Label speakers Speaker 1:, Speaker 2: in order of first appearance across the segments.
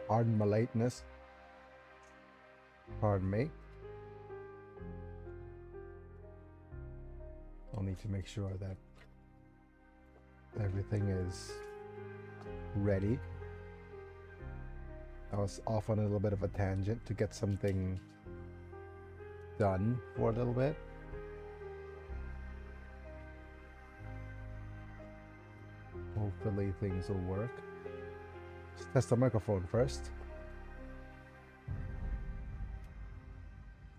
Speaker 1: Pardon my lateness. Pardon me. I'll need to make sure that everything is ready. I was off on a little bit of a tangent to get something done for a little bit. Hopefully things will work. Let's test the microphone first.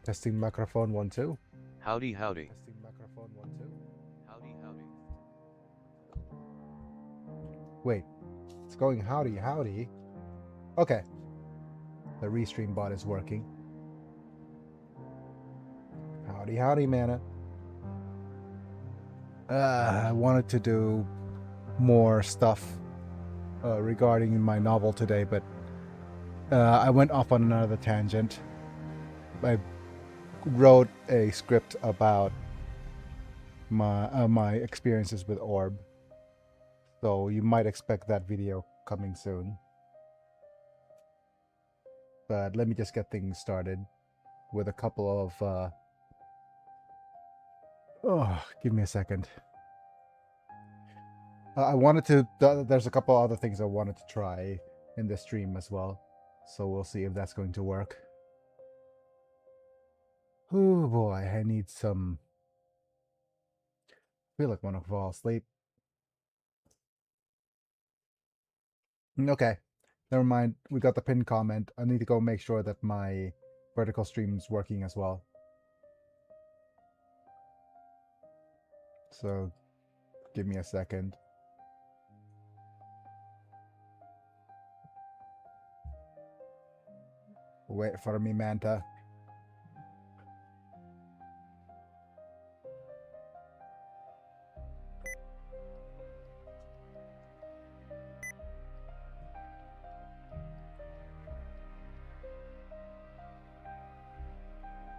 Speaker 1: Testing microphone 1 2.
Speaker 2: Howdy, howdy.
Speaker 1: Testing microphone 1 2.
Speaker 2: Howdy, howdy.
Speaker 1: Wait, it's going howdy howdy. Okay. The restream bot is working. Howdy howdy, mana. I wanted to do more stuff regarding my novel today, but I went off on another tangent. I wrote a script about my experiences with Orb, so you might expect that video coming soon. But let me just get things started with a couple of give me a second. I wanted to there's a couple other things I wanted to try in the stream as well, so we'll see if that's going to work. Oh boy, I need some. I feel like I want to fall asleep. Okay, never mind. We got the pinned comment. I need to go make sure that my vertical stream is working as well. So, give me a second. Wait for me, Manta.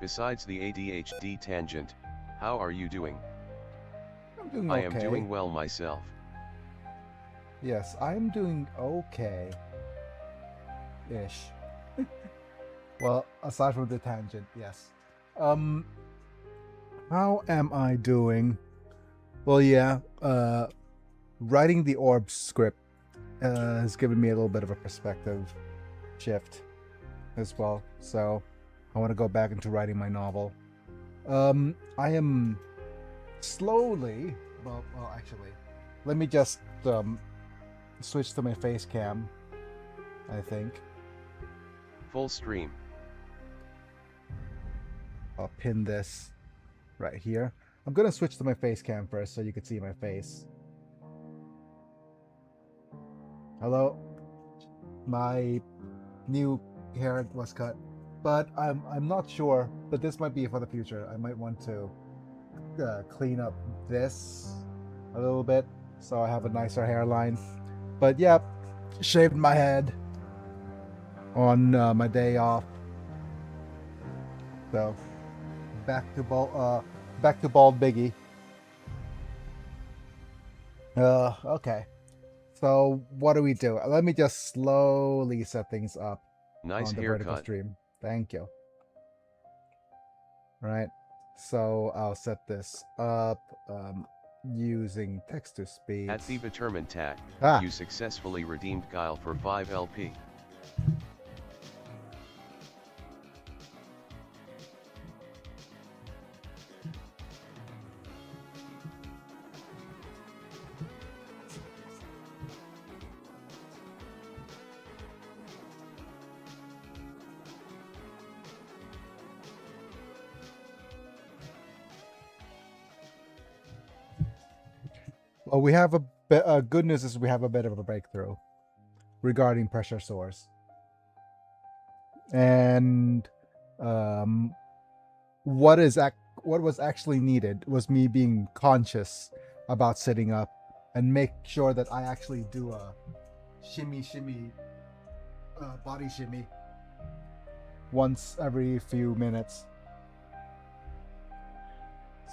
Speaker 2: Besides the ADHD tangent, how are you doing?
Speaker 1: I'm doing okay.
Speaker 2: I am doing well myself.
Speaker 1: Yes, I'm doing okay. Ish. Well, aside from the tangent, yes. How am I doing? Well, yeah, writing the Orb script has given me a little bit of a perspective shift as well. So I want to go back into writing my novel. I am slowly, well, actually, let me just switch to my face cam, I think.
Speaker 2: Full stream.
Speaker 1: I'll pin this right here. I'm gonna switch to my face cam first so you can see my face. Hello. My new hair was cut, but I'm not sure, but this might be for the future. I might want to clean up this a little bit so I have a nicer hairline. But yeah, shaved my head on my day off. So back to bald Biggie. Okay. So what do we do? Let me just slowly set things up.
Speaker 2: Nice
Speaker 1: on the vertical
Speaker 2: haircut.
Speaker 1: stream. Thank you. All right. So I'll set this up using text to speech.
Speaker 2: At the determined tag, you successfully redeemed Guile for 5 LP.
Speaker 1: Well, we have good news is we have a bit of a breakthrough regarding pressure source. And what was actually needed was me being conscious about sitting up and make sure that I actually do a shimmy body shimmy once every few minutes,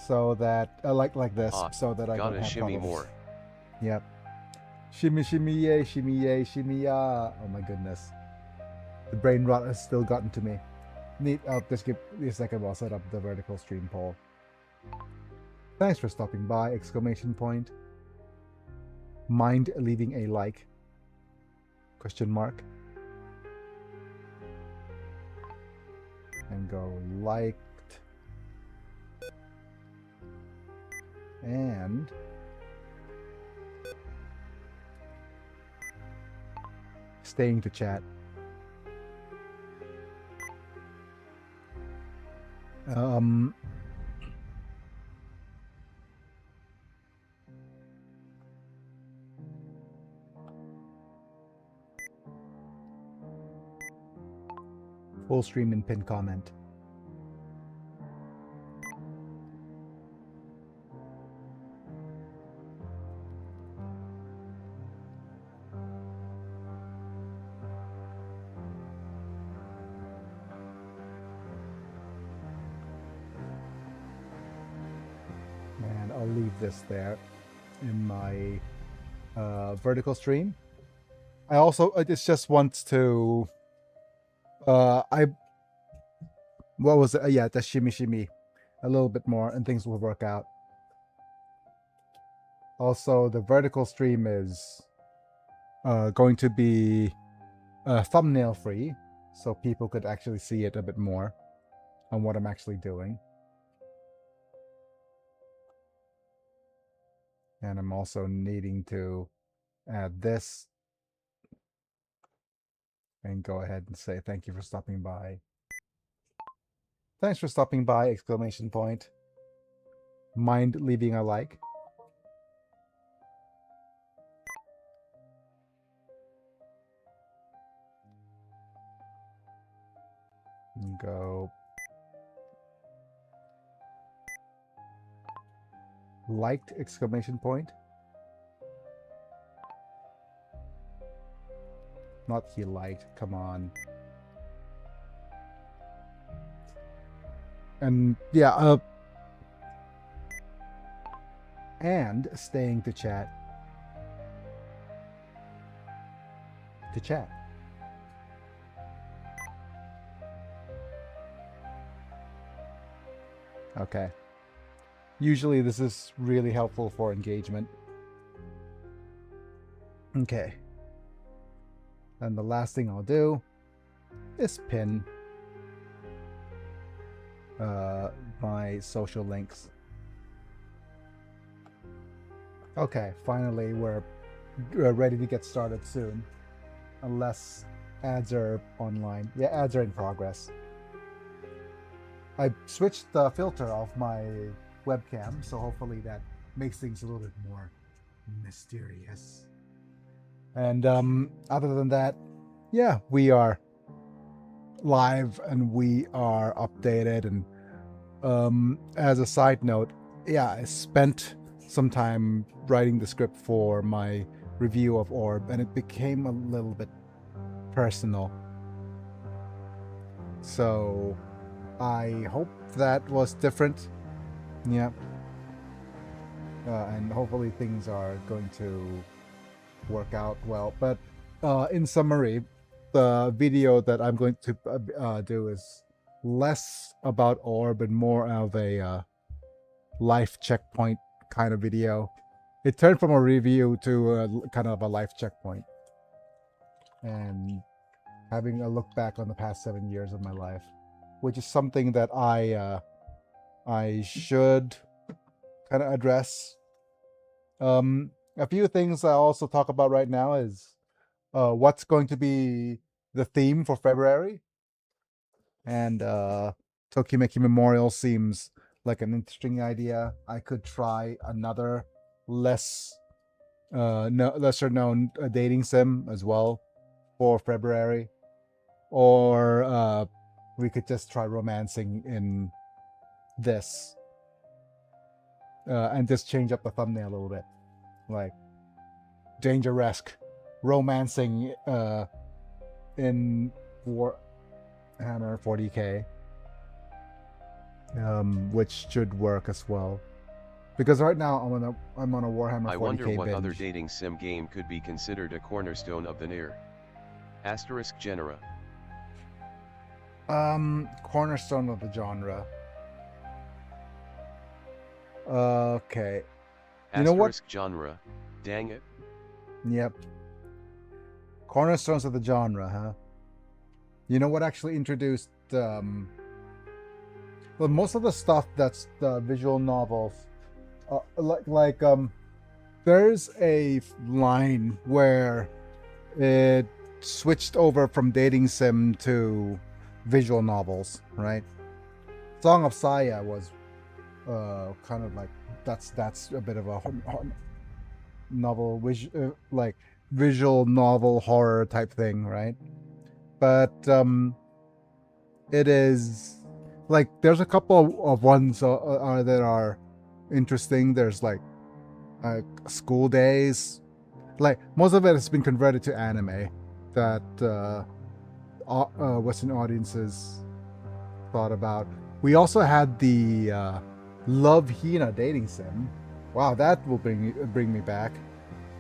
Speaker 1: so that like this, so that I don't
Speaker 2: gotta
Speaker 1: have
Speaker 2: shimmy
Speaker 1: problems.
Speaker 2: more.
Speaker 1: Yep. Shimmy, shimmy, yay, shimmy, yay, shimmy, ya. Oh my goodness. The brain rot has still gotten to me. I'll just give me a second while I set up the vertical stream poll. Thanks for stopping by! Exclamation point. Mind leaving a like? Question mark. And go liked. And staying to chat. Full stream and pin comment. And I'll leave this there in my vertical stream. I also just want to what was it? Yeah, the shimmy shimmy a little bit more and things will work out. Also, the vertical stream is going to be thumbnail free, so people could actually see it a bit more on what I'm actually doing. And I'm also needing to add this and go ahead and say thank you for stopping by. Thanks for stopping by! Exclamation point. Mind leaving a like? And go liked! Exclamation point. Not he liked, come on. And yeah, and staying to chat. To chat. Okay. Usually this is really helpful for engagement. Okay. And the last thing I'll do is pin my social links. Okay, finally we're ready to get started soon. Unless ads are online. Yeah, ads are in progress. I switched the filter off my webcam, so hopefully that makes things a little bit more mysterious. And other than that, yeah, we are live and we are updated. And as a side note, yeah, I spent some time writing the script for my review of Orb, and it became a little bit personal. So I hope that was different. Yeah. And hopefully things are going to work out well. But in summary, the video that I'm going to do is less about Orb and more of a life checkpoint kind of video. It turned from a review to kind of a life checkpoint. And having a look back on the past 7 years of my life, which is something that I should kind of address. A few things I also talk about right now is what's going to be the theme for February. And Tokimeki Memorial seems like an interesting idea. I could try another lesser known dating sim as well for February. Or we could just try romancing in this. And just change up the thumbnail a little bit. Like Dangeresque romancing in Warhammer 40K. Which should work as well. Because right now I'm on a Warhammer 40K
Speaker 2: I wonder what
Speaker 1: binge.
Speaker 2: other dating sim game could be considered a cornerstone of the near. Asterisk genera.
Speaker 1: Cornerstone of the genre. Okay. You know what?
Speaker 2: Asterisk genre. Dang it.
Speaker 1: Yep. Cornerstones of the genre, huh? You know what actually introduced well, most of the stuff that's the visual novels, there's a line where it switched over from dating sim to visual novels, right? Song of Saya was kind of like that's a bit of a novel, like visual novel horror type thing, right? But it is like there's a couple of ones that are interesting. There's like school days. Like most of it has been converted to anime that Western audiences thought about. We also had the Love Hina dating sim. Wow, that will bring me back.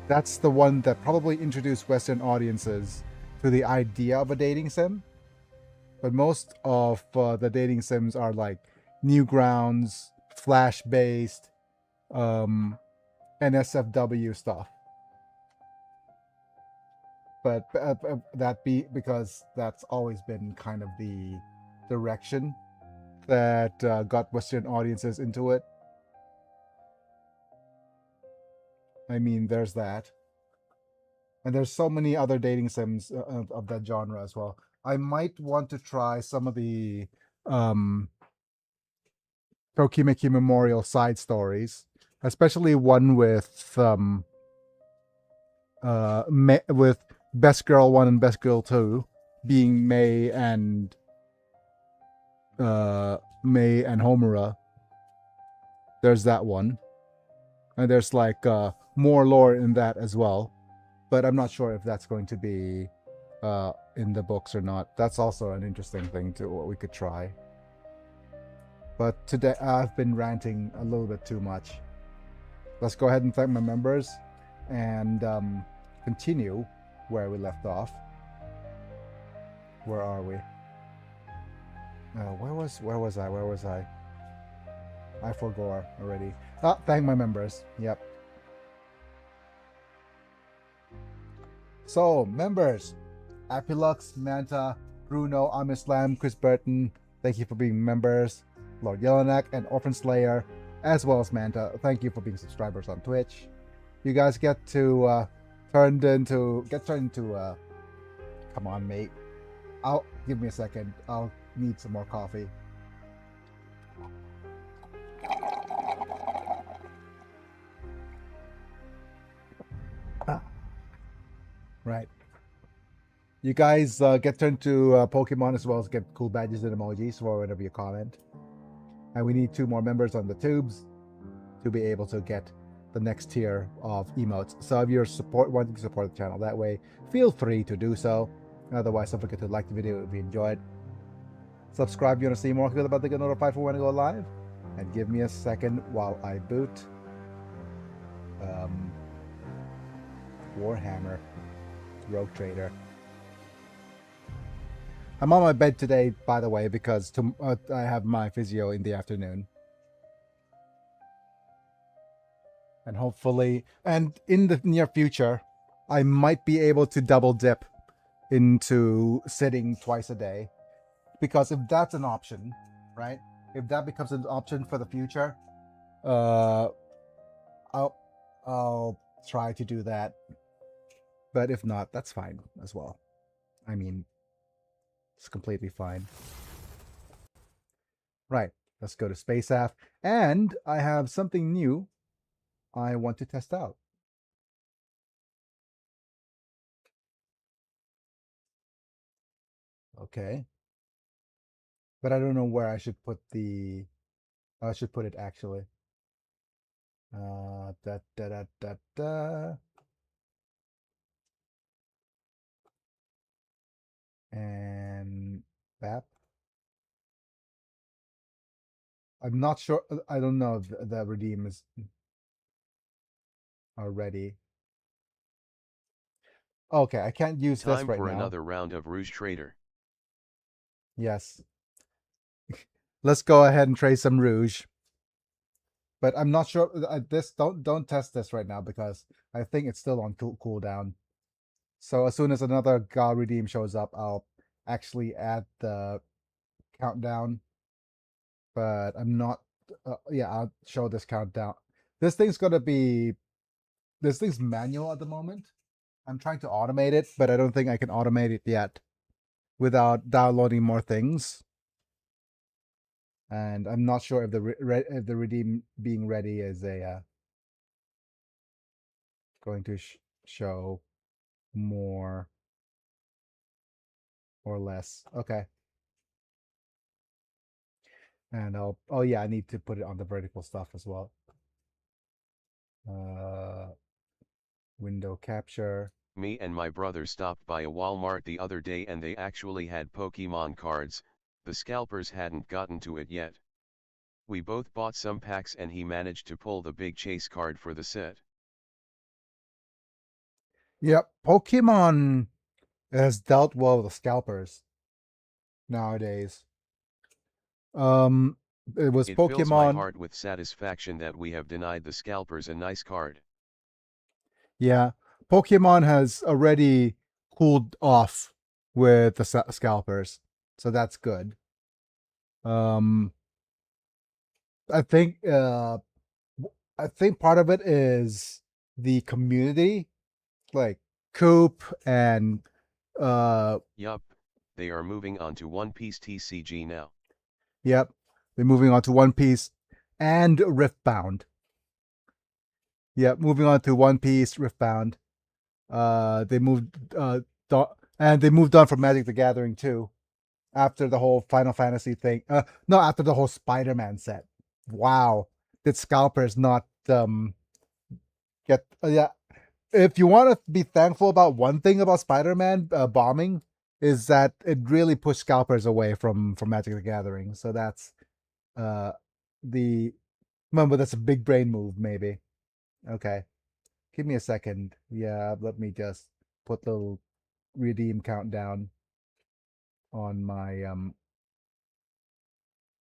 Speaker 1: That's the one that probably introduced Western audiences to the idea of a dating sim. But most of the dating sims are like Newgrounds, Flash based, NSFW stuff. But that be because that's always been kind of the direction that got Western audiences into it. I mean, there's that. And there's so many other dating sims of that genre as well. I might want to try some of the Tokimeki Memorial side stories, especially one with with Best Girl 1 and Best Girl 2 being May and Homura. There's that one. And there's like more lore in that as well. But I'm not sure if that's going to be in the books or not. That's also an interesting thing to what we could try. But today I've been ranting a little bit too much. Let's go ahead and thank my members and continue where we left off. Where are we? Where was I? I forgot already. Thank my members. Yep. So, members, Apilux, Manta, Bruno, Amislam, Chris Burton, thank you for being members. Lord Yelenak and Orphan Slayer, as well as Manta, thank you for being subscribers on Twitch. You guys get to turned into come on, mate. Give me a second. I'll need some more coffee. Right. You guys get turned to Pokemon as well as get cool badges and emojis for whenever you comment. And we need 2 more members on the tubes to be able to get the next tier of emotes. So if you're wanting to support the channel that way, feel free to do so. Otherwise, don't forget to like the video if you enjoyed. Subscribe if you want to see more. Feel about to get notified for when I go live. And give me a second while I boot Warhammer Rogue Trader. I'm on my bed today, by the way, because I have my physio in the afternoon. And hopefully, and in the near future, I might be able to double dip into sitting twice a day. Because if that's an option, right? If that becomes an option for the future, I'll try to do that. But if not, that's fine as well. I mean, it's completely fine. Right, let's go to Space Af. And I have something new I want to test out. Okay. But I don't know where I should put I should put it actually. Da da da da da. And BAP. I'm not sure. I don't know if the redeem is already. Okay, I can't use this
Speaker 2: Time
Speaker 1: right
Speaker 2: for
Speaker 1: now.
Speaker 2: another round of Rouge Trader.
Speaker 1: Yes. Let's go ahead and trade some Rouge. But I'm not sure. This don't test this right now because I think it's still on cooldown. So as soon as another God Redeem shows up, I'll actually add the countdown. But I'm not. Yeah, I'll show this countdown. This thing's gonna be. This thing's manual at the moment. I'm trying to automate it, but I don't think I can automate it yet without downloading more things. And I'm not sure if the redeem being ready is a going to show more or less. Okay. And oh yeah, I need to put it on the vertical stuff as well. Window capture.
Speaker 2: Me and my brother stopped by a Walmart the other day and they actually had Pokemon cards, the scalpers hadn't gotten to it yet. We both bought some packs and he managed to pull the big chase card for the set.
Speaker 1: Yep, Pokemon has dealt well with the scalpers nowadays. It was
Speaker 2: It fills my
Speaker 1: Pokemon.
Speaker 2: heart with satisfaction that we have denied the scalpers a nice card.
Speaker 1: Yeah, Pokemon has already cooled off with the scalpers, so that's good. Um, I think I think part of it is the community, like Coop and
Speaker 2: Yup, they are moving on to One Piece TCG now.
Speaker 1: yep, they're moving on to One Piece and Riftbound. Yep, moving on to One Piece Riftbound. They moved and they moved on from Magic the Gathering too. After the whole Final Fantasy thing. No, after the whole Spider-Man set. Wow. Did scalpers not get yeah. If you want to be thankful about one thing about Spider-Man bombing is that it really pushed scalpers away from Magic the Gathering. So that's the remember that's a big brain move maybe. Okay. Give me a second. Yeah, let me just put the redeem countdown on my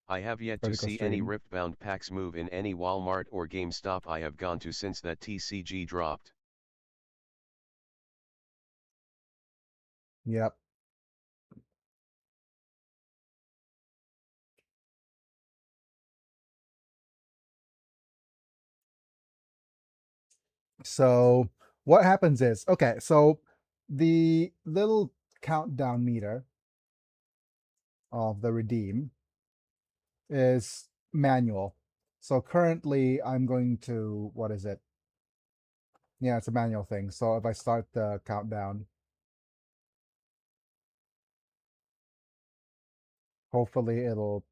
Speaker 2: I have yet to
Speaker 1: vertical
Speaker 2: see any
Speaker 1: stream.
Speaker 2: Riftbound packs move in any Walmart or GameStop I have gone to since that TCG dropped.
Speaker 1: Yep. So what happens is, okay, so the little countdown meter of the redeem is manual. So currently I'm going to, what is it? Yeah, it's a manual thing. So if I start the countdown, hopefully it'll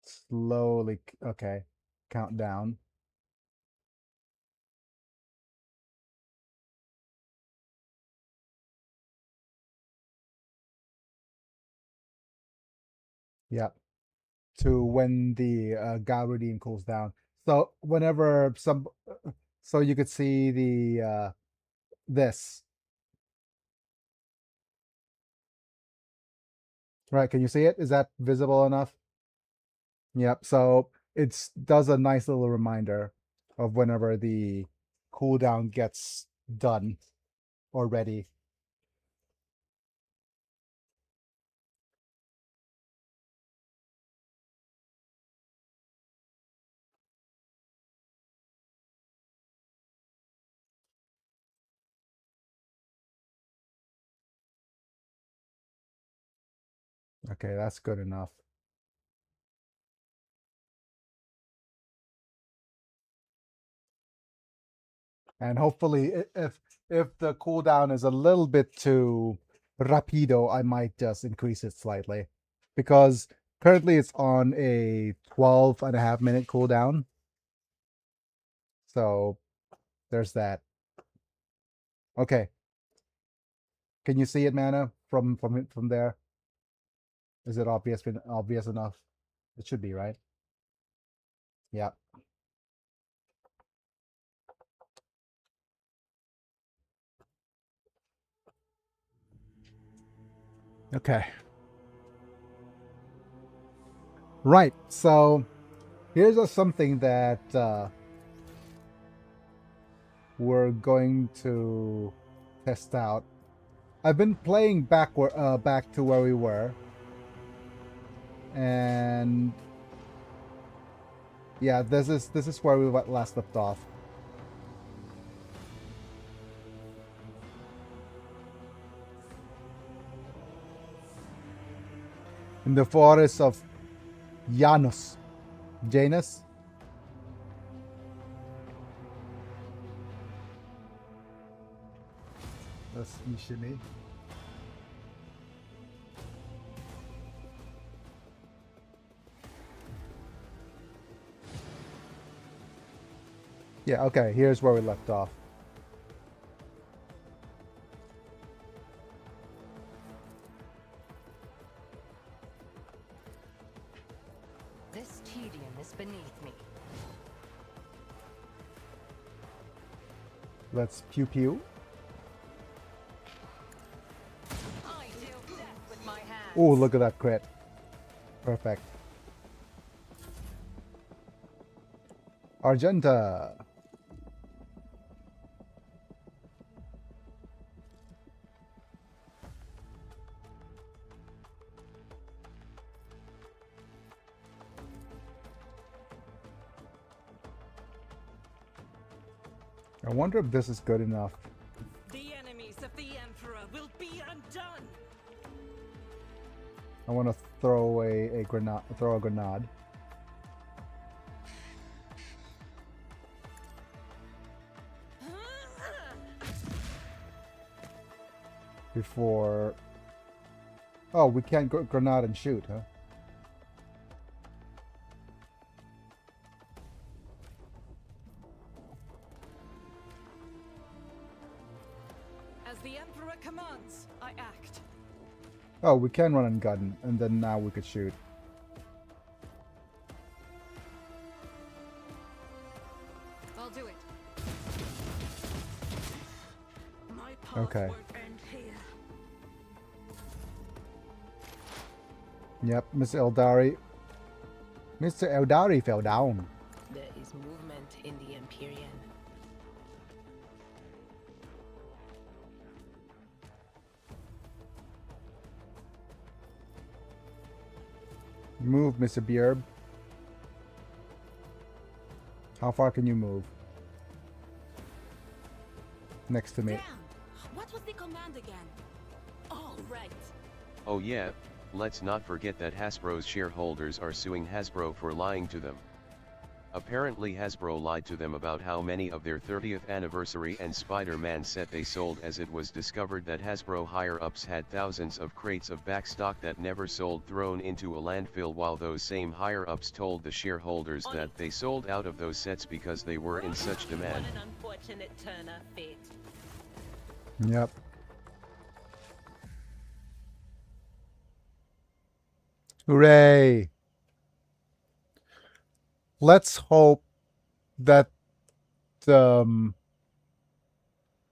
Speaker 1: slowly, okay, count down. Yep. To when the Gal redeem cools down. So whenever so you could see the this. Right, can you see it? Is that visible enough? Yep. So it does a nice little reminder of whenever the cooldown gets done or ready. Okay, that's good enough. And hopefully, if the cooldown is a little bit too rapido, I might just increase it slightly because currently it's on a 12.5 minute cooldown. So there's that. Okay. Can you see it, Mana, from there? Is it obvious enough? It should be, right? Yeah. Okay. Right. So here's something that we're going to test out. I've been playing back to where we were, and yeah, this is where we last left off. In the forest of Janus. Janus? That's Nishimi. Yeah, okay, here's where we left off.
Speaker 3: This tedium is beneath me.
Speaker 1: Let's pew pew.
Speaker 3: I deal death with my hands.
Speaker 1: Oh, look at that crit. Perfect. Argenta. I wonder if this is good enough.
Speaker 3: The enemies of the Emperor will be undone.
Speaker 1: I want to throw a grenade. Throw a grenade. Before. Oh, we can't go grenade and shoot, huh?
Speaker 3: As the Emperor commands, I act.
Speaker 1: Oh, we can run and gun, and then now we could shoot.
Speaker 3: I'll do it. My path
Speaker 1: Okay.
Speaker 3: won't end here.
Speaker 1: Yep, Mr. Eldari. Mr. Eldari fell down.
Speaker 3: There is movement in the Imperium.
Speaker 1: Move, Mr. Bjerb. How far can you move? Next to me.
Speaker 4: Down. What was the command again? All right.
Speaker 2: Oh yeah, let's not forget that Hasbro's shareholders are suing Hasbro for lying to them. Apparently Hasbro lied to them about how many of their 30th anniversary and Spider-Man set they sold, as it was discovered that Hasbro higher-ups had thousands of crates of backstock that never sold thrown into a landfill, while those same higher-ups told the shareholders that they sold out of those sets because they were in such demand.
Speaker 4: What an unfortunate turn of fate.
Speaker 1: Yep. Hooray! Let's hope that in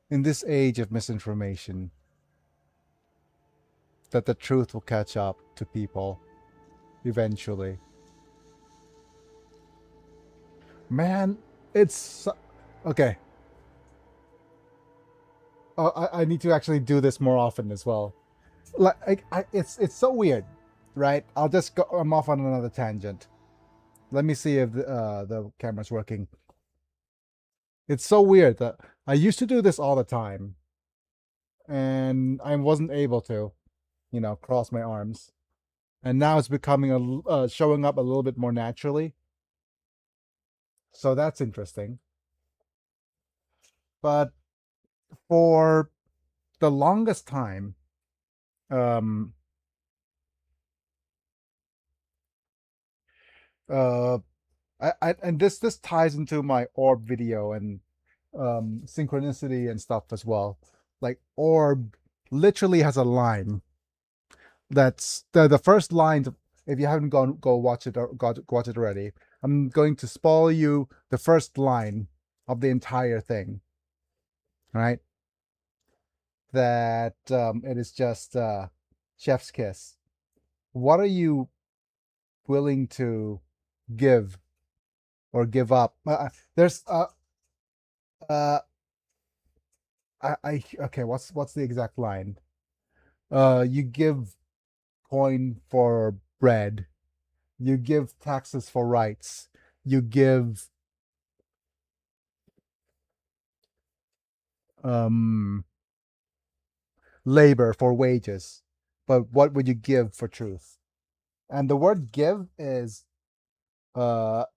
Speaker 1: this age of misinformation, that the truth will catch up to people eventually. Man, it's okay. I need to actually do this more often as well. Like it's so weird, right? I'll just go. I'm off on another tangent. Let me see if the camera's working. It's so weird that I used to do this all the time, and I wasn't able to, cross my arms. And now it's becoming showing up a little bit more naturally. So that's interesting. But for the longest time, and this ties into my orb video and synchronicity and stuff as well. Like orb literally has a line. That's the first line. If you haven't go watch it or watch it already, I'm going to spoil you the first line of the entire thing. Right? That it is just chef's kiss. What are you willing to give or give up? There's okay. What's the exact line? You give coin for bread. You give taxes for rights. You give labor for wages. But what would you give for truth? And the word give is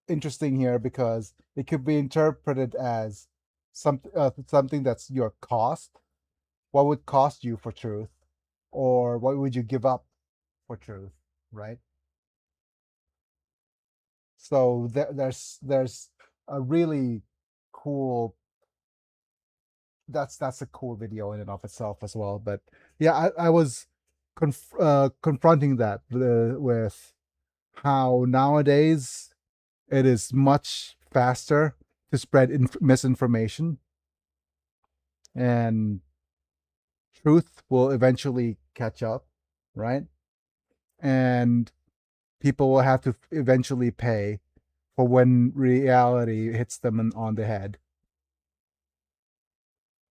Speaker 1: interesting here because it could be interpreted as something that's your cost. What would cost you for truth? Or what would you give up for truth, right? So there's a really cool that's a cool video in and of itself as well. But yeah, I was confronting that with how nowadays it is much faster to spread misinformation, and truth will eventually catch up, right? And people will have to eventually pay for when reality hits them on the head.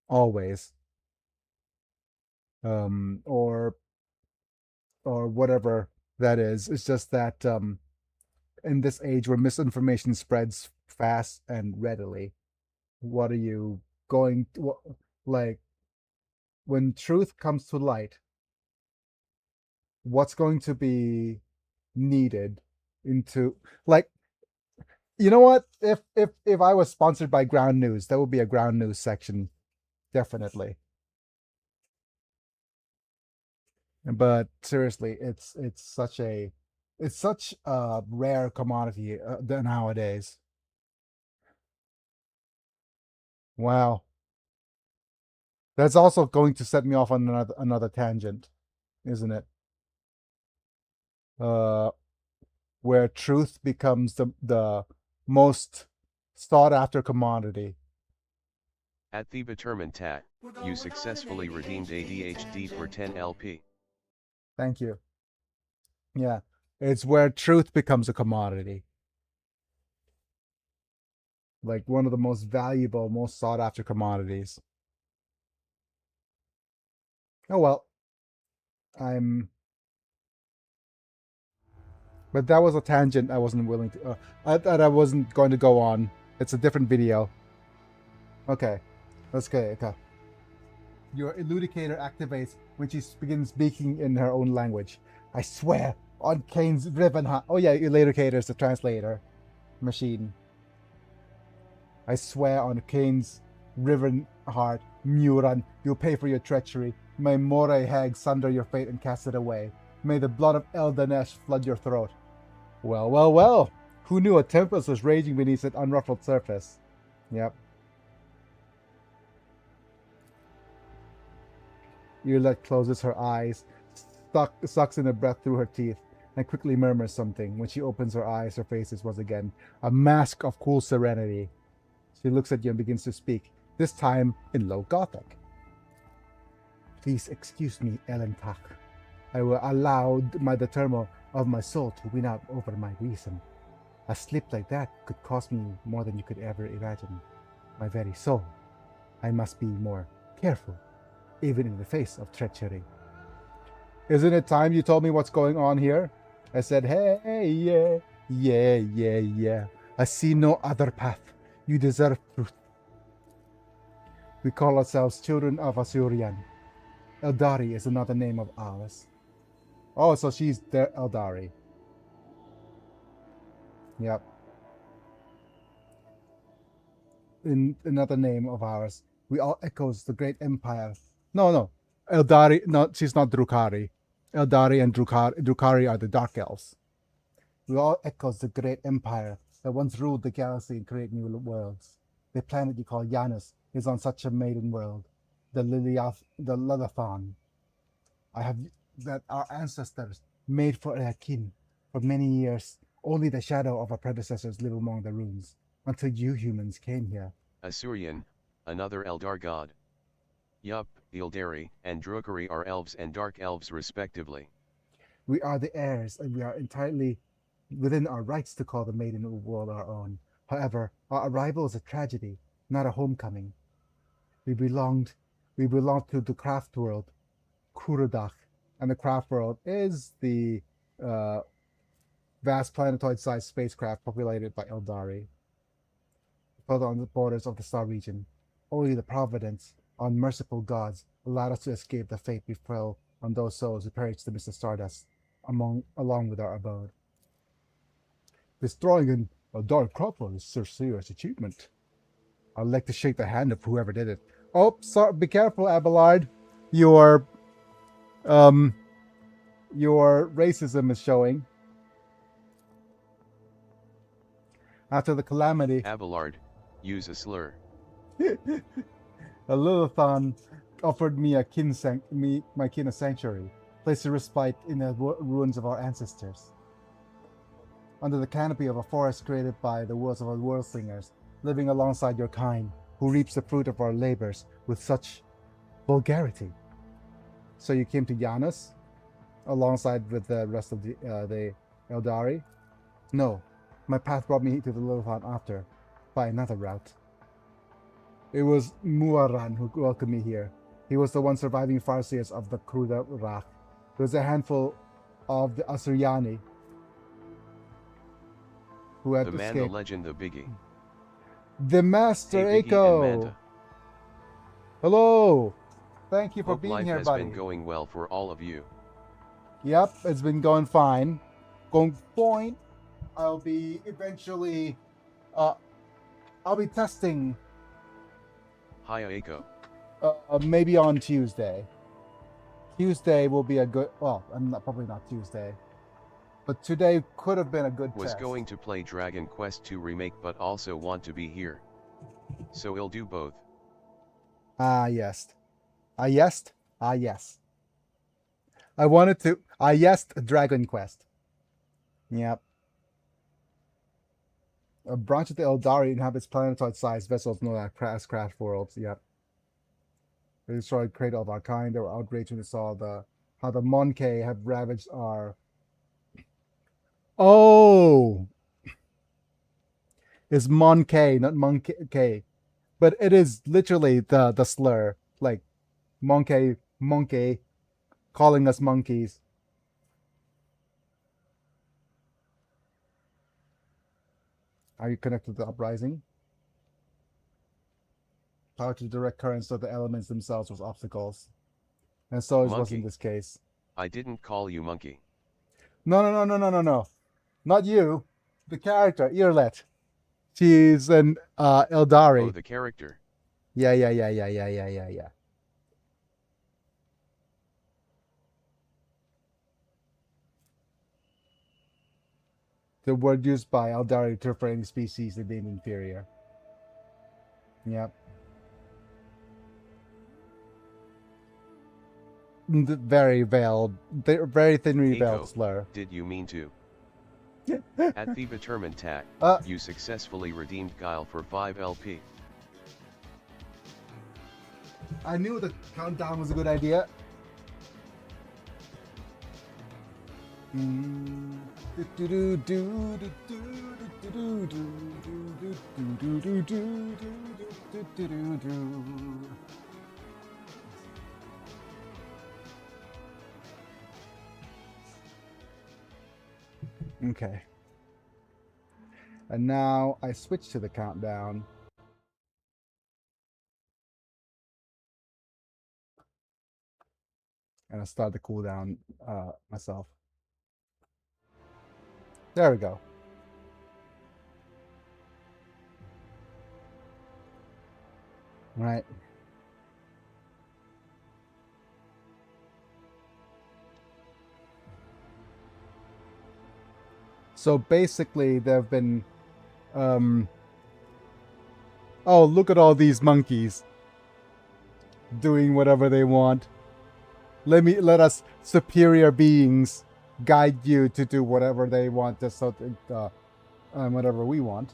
Speaker 1: Always. Or whatever that is. It's just that in this age where misinformation spreads fast and readily, what are you going to, like, when truth comes to light, what's going to be needed into, like, you know what, if I was sponsored by Ground News, that would be a Ground News section, definitely. But seriously, it's such a rare commodity nowadays. Wow. That's also going to set me off on another tangent, isn't it? Where truth becomes the most sought after commodity.
Speaker 2: At the Determined Tat, you successfully redeemed ADHD for 10 LP.
Speaker 1: Thank you. Yeah, it's where truth becomes a commodity. Like one of the most valuable, most sought after commodities. Oh well. But that was a tangent I wasn't willing to. I wasn't going to go on. It's a different video. Okay, let's go. Okay. Your eludicator activates when she begins speaking in her own language. I swear on Kane's riven heart. Oh yeah, eludicator is the translator machine. I swear on Kane's riven heart, Muran, you'll pay for your treachery. May Moray hag sunder your fate and cast it away. May the blood of Eldanesh flood your throat. Well, well, well. Who knew a tempest was raging beneath that unruffled surface? Yep. Earlet closes her eyes, sucks in a breath through her teeth, and quickly murmurs something. When she opens her eyes, her face is once again a mask of cool serenity. She looks at you and begins to speak, this time in Low Gothic. Please excuse me, Elentach. I will allow the turmoil of my soul to win out over my reason. A slip like that could cost me more than you could ever imagine. My very soul. I must be more careful, even in the face of treachery. Isn't it time you told me what's going on here? I said, hey, yeah. I see no other path. You deserve truth. We call ourselves children of Asurian. Eldari is another name of ours. Oh, so she's the Eldari. Yep. In another name of ours, we all echoes the great empire. No. Eldari, no, she's not Drukari. Eldari and Drukari are the Dark Elves. We all echoes the great empire that once ruled the galaxy and created new worlds. The planet you call Janus is on such a maiden world, the Liliathon. I have that our ancestors made for Akin for many years. Only the shadow of our predecessors live among the ruins, until you humans came here.
Speaker 2: Asurian, another Eldar god. Yup, Ildari and Drukari are elves and dark elves respectively.
Speaker 1: We are the heirs, and we are entirely within our rights to call the maiden world our own. However, our arrival is a tragedy, not a homecoming. We belonged to the craft world, Kurodach, and the craft world is the uh, vast planetoid-sized spacecraft populated by Eldari. Further on the borders of the star region, only the providence, unmerciful gods allowed us to escape the fate befell on those souls who perished amidst the stardust, along with our abode. Destroying an Eldar craft world is a serious achievement. I'd like to shake the hand of whoever did it. Oh, sorry, be careful, Abelard. Your racism is showing. After the calamity,
Speaker 2: Abelard, use a slur.
Speaker 1: a Lilithon offered me my kin a sanctuary, placed a respite in the ruins of our ancestors. Under the canopy of a forest created by the wills of our world slingers, living alongside your kind, who reaps the fruit of our labors with such vulgarity. So you came to Janus, alongside with the rest of the Eldari? No, my path brought me to the Lilithon after, by another route. It was Muaran who welcomed me here. He was the one surviving Farseers of the Kruda Rach. There was a handful of the Asuryani who had
Speaker 2: The man,
Speaker 1: escaped.
Speaker 2: the legend, the biggie.
Speaker 1: The Master
Speaker 2: Hey, Biggie and
Speaker 1: Echo!
Speaker 2: Manta.
Speaker 1: Hello! Thank you for
Speaker 2: Hope
Speaker 1: being
Speaker 2: life
Speaker 1: here,
Speaker 2: has
Speaker 1: buddy.
Speaker 2: been going well for all of you.
Speaker 1: Yep, it's been going fine. Going fine. I'll be eventually, I'll be testing,
Speaker 2: Hiya Echo.
Speaker 1: maybe on Tuesday. Tuesday will be a good, well, probably not Tuesday. But today could have been a good
Speaker 2: Was
Speaker 1: test.
Speaker 2: going to play Dragon Quest II Remake but also want to be here. So I'll do both.
Speaker 1: Ah, yes. Ah, yes. Ah, yes. I wanted to, ah, yes, Dragon Quest. Yep. A branch of the Eldari inhabits planetoid-sized vessels known as craft worlds. Yep. They destroyed Cradle of our kind. They were outraged when they saw how the Monkey have ravaged our. Oh, it's Monkey, not Monkey, but it is literally the slur, like monkey, calling us monkeys. Are you connected to the uprising? Power to direct currents of the elements themselves was obstacles, and so it was in
Speaker 2: Monkey.
Speaker 1: this case.
Speaker 2: I didn't call you monkey.
Speaker 1: No. Not you. The character, Earlet. She's an Eldari.
Speaker 2: Oh, the character.
Speaker 1: Yeah. The word used by Eldari to refer any species that deemed inferior. Yep. Very veiled, very thinly
Speaker 2: Echo,
Speaker 1: veiled slur.
Speaker 2: did you mean to? At the determined tag, you successfully redeemed Guile for 5 LP.
Speaker 1: I knew the countdown was a good idea. Okay. And now I switch to the countdown. And I start the cooldown myself. There we go. Right. So basically, there have been, oh, look at all these monkeys doing whatever they want. Let us superior beings guide you to do whatever they want, just so whatever we want.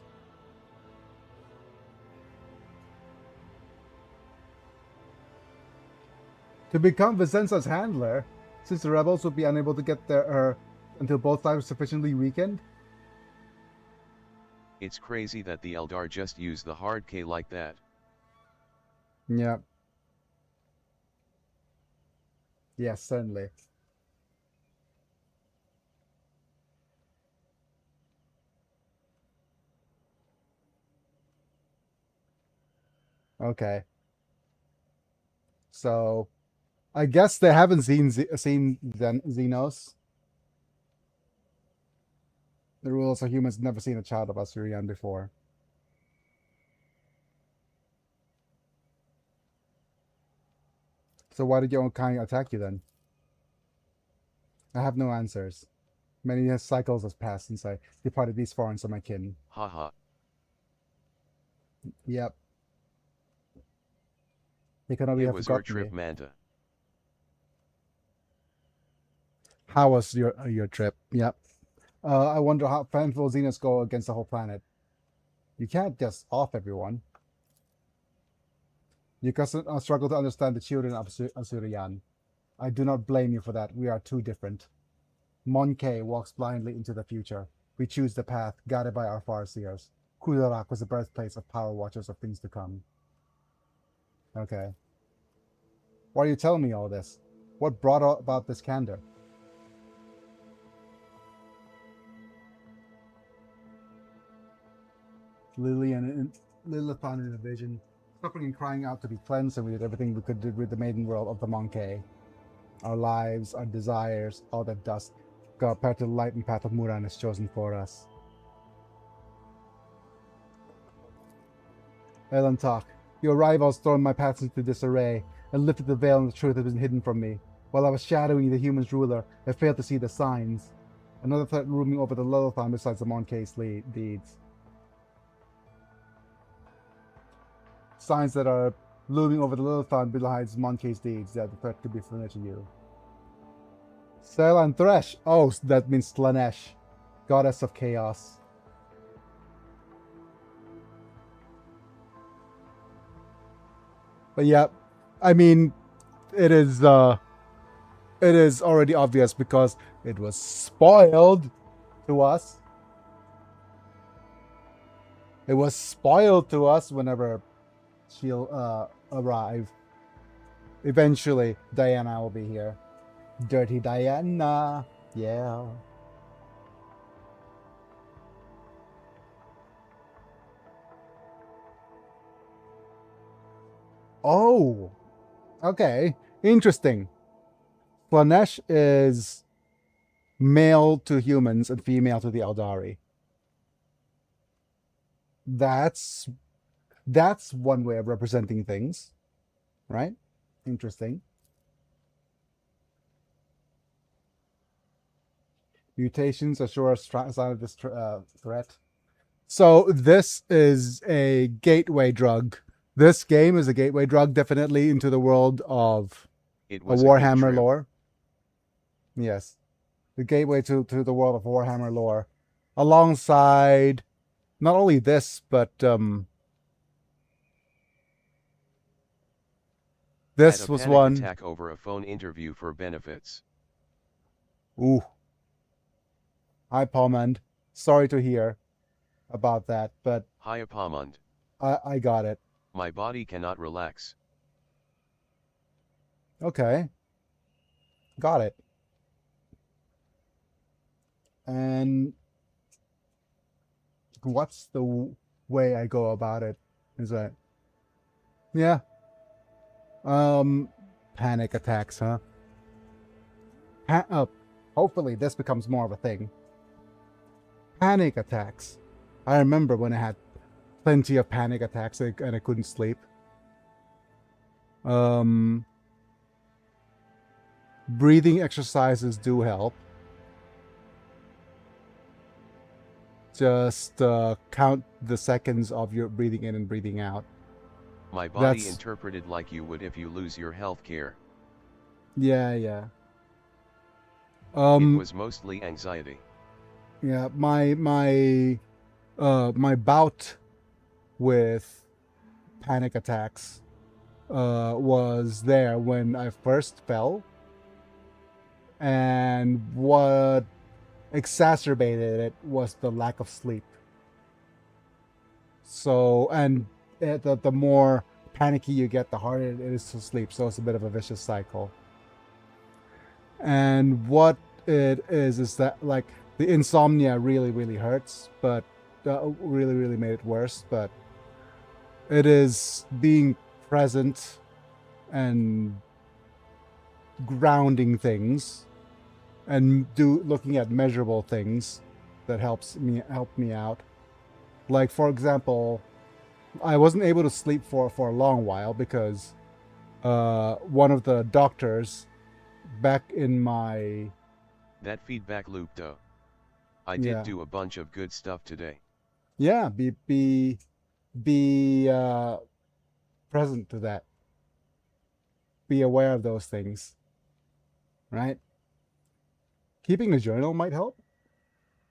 Speaker 1: To become Vicenza's handler, since the rebels would be unable to get there until both sides are sufficiently weakened.
Speaker 2: It's crazy that the Eldar just use the hard K like that.
Speaker 1: Yeah. Yes, certainly. Okay. So, I guess they haven't seen Xenos. The rulers of humans never seen a child of Assyrian before. So why did your own kind attack you then? I have no answers. Many cycles has passed since I departed these foreigns of my kin.
Speaker 2: Haha.
Speaker 1: Yep. They cannot be
Speaker 2: It was our
Speaker 1: forgotten
Speaker 2: trip,
Speaker 1: me.
Speaker 2: Manta.
Speaker 1: How was your trip? Yep. I wonder how painful Xenos go against the whole planet. You can't just off everyone. You can struggle to understand the children of Assyrian. I do not blame you for that. We are too different. Monkey walks blindly into the future. We choose the path, guided by our farseers. Kudarak was the birthplace of power watchers of things to come. Okay. Why are you telling me all this? What brought about this candor? Lilithon in a vision, suffering and crying out to be cleansed, and we did everything we could do with the maiden world of the Monkey. Our lives, our desires, all that dust, compared to the light and path of Muran is chosen for us. Elantok, your rivals thrown my paths into disarray, and lifted the veil and the truth that was hidden from me. While I was shadowing the human's ruler, I failed to see the signs. Another threat looming over the Lilithon besides the Monkey's deeds. Signs that are looming over the Lilithon besides Monkey's deeds, that the threat could be familiar to you. Selan Thresh. Oh, that means Slanesh, goddess of chaos. But yeah, I mean, it is already obvious because it was spoiled to us. It was spoiled to us whenever she'll arrive. Eventually, Diana will be here. Dirty Diana, yeah. Oh, okay, interesting. Slanesh is male to humans and female to the Eldari. That's one way of representing things, right? Interesting. Mutations are sure a sign of this threat. So this is a gateway drug. This game is a gateway drug, definitely, into the world of
Speaker 2: It
Speaker 1: a
Speaker 2: was a good
Speaker 1: Warhammer
Speaker 2: trip.
Speaker 1: lore. Yes. The gateway to the world of Warhammer lore. Alongside not only this, but this
Speaker 2: Had a
Speaker 1: was
Speaker 2: panic
Speaker 1: one.
Speaker 2: attack over a phone interview for benefits.
Speaker 1: Ooh. Hi, Palmond. Sorry to hear about that, but
Speaker 2: Hi Apamond.
Speaker 1: I got it.
Speaker 2: My body cannot relax.
Speaker 1: Okay. Got it. And what's the way I go about it? Is that... Yeah. Panic attacks, huh? Hopefully this becomes more of a thing. Panic attacks. I remember when I had plenty of panic attacks and I couldn't sleep. Breathing exercises do help. Just count the seconds of your breathing in and breathing out.
Speaker 2: My body interpreted like you would if you lose your health care.
Speaker 1: Yeah, yeah.
Speaker 2: It was mostly anxiety.
Speaker 1: Yeah, my bout with panic attacks was there when I first fell, and what exacerbated it was the lack of sleep. So, and the more panicky you get, the harder it is to sleep. So it's a bit of a vicious cycle. And what it is that like the insomnia really, really hurts, but really, really made it worse. But it is being present and grounding things and looking at measurable things that help me out. Like, for example, I wasn't able to sleep for a long while because one of the doctors back in my
Speaker 2: That feedback loop though. I
Speaker 1: Yeah.
Speaker 2: did do a bunch of good stuff today.
Speaker 1: yeah be present to that, be aware of those things, right? Keeping a journal might help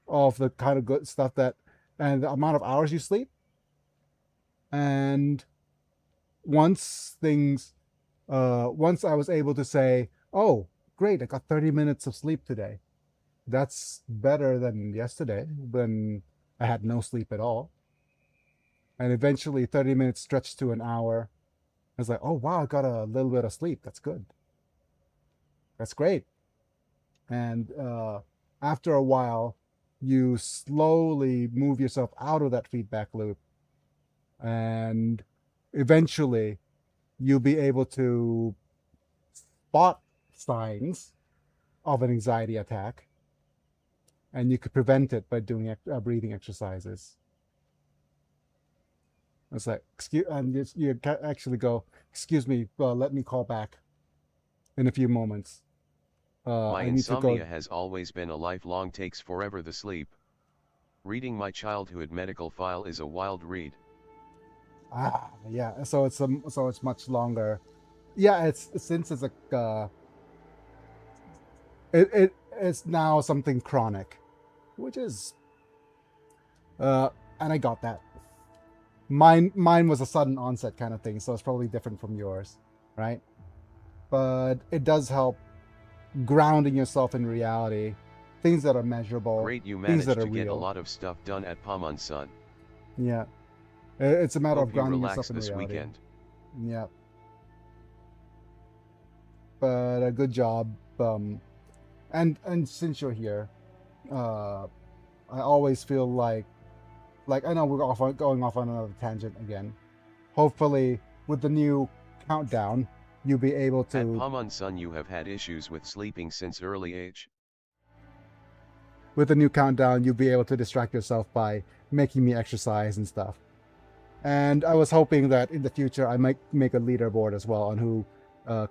Speaker 1: of the kind of good stuff that and the amount of hours you sleep. And once things once I was able to say, oh great, I got 30 minutes of sleep today, that's better than yesterday when I had no sleep at all. And eventually 30 minutes stretched to an hour. I was like, oh wow, I got a little bit of sleep, that's good, that's great. And after a while you slowly move yourself out of that feedback loop, and eventually you'll be able to spot signs of an anxiety attack, and you could prevent it by doing breathing exercises. It's like, excuse, and you actually go, excuse me, let me call back in a few moments.
Speaker 2: My
Speaker 1: I need to
Speaker 2: insomnia
Speaker 1: go.
Speaker 2: has always been a lifelong takes forever the sleep. Reading my childhood medical file is a wild read.
Speaker 1: Yeah. So it's much longer. Yeah, it's since it's it's now something chronic, which is and I got that. Mine was a sudden onset kind of thing, so it's probably different from yours, right? But it does help grounding yourself in reality, things that are measurable,
Speaker 2: Great, you
Speaker 1: things that
Speaker 2: managed
Speaker 1: are
Speaker 2: to get a
Speaker 1: real.
Speaker 2: lot of stuff done at Paman Sun.
Speaker 1: Yeah, it's a matter
Speaker 2: Hope
Speaker 1: of
Speaker 2: you
Speaker 1: grounding
Speaker 2: relax
Speaker 1: yourself in
Speaker 2: this
Speaker 1: reality.
Speaker 2: weekend.
Speaker 1: Yeah, but a good job. And since you're here, I always feel like I know we're going off on another tangent again. Hopefully, with the new countdown, you'll be able
Speaker 2: At
Speaker 1: to.
Speaker 2: Paman Sun you have had issues with sleeping since early age.
Speaker 1: With the new countdown, you'll be able to distract yourself by making me exercise and stuff. And I was hoping that in the future I might make a leaderboard as well on who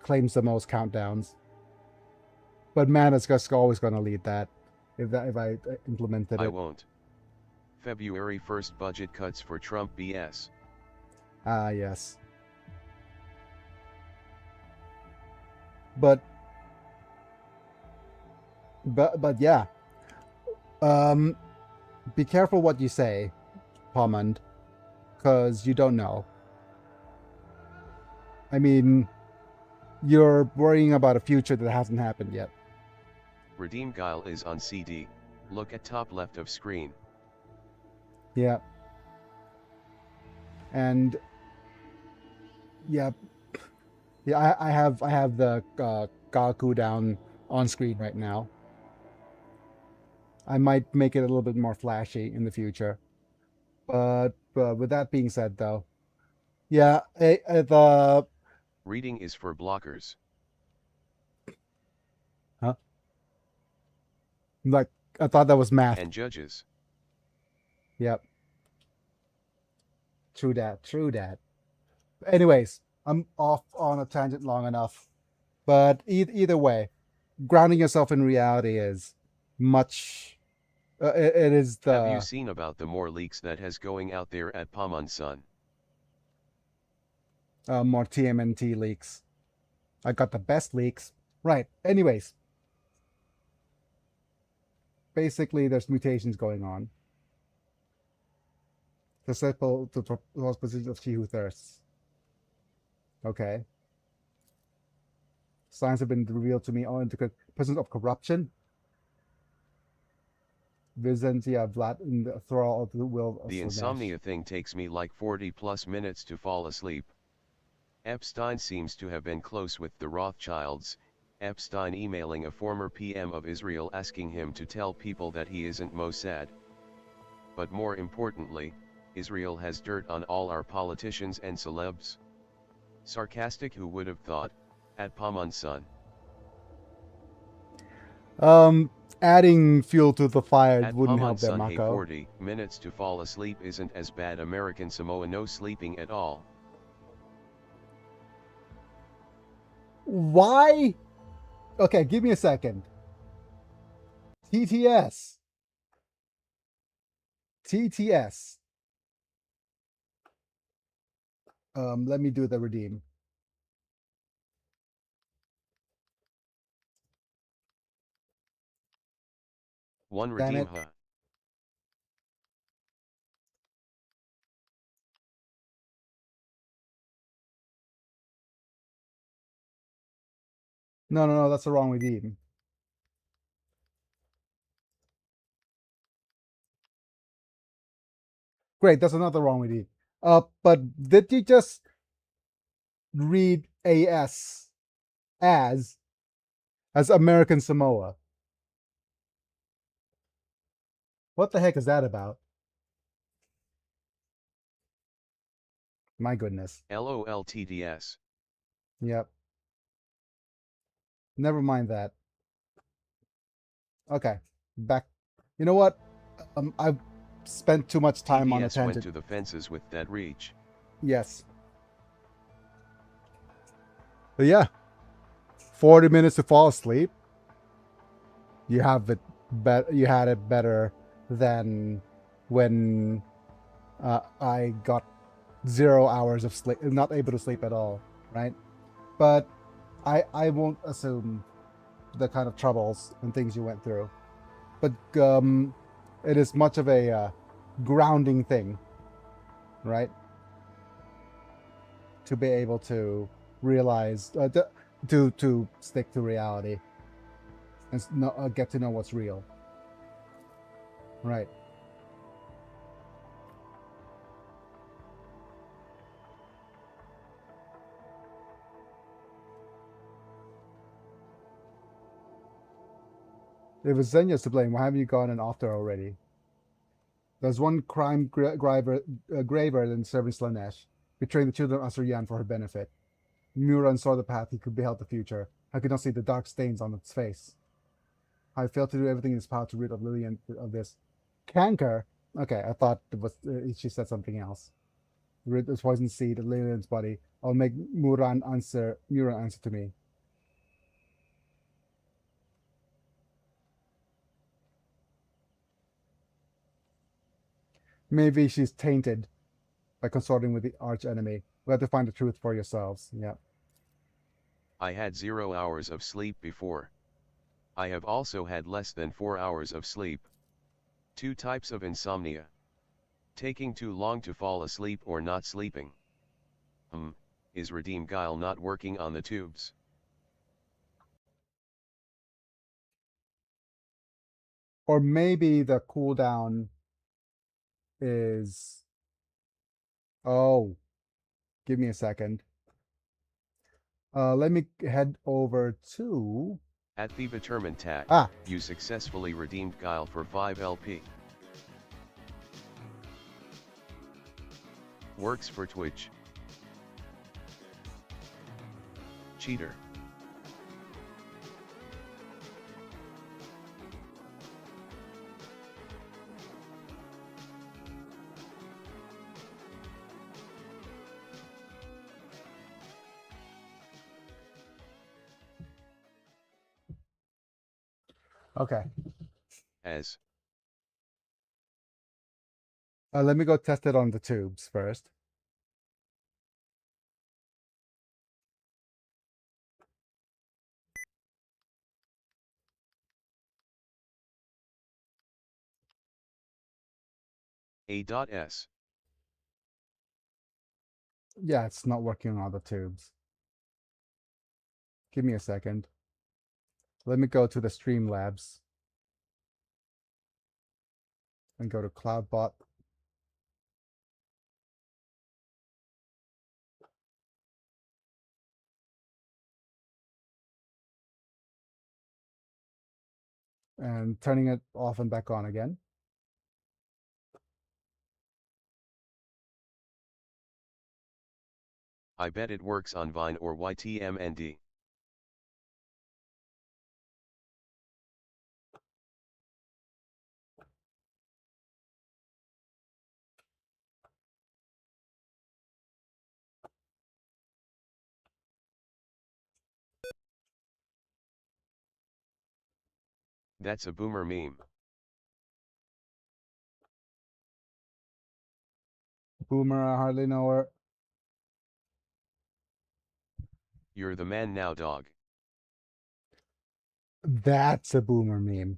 Speaker 1: claims the most countdowns. But man, it's just always going to lead that if I implemented
Speaker 2: I
Speaker 1: it.
Speaker 2: won't. February 1st budget cuts for Trump BS.
Speaker 1: Ah, yes. But yeah. Be careful what you say, Pomond, because you don't know. I mean, you're worrying about a future that hasn't happened yet.
Speaker 2: Redeem Guile is on CD. Look at top left of screen.
Speaker 1: Yeah. And yeah, I have the Gaku down on screen right now. I might make it a little bit more flashy in the future. But with that being said, though, yeah, the
Speaker 2: Reading is for blockers.
Speaker 1: huh? Like I thought that was math.
Speaker 2: And judges.
Speaker 1: Yep. True that. True that. Anyways, I'm off on a tangent long enough. But either way, grounding yourself in reality is much. It is the.
Speaker 2: Have you seen about the more leaks that has going out there at Paman Sun?
Speaker 1: More TMNT leaks. I got the best leaks. Right. Anyways, basically, there's mutations going on. Susceptible to the lost position of she who thirsts. Okay. Signs have been revealed to me all into the presence of corruption. Vizentia Vlad in the thrall of the will of
Speaker 2: The
Speaker 1: Slanesh.
Speaker 2: insomnia thing takes me like 40 plus minutes to fall asleep. Epstein seems to have been close with the Rothschilds, Epstein emailing a former PM of Israel asking him to tell people that he isn't Mossad. But more importantly, Israel has dirt on all our politicians and celebs. Sarcastic, who would have thought, at Pamon's son.
Speaker 1: Adding fuel to the fire
Speaker 2: At
Speaker 1: wouldn't help
Speaker 2: Pamon's
Speaker 1: there,
Speaker 2: son, hey,
Speaker 1: Mako.
Speaker 2: 40 minutes to fall asleep isn't as bad. American Samoa no sleeping at all.
Speaker 1: Why? Okay, give me a second. TTS. TTS. Let me do the redeem.
Speaker 2: One
Speaker 1: Damn
Speaker 2: redeem,
Speaker 1: it.
Speaker 2: huh?
Speaker 1: No, that's the wrong redeem. Great, that's another wrong redeem. But did you just read AS as American Samoa? What the heck is that about? My goodness.
Speaker 2: LOL TDS.
Speaker 1: Yep. Never mind that. Okay, back. You know what? I've spent too much time on a
Speaker 2: TDS went
Speaker 1: tangent.
Speaker 2: to the fences with that reach.
Speaker 1: Yes. But yeah, 40 minutes to fall asleep. You have it bet. You had it better than when I got 0 hours of sleep, not able to sleep at all, right? But I won't assume the kind of troubles and things you went through. But it is much of a grounding thing, right? To be able to realize, to stick to reality and get to know what's real, right? If it's Zenya's to blame, why haven't you gone and off there already? There's one crime graver than serving Slanesh, betraying the children of Asurian for her benefit. Muran saw the path he could beheld the future. I could not see the dark stains on its face. I failed to do everything in his power to rid of Lillian of this canker. Okay, I thought it was she said something else. Rid this poison seed of Lillian's body. I'll make Muran answer to me. Maybe she's tainted by consorting with the arch enemy. We have to find the truth for yourselves. Yeah.
Speaker 2: I had 0 hours of sleep before. I have also had less than 4 hours of sleep. 2 types of insomnia. Taking too long to fall asleep or not sleeping. Is Redeem Guile not working on the tubes?
Speaker 1: Or maybe the cooldown is... Oh, give me a second. Let me head over to...
Speaker 2: At the Determined tag, you successfully redeemed Guile for 5 LP. Works for Twitch. Cheater.
Speaker 1: Okay.
Speaker 2: As.
Speaker 1: Let me go test it on the tubes first.
Speaker 2: A.S.
Speaker 1: Yeah, it's not working on all the tubes. Give me a second. Let me go to the Streamlabs and go to CloudBot. And turning it off and back on again.
Speaker 2: I bet it works on Vine or YTMND. That's a boomer meme.
Speaker 1: Boomer, I hardly know her.
Speaker 2: You're the man now, dog.
Speaker 1: That's a boomer meme.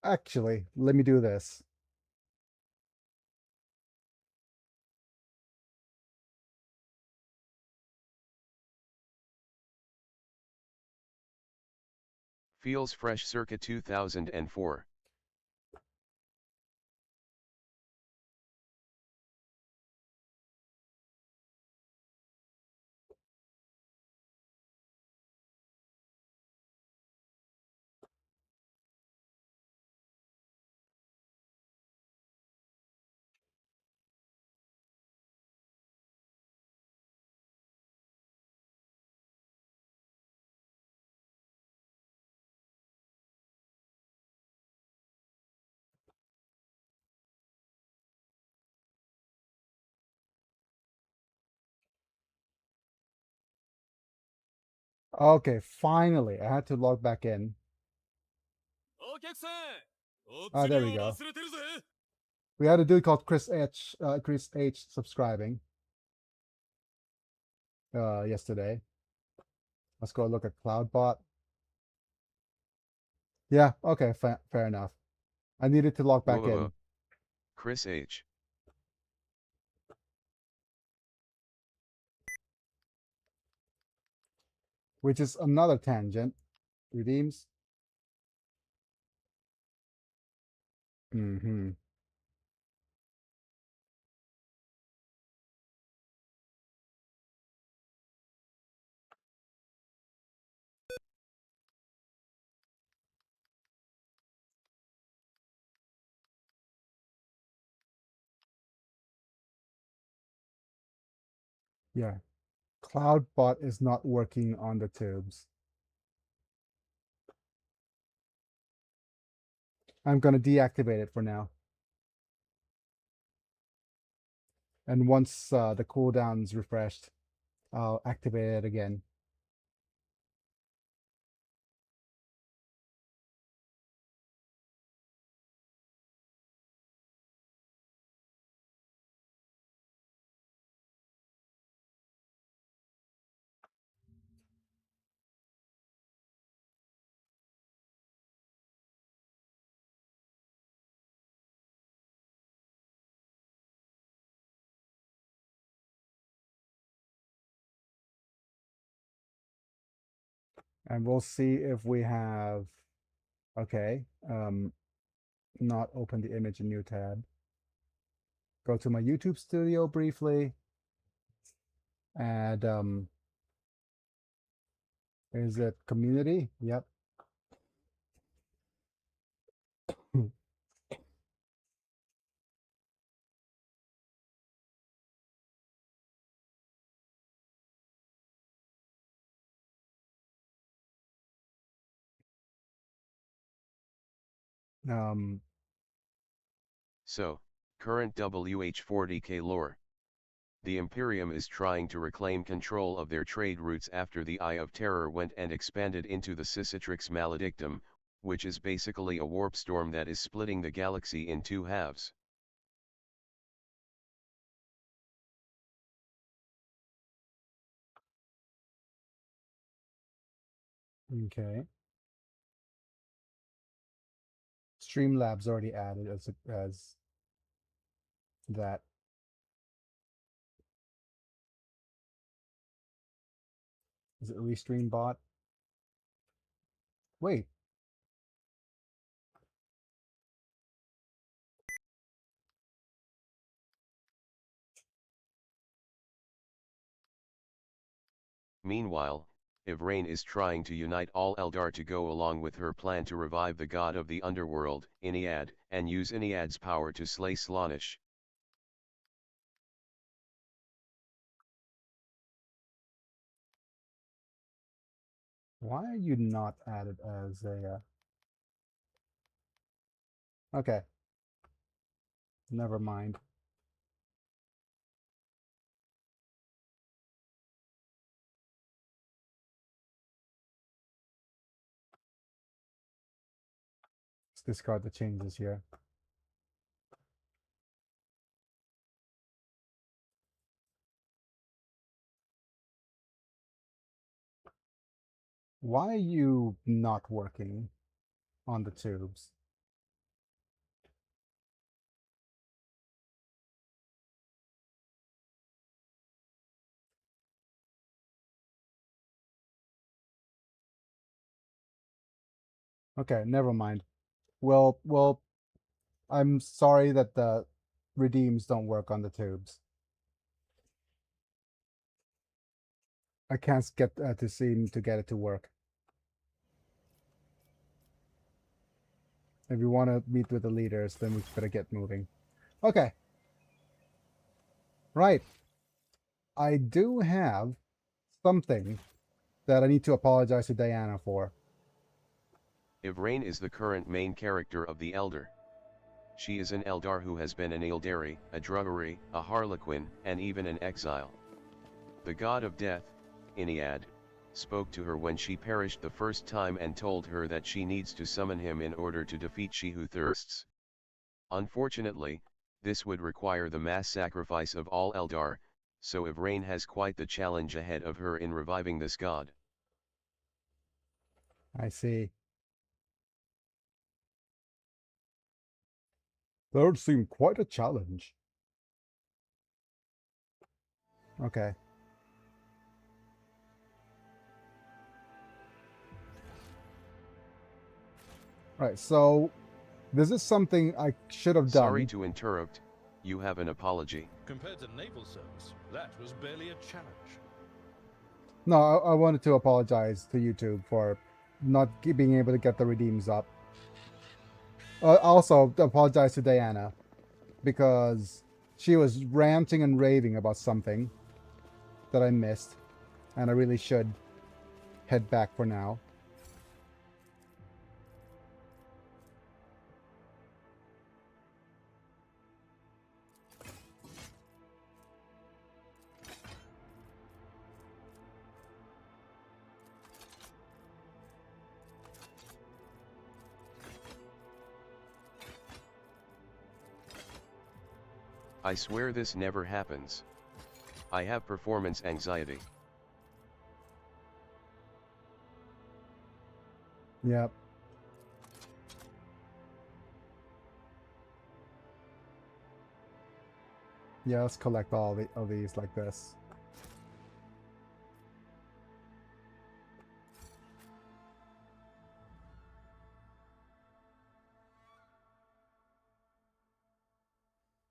Speaker 1: Actually, let me do this.
Speaker 2: Feels fresh circa 2004.
Speaker 1: Okay, finally, I had to log back in. Ah, there we go. We had a dude called Chris H subscribing yesterday. Let's go look at CloudBot. Yeah, okay, fair enough. I needed to log back in.
Speaker 2: Chris H.
Speaker 1: Which is another tangent. Redeems. Mm-hmm. Yeah. CloudBot is not working on the tubes. I'm going to deactivate it for now. And once the cooldown's refreshed, I'll activate it again. And we'll see if we have, okay, not open the image in new tab. Go to my YouTube studio briefly. Add, is it community? Yep.
Speaker 2: So, current WH40K lore. The Imperium is trying to reclaim control of their trade routes after the Eye of Terror went and expanded into the Cicatrix Maledictum, which is basically a warp storm that is splitting the galaxy in two halves.
Speaker 1: Okay. Streamlabs already added as that. Is it Restream bot? Wait.
Speaker 2: Meanwhile, Ivrain is trying to unite all Eldar to go along with her plan to revive the god of the underworld, Iniad, and use Iniad's power to slay Slaanesh.
Speaker 1: Why are you not added as a... Okay. Never mind. Let's discard the changes here. Why are you not working on the tubes? Okay, never mind. Well, I'm sorry that the redeems don't work on the tubes. I can't get to seem to get it to work. If you want to meet with the leaders, then we better get moving. Okay. Right. I do have something that I need to apologize to Diana for.
Speaker 2: Ivrain is the current main character of the Elder. She is an Eldar who has been an Ildari, a Druggery, a Harlequin, and even an exile. The god of death, Iniad, spoke to her when she perished the first time and told her that she needs to summon him in order to defeat She Who Thirsts. Unfortunately, this would require the mass sacrifice of all Eldar, so Ivrain has quite the challenge ahead of her in reviving this god.
Speaker 1: I see. That would seem quite a challenge. Okay. Right, so this is something I should have done.
Speaker 2: Sorry to interrupt, you have an apology.
Speaker 5: Compared to naval service, that was barely a challenge.
Speaker 1: No, I wanted to apologize to YouTube for not being able to get the redeems up. Also, apologize to Diana because she was ranting and raving about something that I missed, and I really should head back for now.
Speaker 2: I swear this never happens. I have performance anxiety.
Speaker 1: Yep. Yeah, let's collect all of these like this.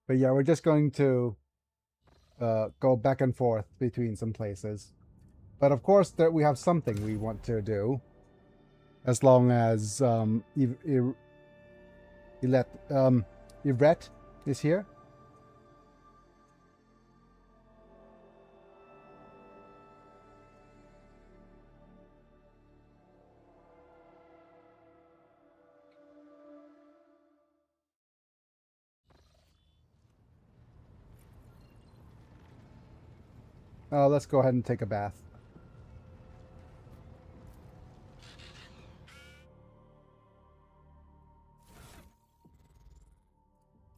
Speaker 1: But yeah, we're just going to go back and forth between some places. But of course, we have something we want to do. As long as Yvette is here. Let's go ahead and take a bath.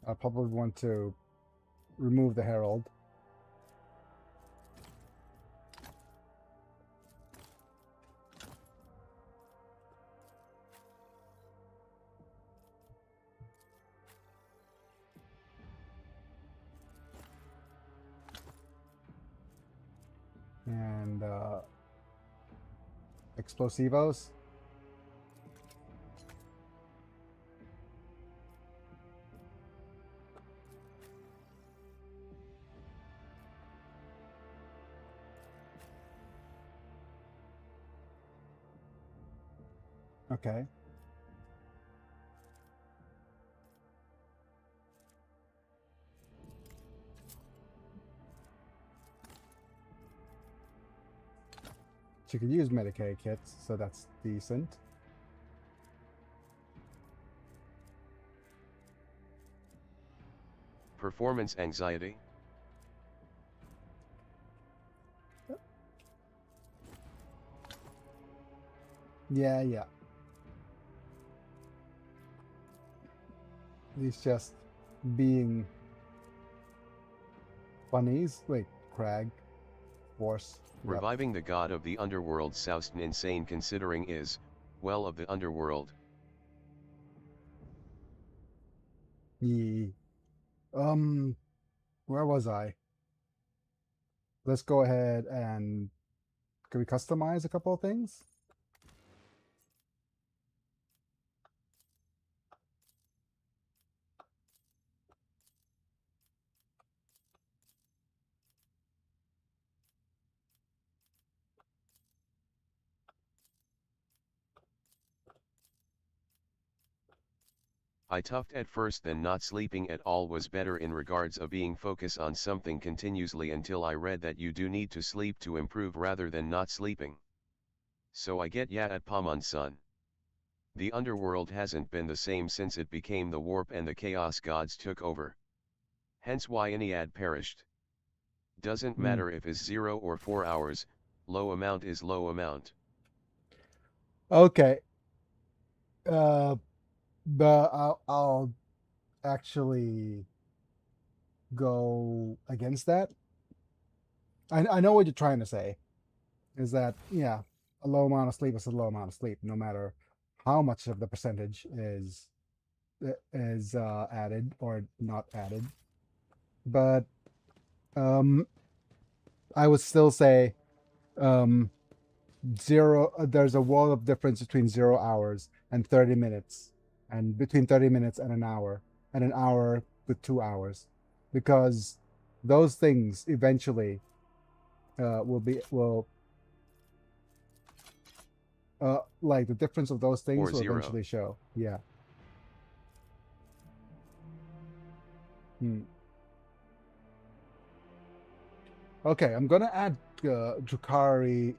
Speaker 1: I probably want to remove the Herald. explosivos. Okay. She could use Medicaid kits, so that's decent.
Speaker 2: Performance anxiety?
Speaker 1: Yeah. He's just being bunnies. Wait, Crag. Force. Yep.
Speaker 2: Reviving the god of the underworld soused insane considering is, well of the underworld.
Speaker 1: Ye. Where was I? Let's go ahead and can we customize a couple of things?
Speaker 2: I toughed at first, then not sleeping at all was better in regards of being focused on something continuously until I read that you do need to sleep to improve rather than not sleeping. So I get ya at Paman son. The underworld hasn't been the same since it became the warp and the chaos gods took over. Hence why any ad perished. Doesn't matter if it's 0 or 4 hours, low amount is low amount.
Speaker 1: Okay. But I'll actually go against that. I know what you're trying to say. Is that, yeah, a low amount of sleep is a low amount of sleep, no matter how much of the percentage is added or not added. But I would still say there's a world of difference between 0 hours and 30 minutes, and between 30 minutes and an hour with 2 hours, because those things eventually will like the difference of those things
Speaker 2: Or
Speaker 1: will
Speaker 2: 0.
Speaker 1: eventually show. Yeah. Okay, I'm gonna add Drukhari,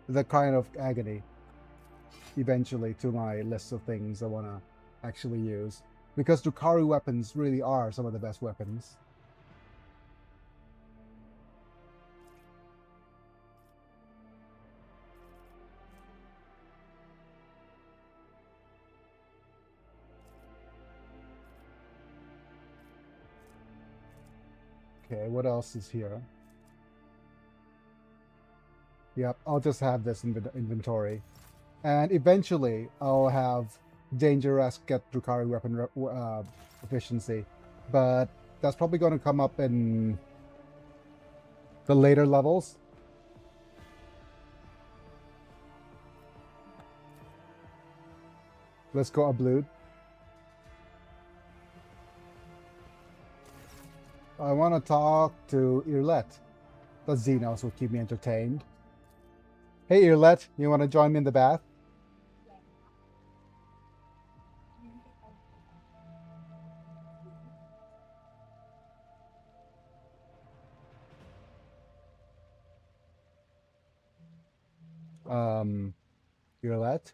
Speaker 1: the kind of agony, eventually to my list of things I want to actually use, because Drukhari weapons really are some of the best weapons. Okay, what else is here? Yep, I'll just have this in the inventory. And eventually, I'll have Dangerous get Drukhari weapon efficiency. But that's probably going to come up in the later levels. Let's go Ablood. I want to talk to Irlet. The Xenos will keep me entertained. Hey Irlet, you want to join me in the bath? Irlet?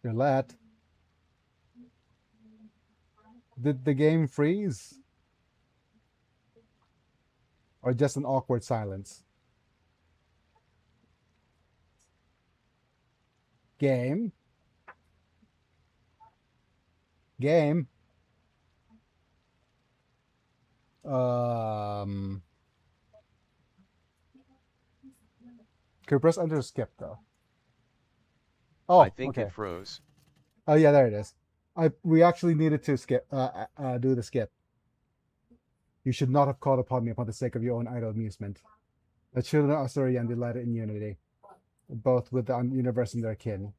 Speaker 1: Irlet? Did the game freeze? Or just an awkward silence? Game? Game? Can we press enter to skip though? Oh,
Speaker 2: I think
Speaker 1: okay.
Speaker 2: it froze.
Speaker 1: Oh yeah, there it is. We actually needed to skip do the skip. You should not have called upon me upon the sake of your own idle amusement. The children of Asurian delighted in unity, both with the universe and their kin.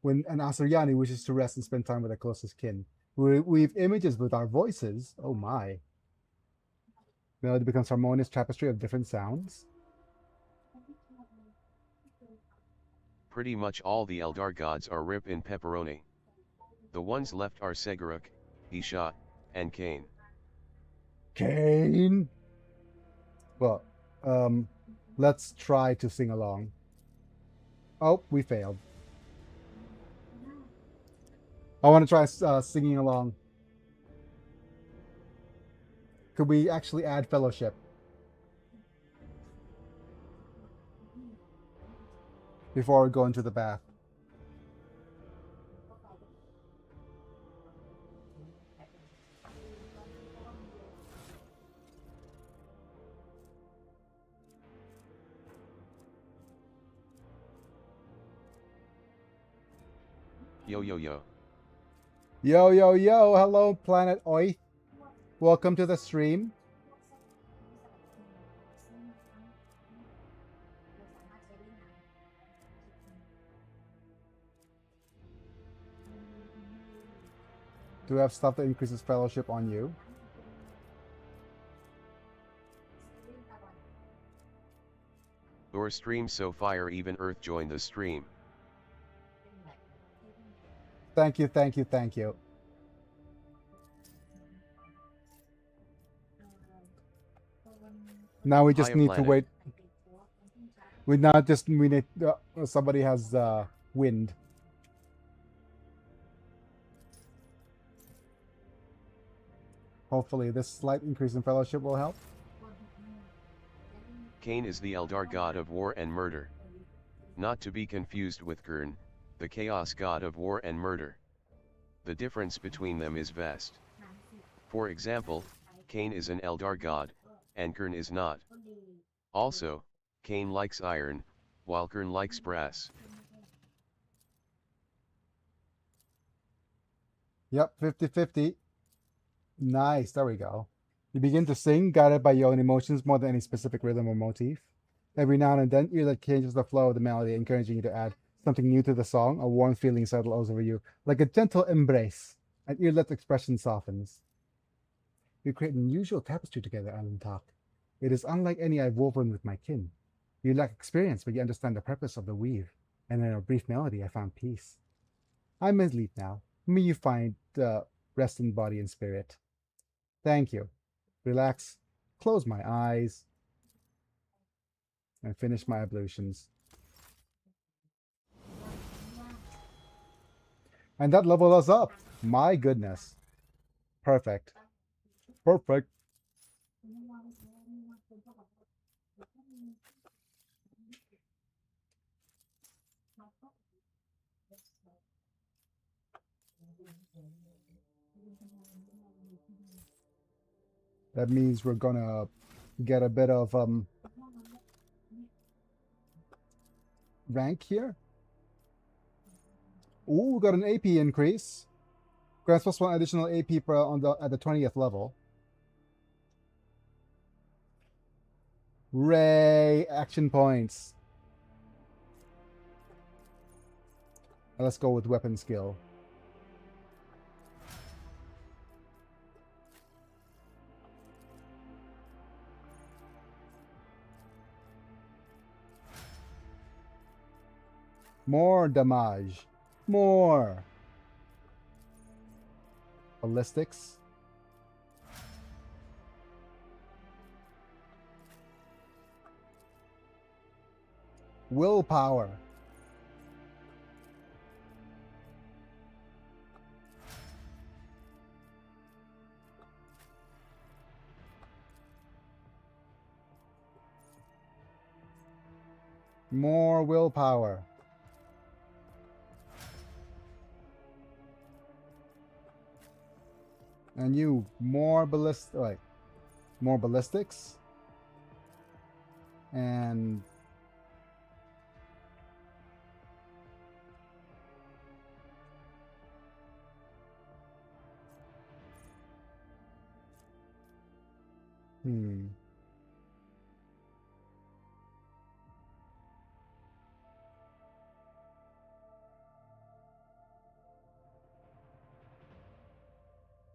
Speaker 1: When an Asuryani wishes to rest and spend time with their closest kin, we weave images with our voices. Oh my. Melody becomes harmonious tapestry of different sounds.
Speaker 2: Pretty much all the Eldar gods are Rip in pepperoni. The ones left are Seguruk, Isha, and Cain.
Speaker 1: Cain? Well, let's try to sing along. Oh, we failed. I want to try singing along. Could we actually add fellowship? Before we go into the bath.
Speaker 2: Yo yo yo.
Speaker 1: Yo, yo, yo. Hello, Planet Oith. Welcome to the stream. Do we have stuff that increases fellowship on you?
Speaker 2: Your stream so fire, even Earth joined the stream.
Speaker 1: Thank you, thank you, thank you. Now we just
Speaker 2: Hiya,
Speaker 1: need
Speaker 2: planet.
Speaker 1: to wait. We need somebody has wind. Hopefully this slight increase in fellowship will help.
Speaker 2: Cain is the Eldar god of war and murder. Not to be confused with Gurn, the chaos god of war and murder. The difference between them is vast. For example, Cain is an Eldar god, and Gurn is not. Also, Cain likes iron, while Gurn likes brass.
Speaker 1: Yep, 50-50. Nice, there we go. You begin to sing, guided by your own emotions more than any specific rhythm or motif. Every now and then, earlet changes the flow of the melody, encouraging you to add something new to the song. A warm feeling settles over you, like a gentle embrace. An earlet expression softens. We create an unusual tapestry together, Alan Talk. It is unlike any I've woven with my kin. You lack experience, but you understand the purpose of the weave. And in a brief melody, I found peace. I'm asleep now. May you find rest in body and spirit. Thank you. Relax, close my eyes, and finish my ablutions. And that leveled us up. My goodness. Perfect. Perfect. That means we're gonna get a bit of rank here. Ooh, we got an AP increase. Grants plus 1 additional AP at the 20th level. Ray action points. Let's go with weapon skill. More damage. More. Ballistics. Willpower. More willpower. And you more more ballistics. And Hmm.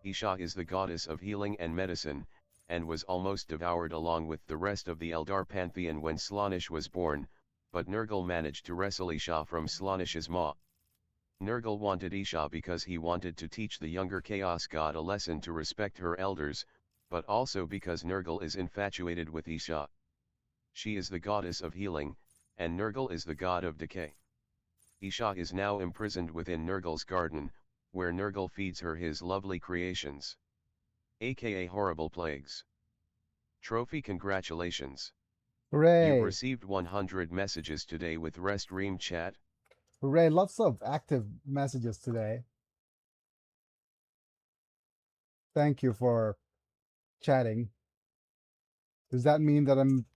Speaker 2: Isha is the goddess of healing and medicine, and was almost devoured along with the rest of the Eldar pantheon when Slaanesh was born, but Nurgle managed to wrestle Isha from Slaanesh's maw. Nurgle wanted Isha because he wanted to teach the younger Chaos God a lesson to respect her elders, but also because Nurgle is infatuated with Isha. She is the goddess of healing, and Nurgle is the god of decay. Isha is now imprisoned within Nurgle's garden, where Nurgle feeds her his lovely creations. AKA horrible plagues. Trophy congratulations.
Speaker 1: Hooray!
Speaker 2: You've received 100 messages today with Restream chat.
Speaker 1: Hooray! Lots of active messages today. Thank you for chatting. Does that mean that I'm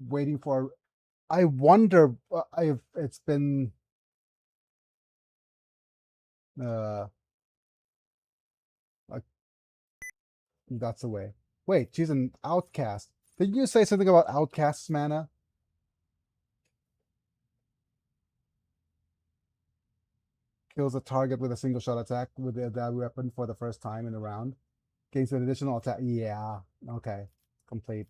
Speaker 1: waiting for... I wonder if it's been... like, that's away. Wait, she's an outcast. Did you say something about outcasts, mana? Kills a target with a single shot attack with that weapon for the first time in a round. Gains an additional attack. Yeah, okay. Complete.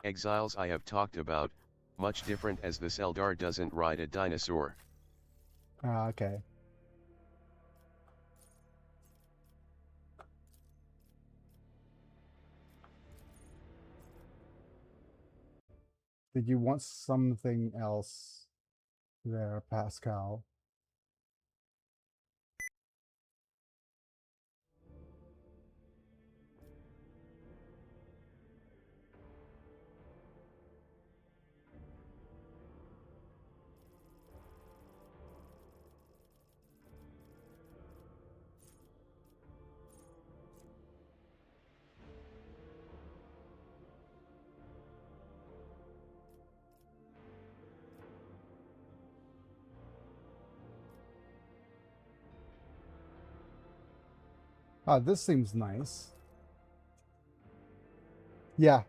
Speaker 2: Exiles I have talked about, much different as this Eldar doesn't ride a dinosaur.
Speaker 1: Okay. Did you want something else there, Pascal? Ah, this seems nice. Yeah,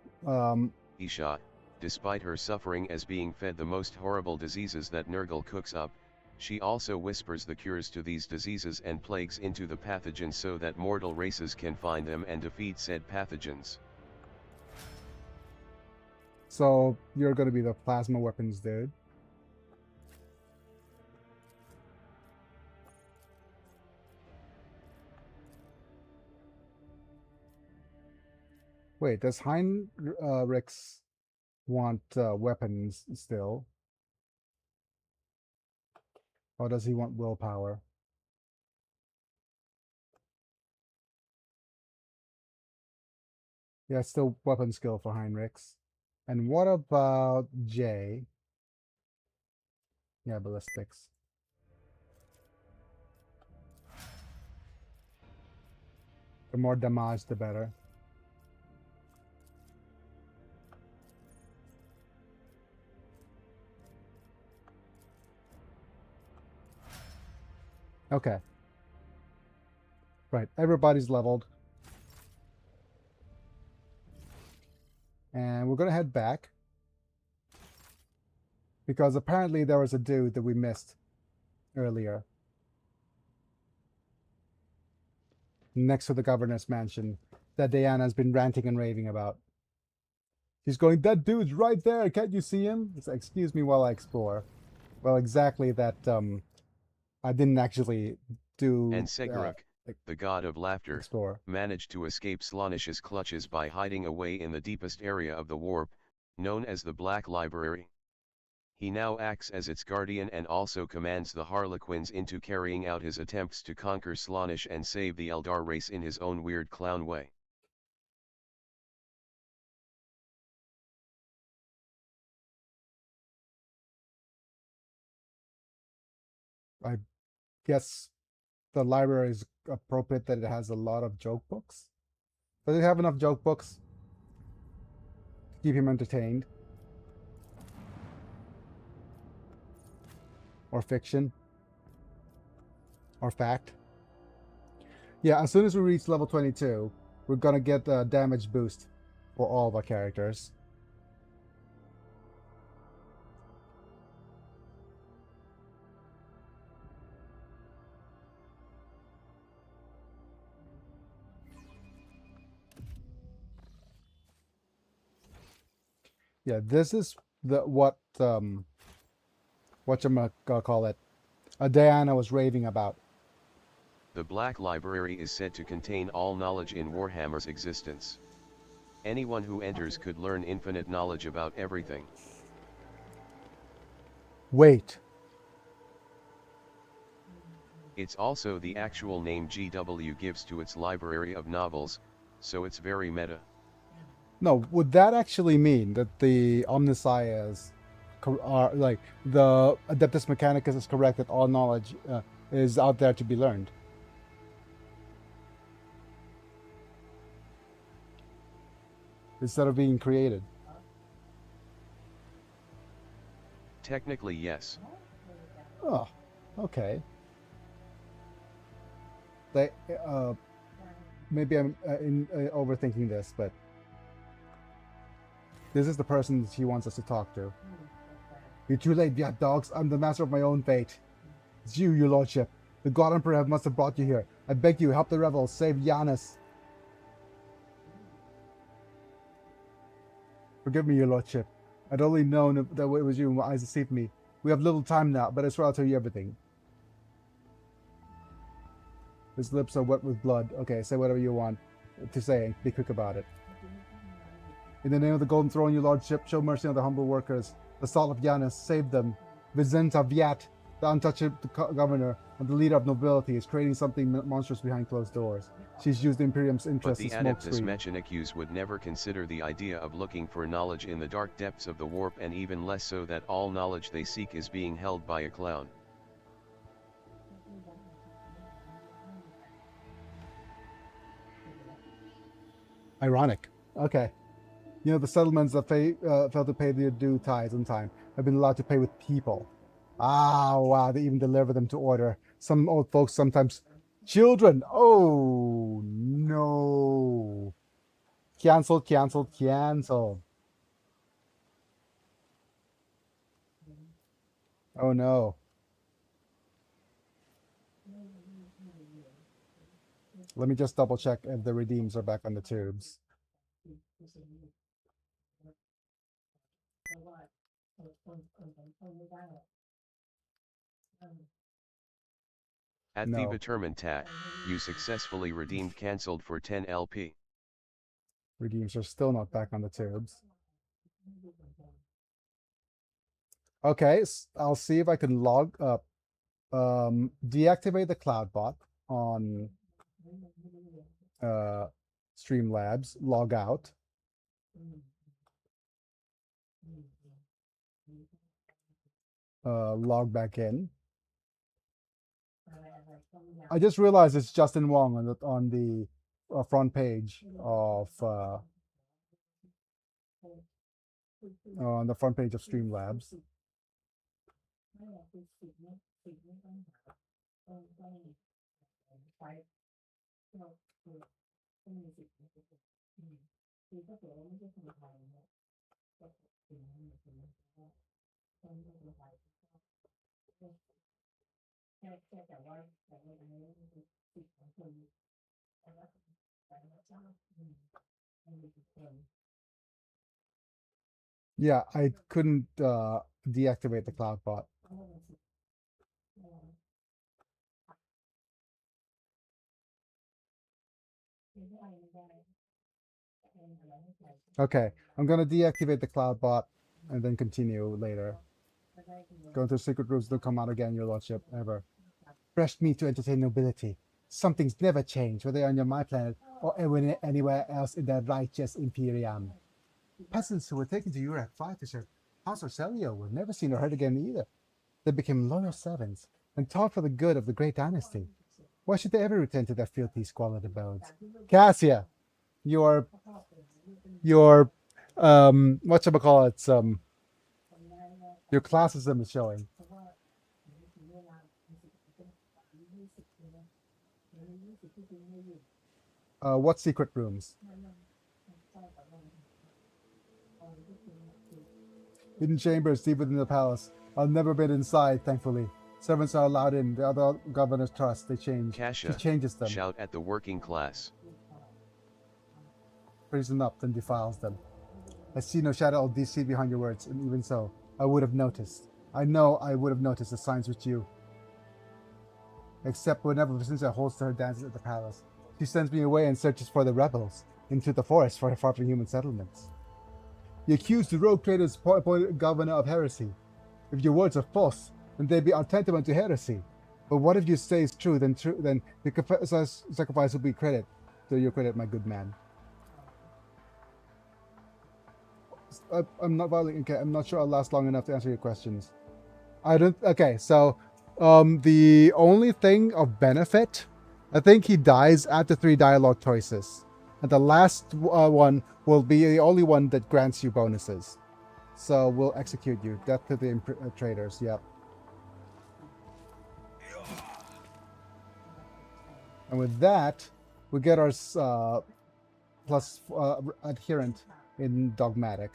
Speaker 2: Isha, despite her suffering as being fed the most horrible diseases that Nurgle cooks up, she also whispers the cures to these diseases and plagues into the pathogens so that mortal races can find them and defeat said pathogens.
Speaker 1: so you're gonna be the plasma weapons dude. Wait, does Heinrichs want weapons still? Or does he want willpower? Yeah, still weapon skill for Heinrichs. And what about Jay? Yeah, ballistics. The more damage, the better. Okay. Right, everybody's leveled. And we're going to head back. Because apparently there was a dude that we missed earlier. Next to the governor's mansion that Diana's been ranting and raving about. She's going, that dude's right there, can't you see him? It's like, excuse me while I explore. Well, exactly that, I didn't actually do...
Speaker 2: And Seguruk, the god of laughter,
Speaker 1: explore.
Speaker 2: managed to escape Slaanesh's clutches by hiding away in the deepest area of the warp, known as the Black Library. He now acts as its guardian and also commands the Harlequins into carrying out his attempts to conquer Slaanesh and save the Eldar race in his own weird clown way.
Speaker 1: I guess the library is appropriate that it has a lot of joke books. Does it have enough joke books to keep him entertained? or fiction or fact. Yeah, as soon as we reach level 22, we're gonna get a damage boost for all of our characters. Yeah, this is what you gonna call it? Diana was raving about.
Speaker 2: The Black Library is said to contain all knowledge in Warhammer's existence. Anyone who enters could learn infinite knowledge about everything.
Speaker 1: Wait.
Speaker 2: It's also the actual name GW gives to its library of novels, so it's very meta.
Speaker 1: No, would that actually mean that the Omnissiahs are like the Adeptus Mechanicus is correct that all knowledge is out there to be learned? Instead of being created.
Speaker 2: Technically, yes.
Speaker 1: Oh, okay. They, maybe I'm overthinking this, but this is the person he wants us to talk to. You're too late, Viat dogs. I'm the master of my own fate. It's you, your lordship. The God Emperor must have brought you here. I beg you, help the rebels, save Giannis. Forgive me, your lordship. I'd only known that it was you and my eyes deceived me. We have little time now, but I swear I'll tell you everything. His lips are wet with blood. Okay, say whatever you want to say. Be quick about it. In the name of the Golden Throne, your lordship, show mercy on the humble workers. The salt of Giannis, save them. Vicenta Viat, the untouchable governor and the leader of nobility, is creating something monstrous behind closed doors. She's used the Imperium's interest in
Speaker 2: But the Adeptus Mechanicus would never consider the idea of looking for knowledge in the dark depths of the warp, and even less so that all knowledge they seek is being held by a clown.
Speaker 1: Ironic. Okay. You know, the settlements that failed to pay their due tithes on time have been allowed to pay with people. Ah, wow, they even deliver them to order. Some old folks, sometimes children. Oh, no. Cancelled, cancelled, cancelled. Oh, no. Let me just double check if the redeems are back on the tubes.
Speaker 2: At
Speaker 1: No.
Speaker 2: the determined tack, you successfully redeemed cancelled for 10 LP.
Speaker 1: Redeems are still not back on the tubes. Okay, I'll see if I can log up, deactivate the cloud bot on Streamlabs, log out. Log back in. I just realized it's Justin Wong on the front page of on the front page of Streamlabs. Yeah, I couldn't deactivate the cloud bot. Okay, I'm gonna deactivate the cloud bot and then continue later. Going to secret rooms, don't come out again, your lordship, ever. Fresh meat to entertain nobility. Some things never change, whether on my planet or anywhere else in the righteous Imperium. Peasants who were taken to Europe 5 to serve House Orcelio were never seen or heard again either. They became loyal servants and taught for the good of the great dynasty. Why should they ever return to their filthy, squalid abodes? Cassia, your whatchamacallit, your classism is showing. What secret rooms? Hidden chambers deep within the palace. I've never been inside, thankfully. Servants are allowed in. The other governors trust. They change. She
Speaker 2: Kasha,
Speaker 1: changes them.
Speaker 2: shout at the working class.
Speaker 1: Raises them up, then defiles them. I see no shadow of deceit behind your words, and even so, I would have noticed. I know I would have noticed the signs with you. Except whenever Vincenza holds to her dances at the palace. She sends me away and searches for the rebels, into the forest far from human settlements. You accuse the rogue traders appointed governor of heresy. If your words are false, then they are tantamount to heresy. But what if you say it's true, then the sacrifice will be credit to your credit, my good man. I'm not violating. Okay, I'm not sure I'll last long enough to answer your questions. I don't. Okay, so the only thing of benefit, I think he dies after 3 dialogue choices, and the last one will be the only one that grants you bonuses. So we'll execute you. Death to the traitors. Yep. And with that, we get our plus adherent in dogmatic,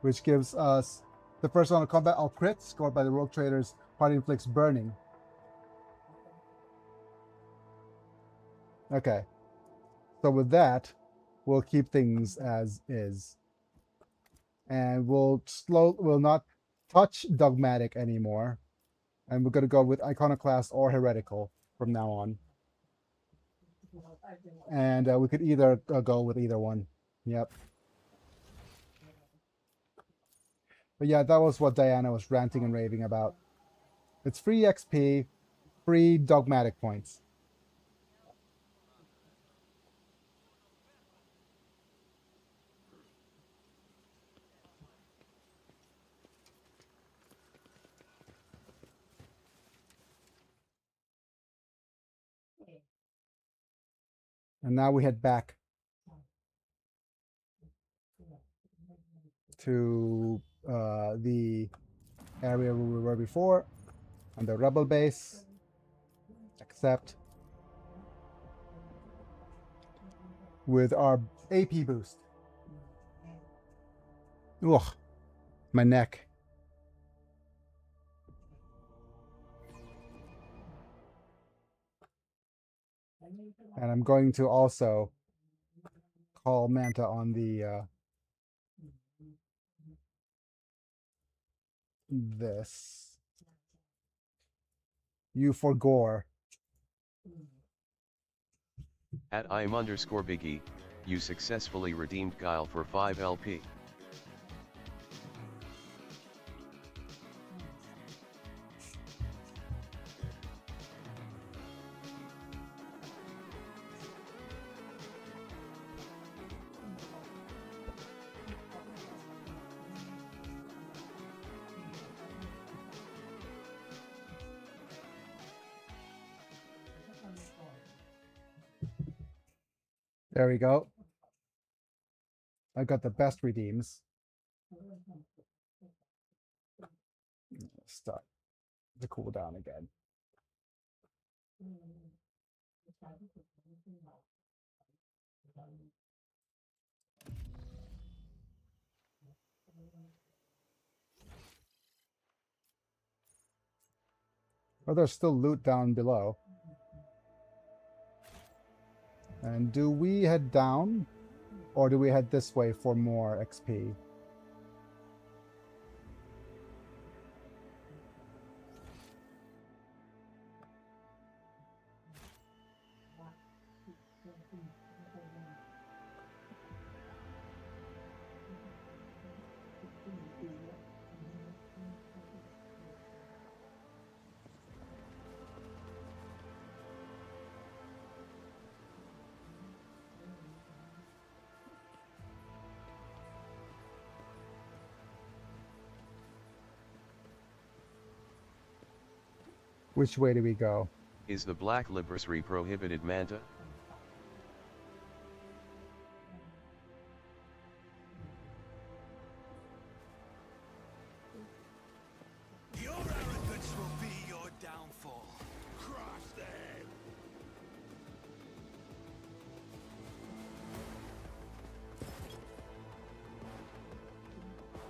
Speaker 1: which gives us the first round of combat all crits scored by the rogue traders. Party inflicts burning. Okay, so with that, we'll keep things as is, and we'll not touch dogmatic anymore, and we're going to go with iconoclast or heretical from now on. And we could either go with either one. Yep. But yeah, that was what Diana was ranting and raving about. It's free XP, free dogmatic points. And now we head back to the area where we were before, on the rebel base. Accept. With our AP boost. Ugh, my neck. And I'm going to also call Manta on the this. You for gore.
Speaker 2: At @im_Biggie, you successfully redeemed Guile for 5 LP.
Speaker 1: There we go. I got the best redeems. Start the cooldown again. Oh, there's still loot down below. And do we head down, or do we head this way for more XP? Which way do we go?
Speaker 2: Is the Black Librisry prohibited, Manta?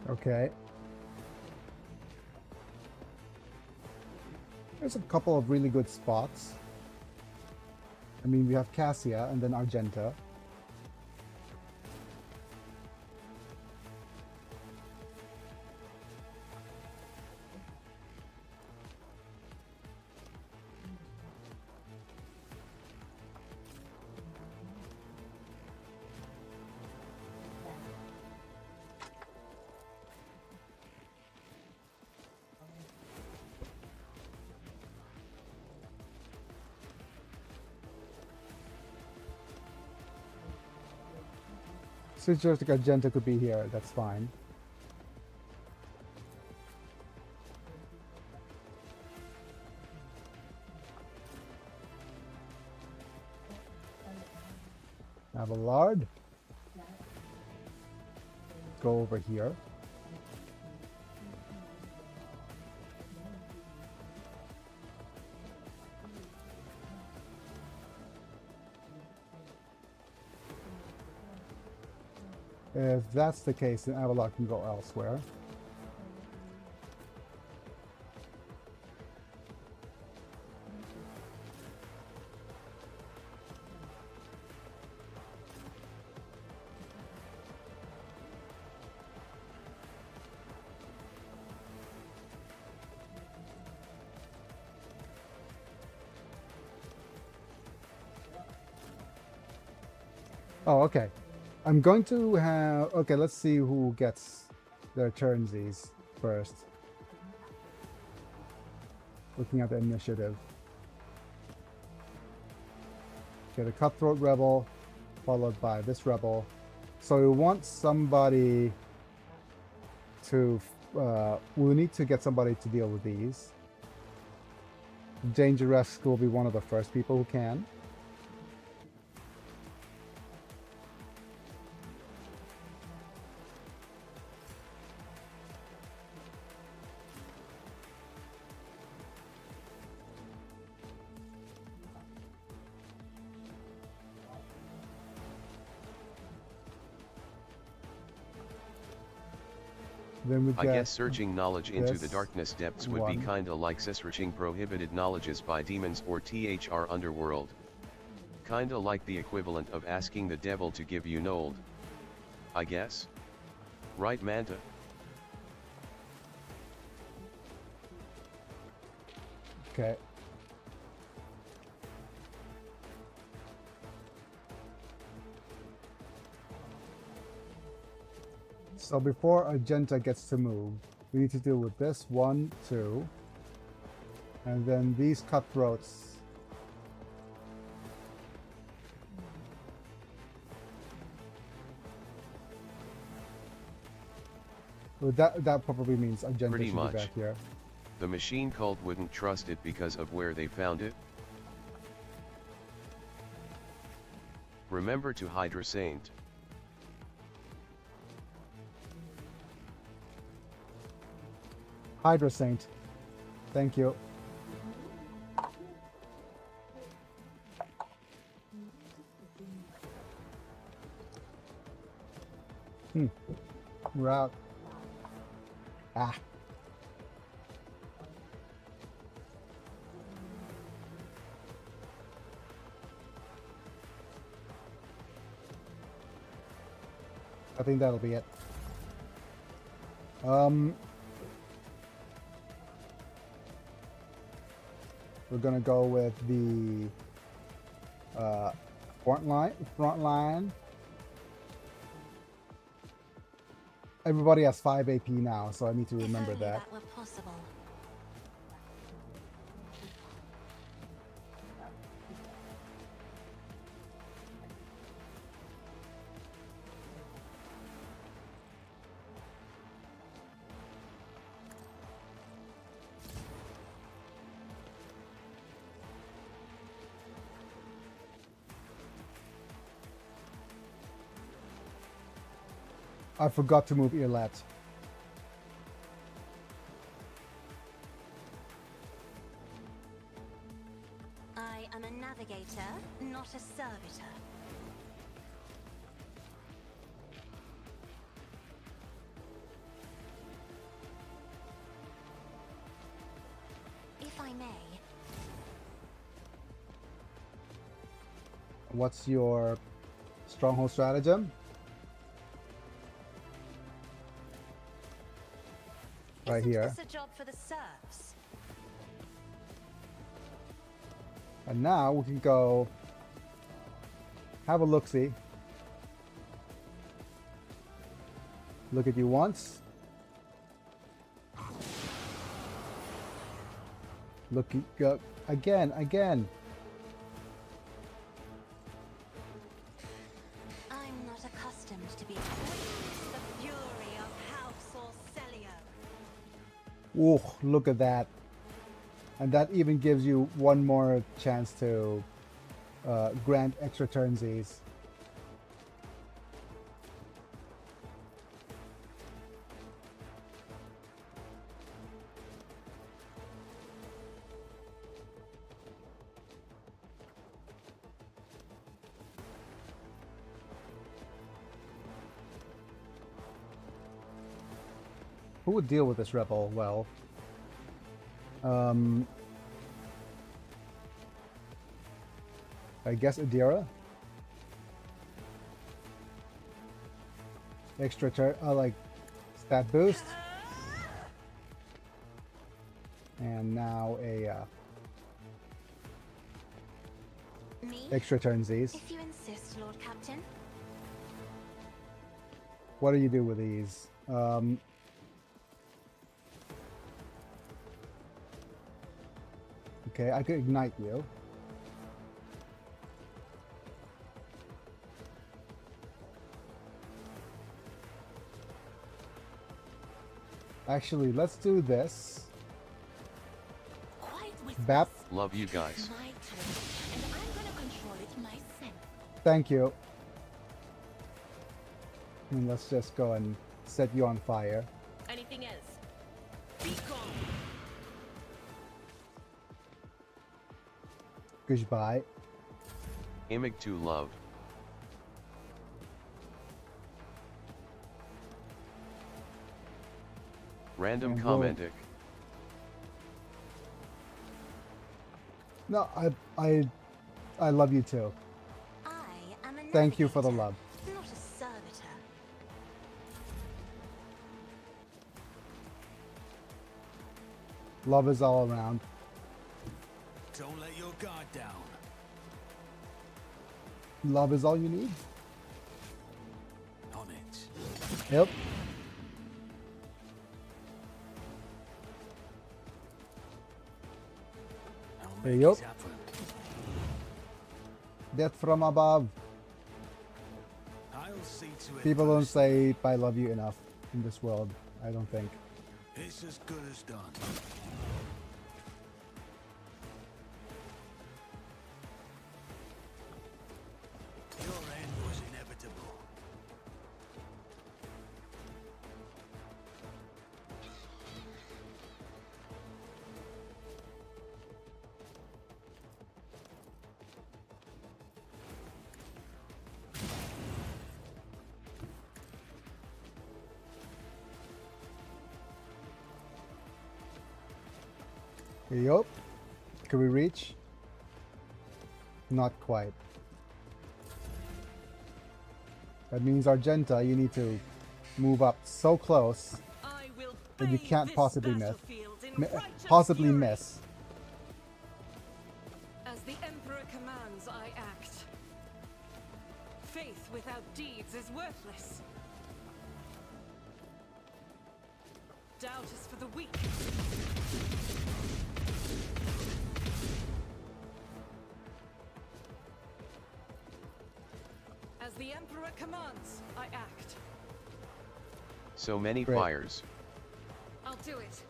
Speaker 1: Okay. There's a couple of really good spots. I mean, we have Cassia and then Argenta. Since just like Argenta could be here, that's fine. Abelard. Go over here. If that's the case, then Abelard can go elsewhere. Oh, okay. I'm going to have... Okay, let's see who gets their turnsies first. Looking at the initiative. Okay, the Cutthroat Rebel, followed by this Rebel. So we want somebody to... we'll need to get somebody to deal with these. Dangerous will be one of the first people who can. Then
Speaker 2: I guess searching knowledge into the darkness depths would be kinda like searching prohibited knowledges by demons or THR underworld. Kinda like the equivalent of asking the devil to give you Nold. I guess? Right, Manta?
Speaker 1: Okay. So before Argenta gets to move, we need to deal with this 1, 2, and then these cutthroats. Well, that probably means Argenta
Speaker 2: Pretty
Speaker 1: should be
Speaker 2: much.
Speaker 1: back here.
Speaker 2: The machine cult wouldn't trust it because of where they found it. Remember to Hydra Saint.
Speaker 1: Hydra Saint. Thank you. We're out. Ah. I think that'll be it. We're gonna go with the front line. Everybody has 5 AP now, so I need to remember
Speaker 4: If only
Speaker 1: that.
Speaker 4: that were possible.
Speaker 1: I forgot to move Earlet.
Speaker 4: I am a navigator, not a servitor. I may.
Speaker 1: What's your stronghold stratagem? Right
Speaker 4: Isn't
Speaker 1: here.
Speaker 4: this a job for the serfs?
Speaker 1: And now we can go have a look-see. Look at you once. Look go again.
Speaker 4: I'm not accustomed to being the fury of House Orcelio.
Speaker 1: Ooh, look at that. And that even gives you one more chance to grant extra turnsies. Who would deal with this rebel well? I guess Adira. Extra turn, like stat boost. And now a
Speaker 4: Me?
Speaker 1: extra turnsies.
Speaker 4: If you insist, Lord Captain.
Speaker 1: What do you do with these? Okay, I could ignite you. Actually, let's do this.
Speaker 4: Quiet with
Speaker 1: Bap,
Speaker 2: Love you guys.
Speaker 4: my turn, and I'm gonna control it myself.
Speaker 1: thank you. And let's just go and set you on fire.
Speaker 4: Anything else? Be gone.
Speaker 1: Goodbye.
Speaker 2: Imig to love. Random
Speaker 1: And we'll-
Speaker 2: commentic.
Speaker 1: No, I love you too.
Speaker 4: I am a
Speaker 1: Thank you for the
Speaker 4: navigator,
Speaker 1: love.
Speaker 4: not a servitor.
Speaker 1: Love is all around.
Speaker 5: Don't let your guard down.
Speaker 1: Love is all you need.
Speaker 5: On it.
Speaker 1: Yep.
Speaker 5: I'll
Speaker 1: There
Speaker 5: make
Speaker 1: you
Speaker 5: it
Speaker 1: go.
Speaker 5: happen.
Speaker 1: Death from above.
Speaker 5: I'll see to it.
Speaker 1: People don't
Speaker 5: first.
Speaker 1: say I love you enough in this world, I don't think.
Speaker 5: It's as good as done. Your end was inevitable.
Speaker 1: Here you go. Can we reach? Not quite. That means Argenta, you need to move up so close
Speaker 3: I will
Speaker 1: that you
Speaker 3: bathe
Speaker 1: can't
Speaker 3: this
Speaker 1: possibly miss.
Speaker 3: battlefield in
Speaker 1: Mi-
Speaker 3: righteous
Speaker 1: possibly
Speaker 3: fury.
Speaker 1: miss.
Speaker 3: As the Emperor commands, I act. Faith without deeds is worthless. Doubt is for the weak. As the Emperor commands, I act.
Speaker 2: So many
Speaker 1: Great.
Speaker 2: fires.
Speaker 3: I'll do it.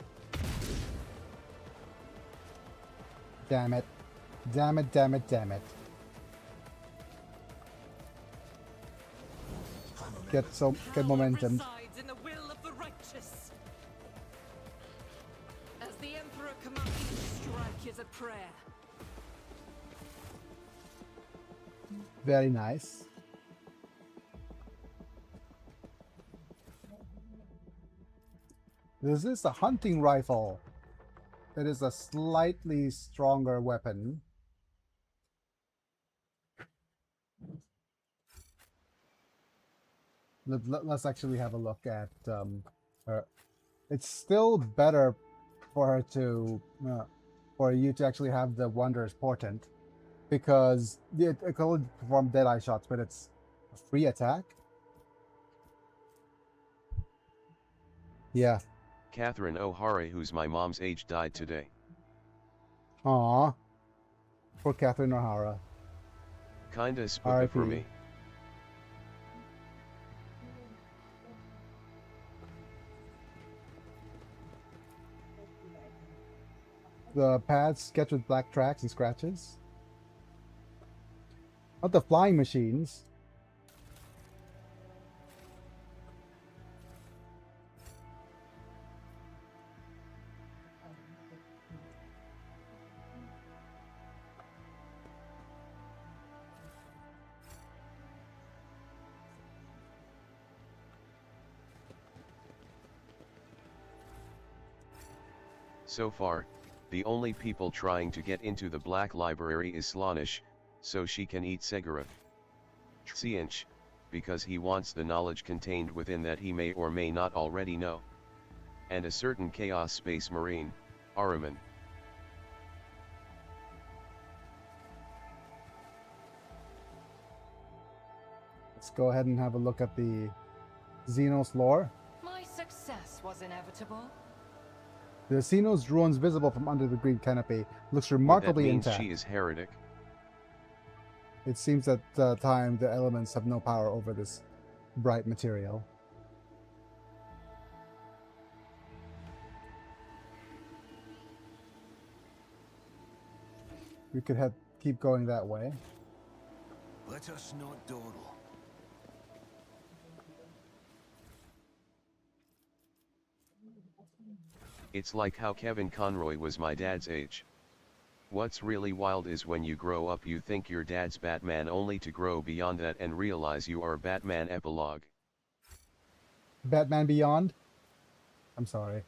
Speaker 1: Damn it. Damn it, damn it, damn it. Get momentum.
Speaker 3: Power resides in the will of the righteous. As the Emperor commands, strike is a prayer.
Speaker 1: Very nice. This is a hunting rifle. it is a slightly stronger weapon. Let's actually have a look at her. It's still better for her to, for you to actually have the Wanderer's Portent, because it can only perform Deadeye shots, but it's a free attack. Yeah.
Speaker 2: Catherine O'Hara, who's my mom's age, died today.
Speaker 1: Aw. Poor Catherine O'Hara.
Speaker 2: Kinda spooky for
Speaker 1: RIP.
Speaker 2: me.
Speaker 1: The pads sketched with black tracks and scratches. Not the flying machines.
Speaker 2: So far, the only people trying to get into the Black Library is Slaanesh, so she can eat Segarath. Tseanch, because he wants the knowledge contained within that he may or may not already know. And a certain Chaos Space Marine, Ahriman.
Speaker 1: Let's go ahead and have a look at the Xenos lore.
Speaker 3: My success was inevitable.
Speaker 1: The Xenos ruins visible from under the green canopy looks
Speaker 2: What that
Speaker 1: remarkably
Speaker 2: means
Speaker 1: intact.
Speaker 2: she is heretic.
Speaker 1: It seems at the time the elements have no power over this bright material. We could keep going that way.
Speaker 5: Let us not dawdle.
Speaker 2: It's like how Kevin Conroy was my dad's age. What's really wild is when you grow up you think your dad's Batman, only to grow beyond that and realize you are Batman. Epilogue.
Speaker 1: Batman Beyond? I'm sorry.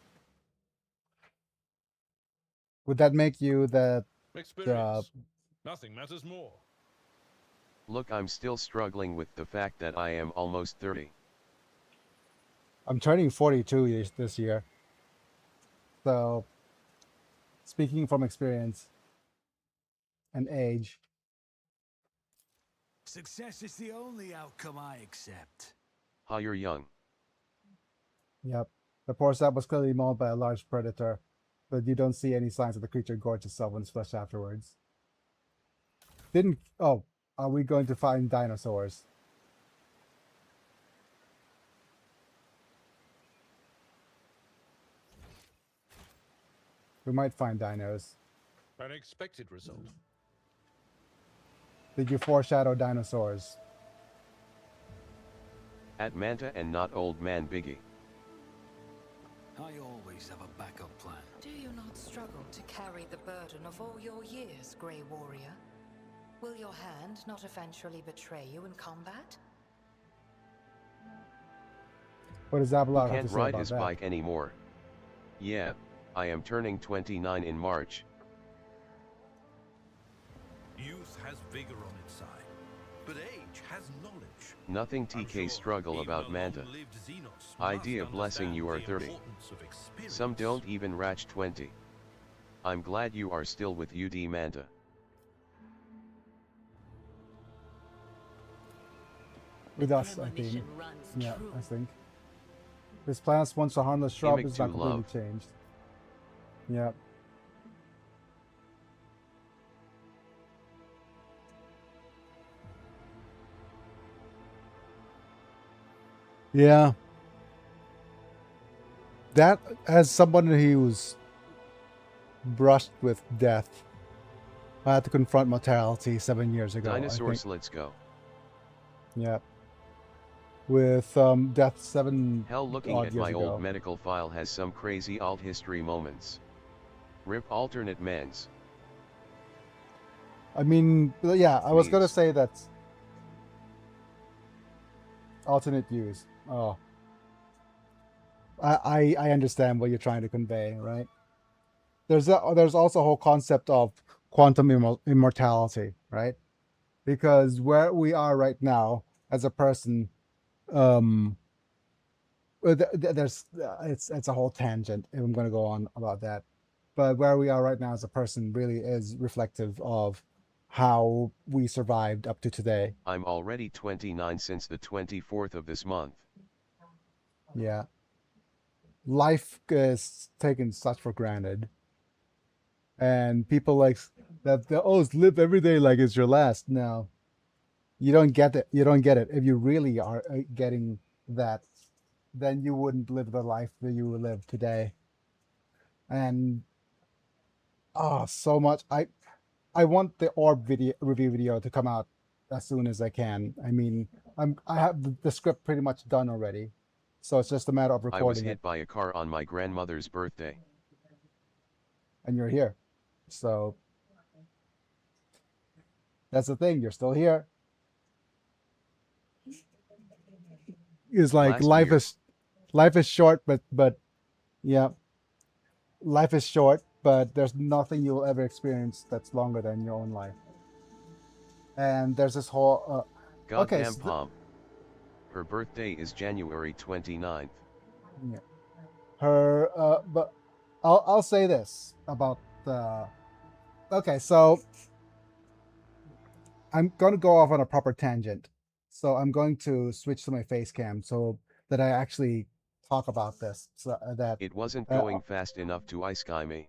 Speaker 1: Would that make you the
Speaker 6: Experience. Nothing matters more.
Speaker 2: Look, I'm still struggling with the fact that I am almost 30.
Speaker 1: I'm turning 42 this year. So, speaking from experience and age.
Speaker 5: Success is the only outcome I accept.
Speaker 2: Ha, you're young.
Speaker 1: Yep. The poor sap was clearly mauled by a large predator, but you don't see any signs of the creature gorged itself on its flesh afterwards. Oh, are we going to find dinosaurs? We might find dinos.
Speaker 6: An expected result.
Speaker 1: Did you foreshadow dinosaurs?
Speaker 2: At Manta and not Old Man Biggie.
Speaker 5: I always have a backup plan.
Speaker 3: Do you not struggle to carry the burden of all your years, Grey Warrior? Will your hand not eventually betray you in combat?
Speaker 1: What does Abelard have to
Speaker 2: Can't
Speaker 1: say
Speaker 2: ride
Speaker 1: about
Speaker 2: his
Speaker 1: that?
Speaker 2: bike anymore. Yeah, I am turning 29 in March.
Speaker 6: Youth has vigor on its side, but age has knowledge.
Speaker 2: Nothing
Speaker 6: I'm
Speaker 2: TK
Speaker 6: sure
Speaker 2: struggle
Speaker 6: even
Speaker 2: about
Speaker 6: a
Speaker 2: Manta.
Speaker 6: long-lived Xenos
Speaker 2: Idea
Speaker 6: must
Speaker 2: blessing you are
Speaker 6: understand
Speaker 2: 30.
Speaker 6: the importance of experience.
Speaker 2: Some don't even reach 20. I'm glad you are still with UD Manta.
Speaker 1: With us, I think. Yeah, I think. This plant's once a harmless shrub
Speaker 2: Gimmick
Speaker 1: is not
Speaker 2: to
Speaker 1: completely
Speaker 2: love.
Speaker 1: changed. Yep. Yeah. That, as someone who's brushed with death, I had to confront mortality 7 years ago.
Speaker 2: Dinosaurs, let's go.
Speaker 1: Yeah. With death 7
Speaker 2: Hell, looking
Speaker 1: odd
Speaker 2: at
Speaker 1: years
Speaker 2: my
Speaker 1: ago.
Speaker 2: old medical file has some crazy alt history moments. RIP alternate mens.
Speaker 1: I mean, yeah, I was gonna
Speaker 2: Please.
Speaker 1: say that alternate views. Oh, I understand what you're trying to convey, right? there's also a whole concept of quantum immortality, right? Because where we are right now as a person, there's it's a whole tangent if I'm going to go on about that. But where we are right now as a person really is reflective of how we survived up to today.
Speaker 2: I'm already 29 since the 24th of this month.
Speaker 1: Yeah. Life is taken such for granted. And people like that, live every day like it's your last. No, you don't get it. You don't get it. If you really are getting that, then you wouldn't live the life that you live today. And so much. I want the orb review video to come out as soon as I can. I mean, I have the script pretty much done already, so it's just a matter of recording
Speaker 2: I was hit
Speaker 1: it.
Speaker 2: by a car on my grandmother's birthday.
Speaker 1: And you're here, so that's the thing. You're still here. It's like
Speaker 2: Last
Speaker 1: life is short, but yeah, life is short, but there's nothing you'll ever experience that's longer than your own life. And there's this whole
Speaker 2: Goddamn
Speaker 1: okay, so
Speaker 2: Pom. Her birthday is January 29th.
Speaker 1: yeah. Her but I'll say this about the okay, so I'm going to go off on a proper tangent. So I'm going to switch to my face cam so that I actually talk about this. So that
Speaker 2: It wasn't going fast enough to ice guy me.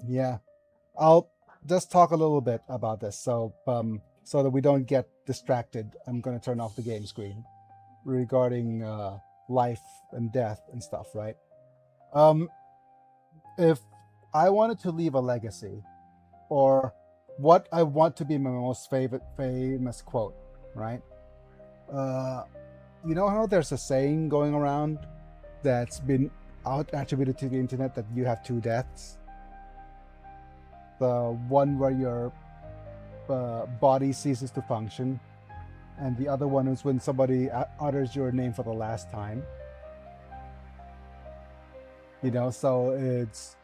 Speaker 1: yeah, I'll just talk a little bit about this. So so that we don't get distracted, I'm going to turn off the game screen regarding life and death and stuff, right? If I wanted to leave a legacy, or what I want to be my most famous quote, right? You know how there's a saying going around that's been attributed to the internet that you have two deaths? The one where your body ceases to function, and the other one is when somebody utters your name for the last time. You know, so it's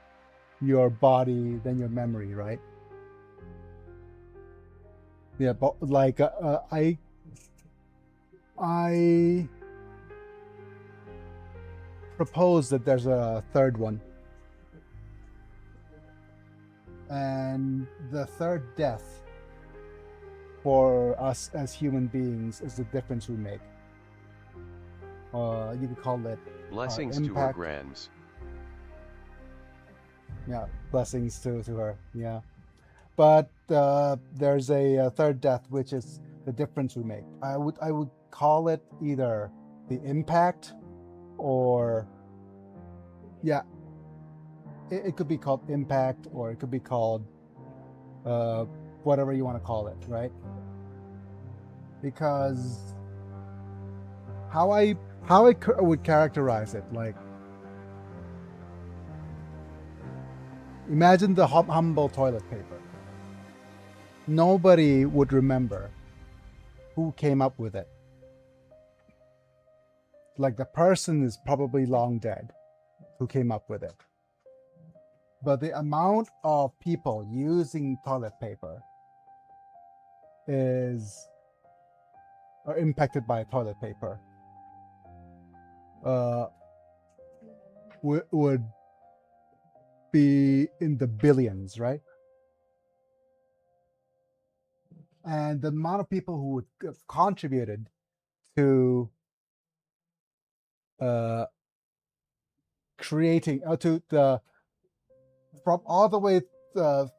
Speaker 1: your body, then your memory, right? Yeah, but like I propose that there's a third one. And the third death for us as human beings is the difference we make. You could call it
Speaker 2: Blessings to her grams.
Speaker 1: Yeah, blessings to her. Yeah, but there's a third death, which is the difference we make. I would call it either the impact, or yeah, it could be called impact, or it could be called whatever you want to call it, right? Because how I would characterize it, like, imagine the humble toilet paper. Nobody would remember who came up with it. Like, the person is probably long dead who came up with it. But the amount of people using toilet paper are impacted by toilet paper would be in the billions, right? And the amount of people who would have contributed to creating to the from all the way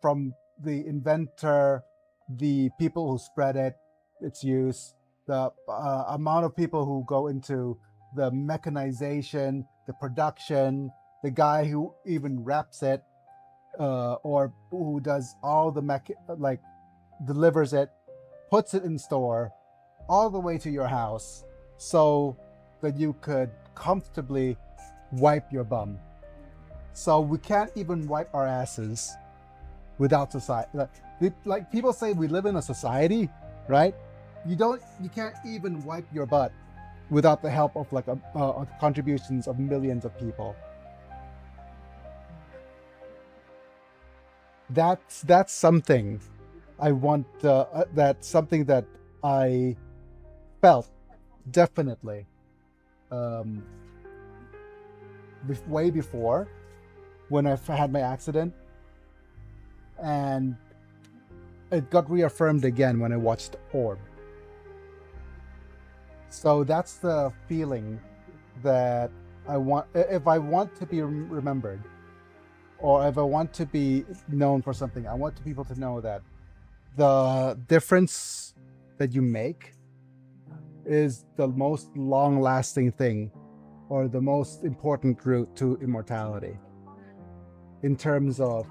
Speaker 1: from the inventor, the people who spread its use, the amount of people who go into the mechanization, the production, the guy who even wraps it, or who does all the delivers it, puts it in store, all the way to your house, so that you could comfortably wipe your bum. So we can't even wipe our asses without society. Like people say, we live in a society, right? You can't even wipe your butt without the help of contributions of millions of people. that's something I want. That's something that I felt definitely way before when I had my accident, and it got reaffirmed again when I watched Orb. So that's the feeling that I want. If I want to be remembered, or if I want to be known for something, I want people to know that the difference that you make is the most long-lasting thing, or the most important route to immortality in terms of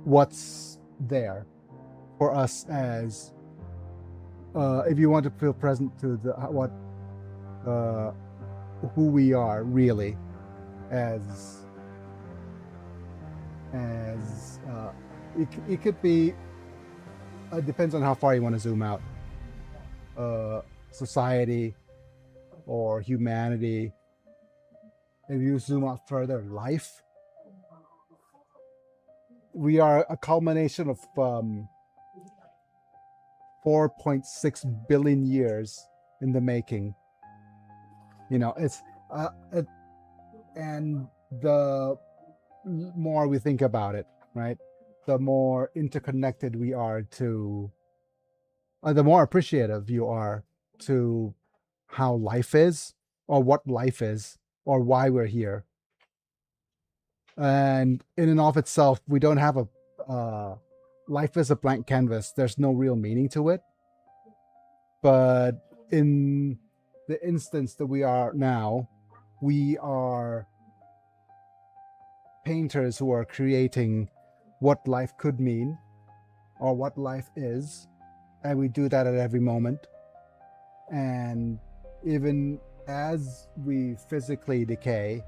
Speaker 1: what's there for us as if you want to feel present to the who we are really as it could be it depends on how far you want to zoom out, society or humanity. If you zoom out further, life, we are a culmination of 4.6 billion years in the making. You know, and the more we think about it, right, the more interconnected we are to, the more appreciative you are to how life is, or what life is, or why we're here. And in and of itself, we don't have a life is a blank canvas. There's no real meaning to it. But in the instance that we are now, we are painters who are creating what life could mean, or what life is, and we do that at every moment. And even as we physically decay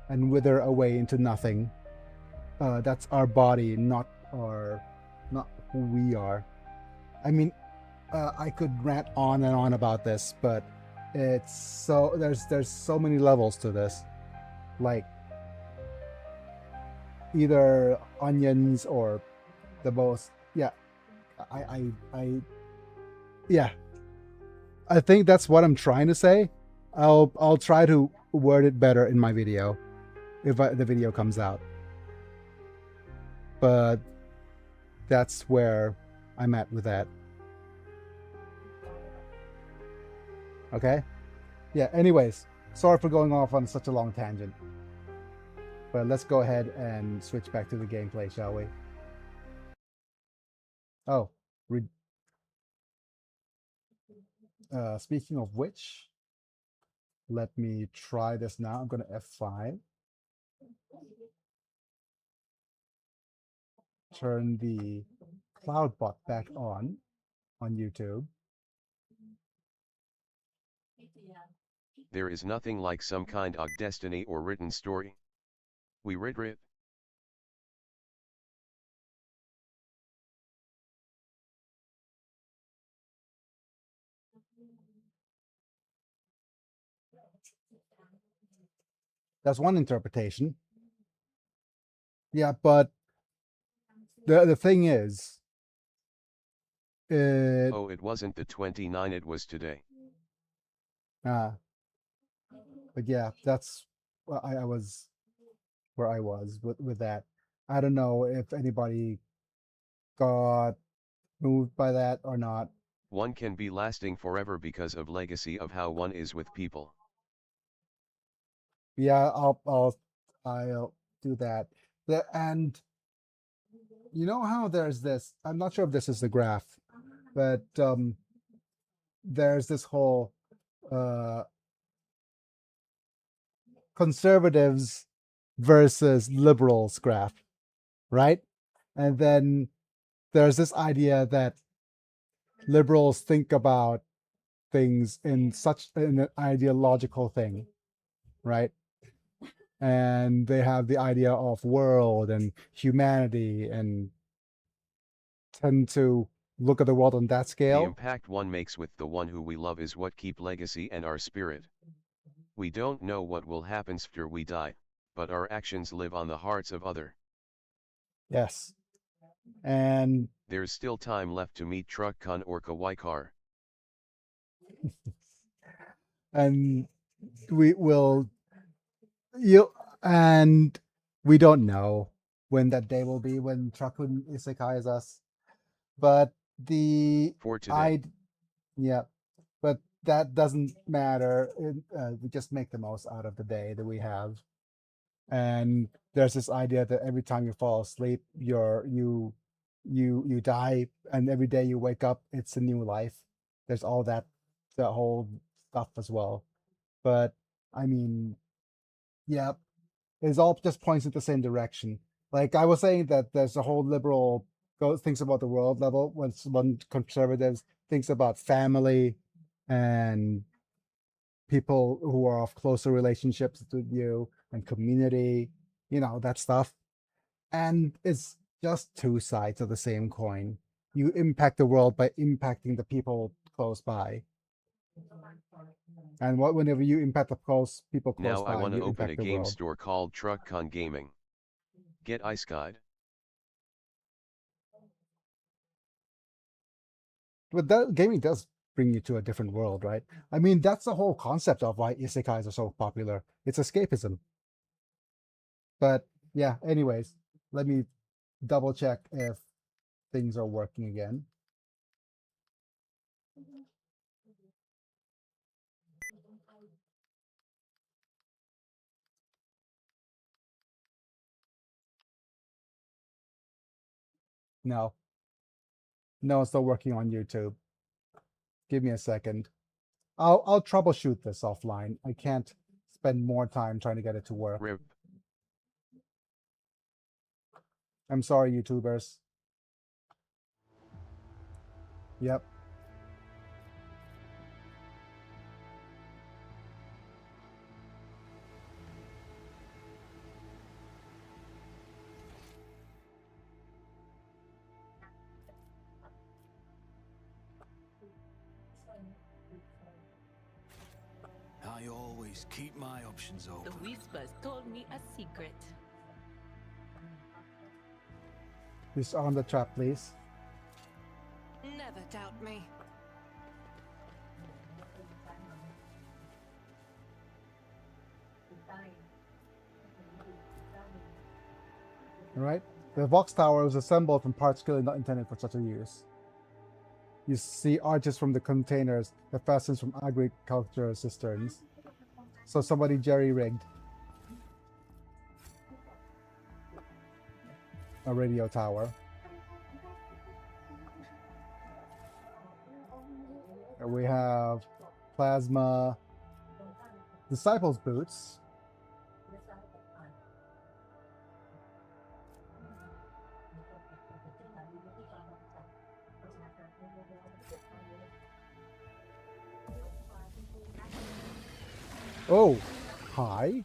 Speaker 1: and wither away into nothing, that's our body, not who we are. I mean, I could rant on and on about this, but it's so there's so many levels to this, like either onions or the most. Yeah, I think that's what I'm trying to say. I'll try to word it better in my video if the video comes out. But that's where I'm at with that. Okay? Yeah, anyways, sorry for going off on such a long tangent. But let's go ahead and switch back to the gameplay, shall we? Oh, speaking of which, let me try this now. I'm going to F5. Turn the cloud bot back on YouTube.
Speaker 2: There is nothing like some kind of destiny or written story. We read it.
Speaker 1: That's one interpretation. Yeah, but the thing is,
Speaker 2: oh, it wasn't the 29, it was today.
Speaker 1: But yeah, that's I was where I was with that. I don't know if anybody got moved by that or not.
Speaker 2: One can be lasting forever because of legacy of how one is with people.
Speaker 1: Yeah, I'll do that. And you know how there's this, I'm not sure if this is the graph, but there's this whole conservatives versus liberals graph, right? And then there's this idea that liberals think about things in such an ideological thing, right? And they have the idea of world and humanity and tend to look at the world on that scale.
Speaker 2: The impact one makes with the one who we love is what keep legacy and our spirit. We don't know what will happen after we die, but our actions live on the hearts of other.
Speaker 1: Yes. And
Speaker 2: There's still time left to meet TruckCon or Kawaii.
Speaker 1: and we will you and we don't know when that day will be when Truckun isekais us. But the
Speaker 2: For today.
Speaker 1: I yeah, but that doesn't matter. We just make the most out of the day that we have. And there's this idea that every time you fall asleep, you die, and every day you wake up, it's a new life. There's all that whole stuff as well. But I mean, yeah, it's all just points in the same direction. Like I was saying that there's a whole liberal thinks about the world level, when one conservatives thinks about family and people who are of closer relationships with you and community, that stuff. And it's just two sides of the same coin. You impact the world by impacting the people close by. And whenever you impact the people close
Speaker 2: Now I
Speaker 1: by,
Speaker 2: want to
Speaker 1: you
Speaker 2: open a
Speaker 1: impact the
Speaker 2: game
Speaker 1: world.
Speaker 2: store called TruckCon Gaming. Get Ice Guide?
Speaker 1: But that gaming does bring you to a different world, right? I mean, that's the whole concept of why isekais are so popular. It's escapism. But yeah, anyways, let me double check if things are working again. No. No, it's still working on YouTube. Give me a second. I'll troubleshoot this offline. I can't spend more time trying to get it to work.
Speaker 2: RIP.
Speaker 1: I'm sorry, YouTubers. Yep.
Speaker 5: I always keep my options
Speaker 7: The
Speaker 5: open.
Speaker 7: whispers told me a secret.
Speaker 1: Disarm the trap, please.
Speaker 3: Never doubt me.
Speaker 1: All right. The Vox Tower was assembled from parts clearly not intended for such a use. You see arches from the containers that fastens from agricultural cisterns. So somebody jerry-rigged a radio tower. And we have plasma disciples boots. Oh, hi.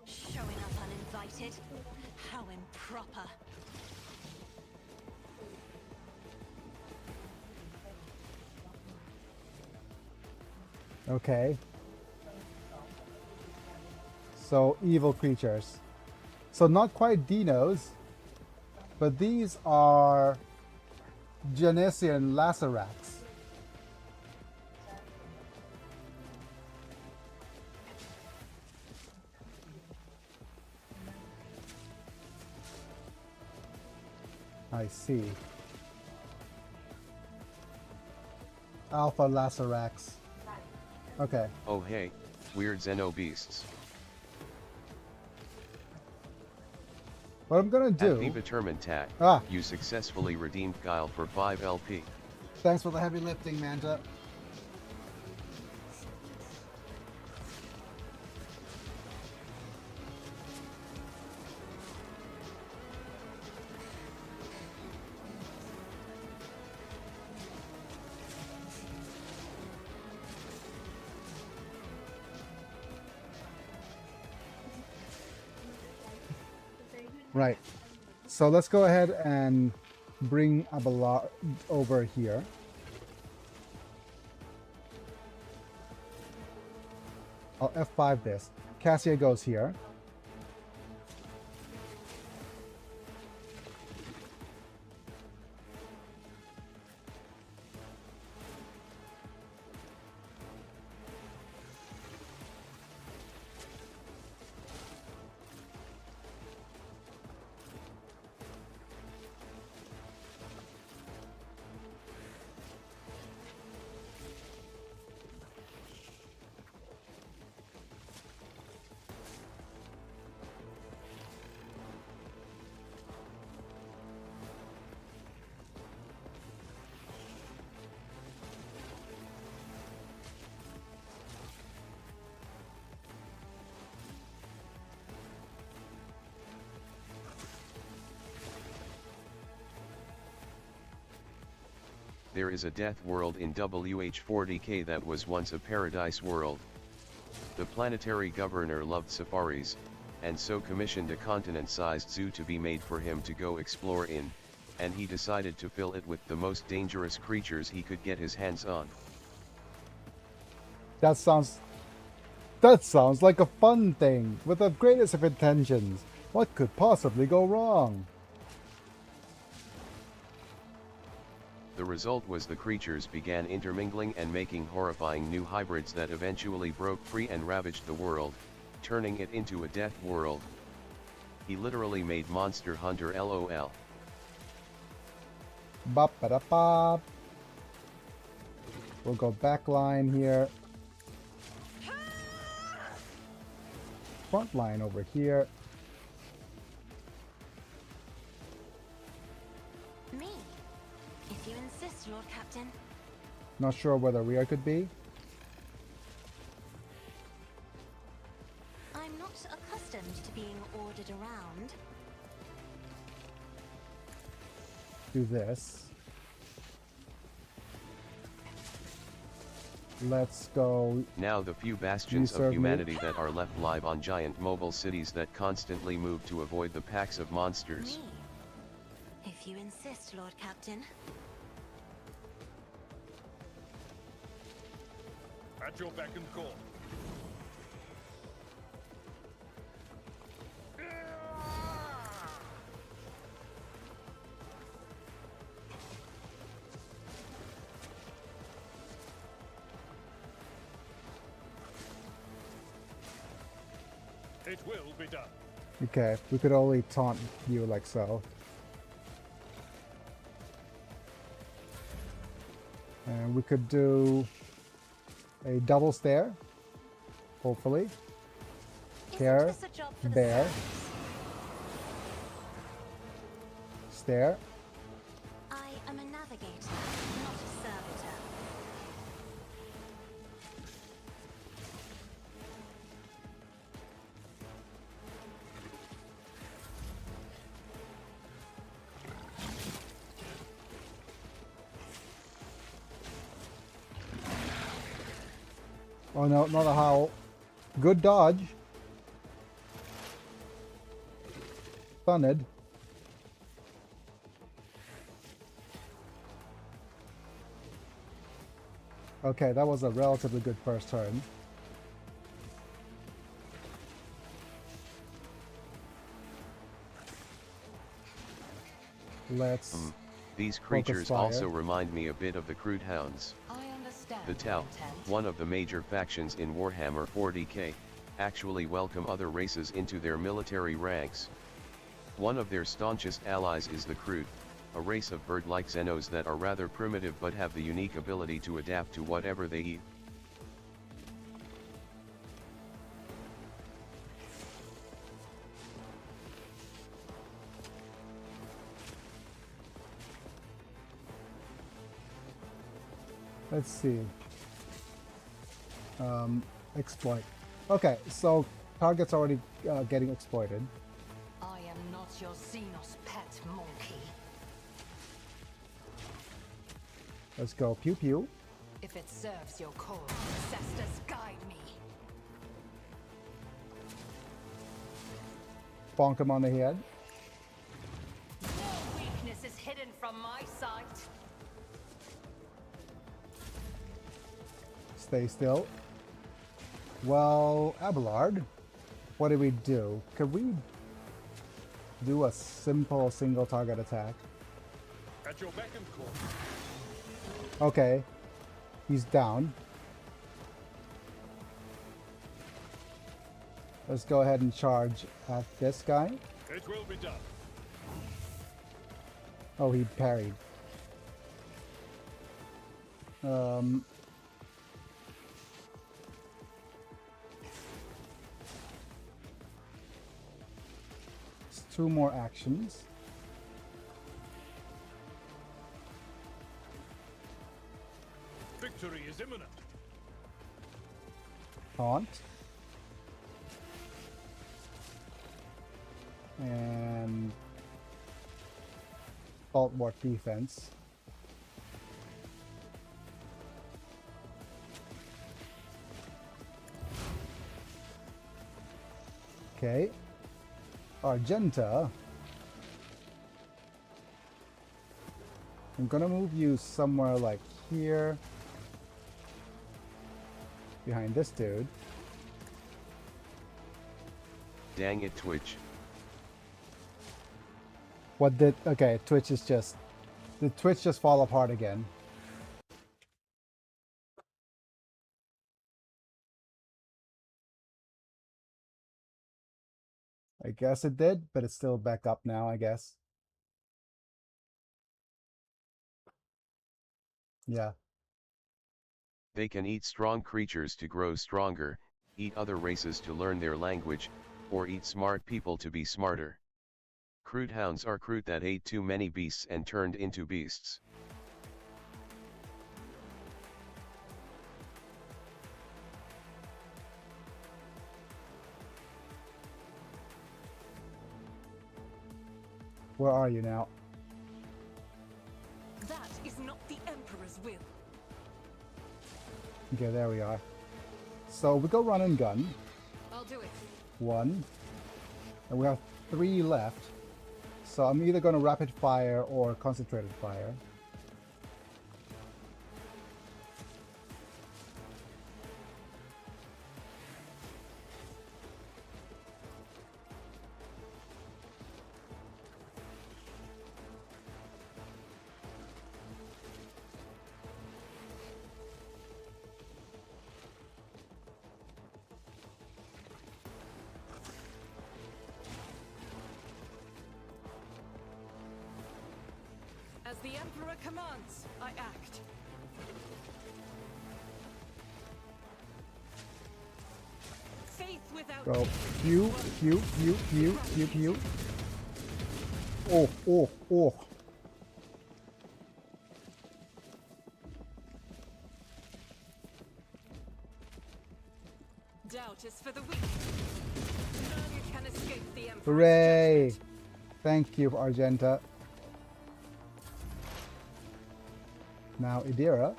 Speaker 4: Showing up uninvited? How improper.
Speaker 1: Okay. So evil creatures. So not quite dinos, but these are Genesian Lacerax. I see. Alpha Lacerax. Okay.
Speaker 2: Oh hey, weird Xeno beasts.
Speaker 1: What I'm gonna
Speaker 2: At
Speaker 1: do.
Speaker 2: Viva Termintat,
Speaker 1: Ah,
Speaker 2: you successfully redeemed Guile for 5 LP.
Speaker 1: thanks for the heavy lifting, Manta. Right. So let's go ahead and bring Abelard over here. I'll F5 this. Cassia goes here.
Speaker 2: There is a death world in WH40K that was once a paradise world. The planetary governor loved safaris, and so commissioned a continent-sized zoo to be made for him to go explore in, and he decided to fill it with the most dangerous creatures he could get his hands on.
Speaker 1: That sounds like a fun thing, with the greatest of intentions. What could possibly go wrong?
Speaker 2: The result was the creatures began intermingling and making horrifying new hybrids that eventually broke free and ravaged the world, turning it into a death world. He literally made Monster Hunter LOL.
Speaker 1: Bop-ba-da-bop. We'll go back line here. Front line over here.
Speaker 4: Me, if you insist, Lord Captain.
Speaker 1: Not sure where the rear could be.
Speaker 4: I'm not accustomed to being ordered around.
Speaker 1: Do this. Let's go.
Speaker 2: Now the few bastions
Speaker 1: serve
Speaker 2: of
Speaker 1: me?
Speaker 2: humanity that are left live on giant mobile cities that constantly move to avoid the packs of monsters.
Speaker 4: Me, if you insist, Lord Captain.
Speaker 6: At your beck and call. It will be done.
Speaker 1: Okay, we could only taunt you like so. And we could do a double stare, hopefully. Stare,
Speaker 4: Isn't this a job for the
Speaker 1: bear,
Speaker 4: service?
Speaker 1: stare.
Speaker 4: I am a navigator, not a servitor.
Speaker 1: Oh no, not a howl. Good dodge. Stunned. Okay, that was a relatively good first turn. Let's
Speaker 2: These
Speaker 1: focus
Speaker 2: creatures
Speaker 1: fire.
Speaker 2: also remind me a bit of the crude hounds.
Speaker 3: I understand.
Speaker 2: The Tau,
Speaker 3: intent.
Speaker 2: one of the major factions in Warhammer 40K, actually welcome other races into their military ranks. One of their staunchest allies is the Crude, a race of bird-like Xenos that are rather primitive but have the unique ability to adapt to whatever they eat.
Speaker 1: Let's see. Exploit. Okay, so target's already getting exploited.
Speaker 3: I am not your Xenos pet monkey.
Speaker 1: Let's go pew pew.
Speaker 3: If it serves your cause, ancestors guide me.
Speaker 1: Bonk him on the head.
Speaker 3: No weakness is hidden from my sight.
Speaker 1: Stay still. Well, Abelard, what do we do? Could we do a simple single target attack?
Speaker 6: At your beck and call.
Speaker 1: Okay, he's down. Let's go ahead and charge at this guy.
Speaker 6: It will be done.
Speaker 1: Oh, he parried. It's 2 more actions.
Speaker 6: Victory is imminent.
Speaker 1: Taunt. And Saltwart defense. Okay. Argenta. I'm gonna move you somewhere like here. Behind this dude.
Speaker 2: Dang it, Twitch.
Speaker 1: What did... Okay, Twitch is just... Did Twitch just fall apart again? I guess it did, but it's still back up now, I guess. Yeah.
Speaker 2: They can eat strong creatures to grow stronger, eat other races to learn their language, or eat smart people to be smarter. Crude hounds are crude that ate too many beasts and turned into beasts.
Speaker 1: Where are you now?
Speaker 7: That is not the Emperor's will.
Speaker 1: Okay, there we are. So we go run and gun.
Speaker 7: I'll do it.
Speaker 1: 1. And we have 3 left. So I'm either going to rapid fire or concentrated fire.
Speaker 7: As the Emperor commands, I act. Faith without
Speaker 1: Go. Pew, pew, pew, pew, pew, pew. Oh, oh, oh.
Speaker 7: doubt is for the weak. None can escape the Emperor's
Speaker 1: Hooray!
Speaker 7: judgment.
Speaker 1: Thank you, Argenta. Now, Idira.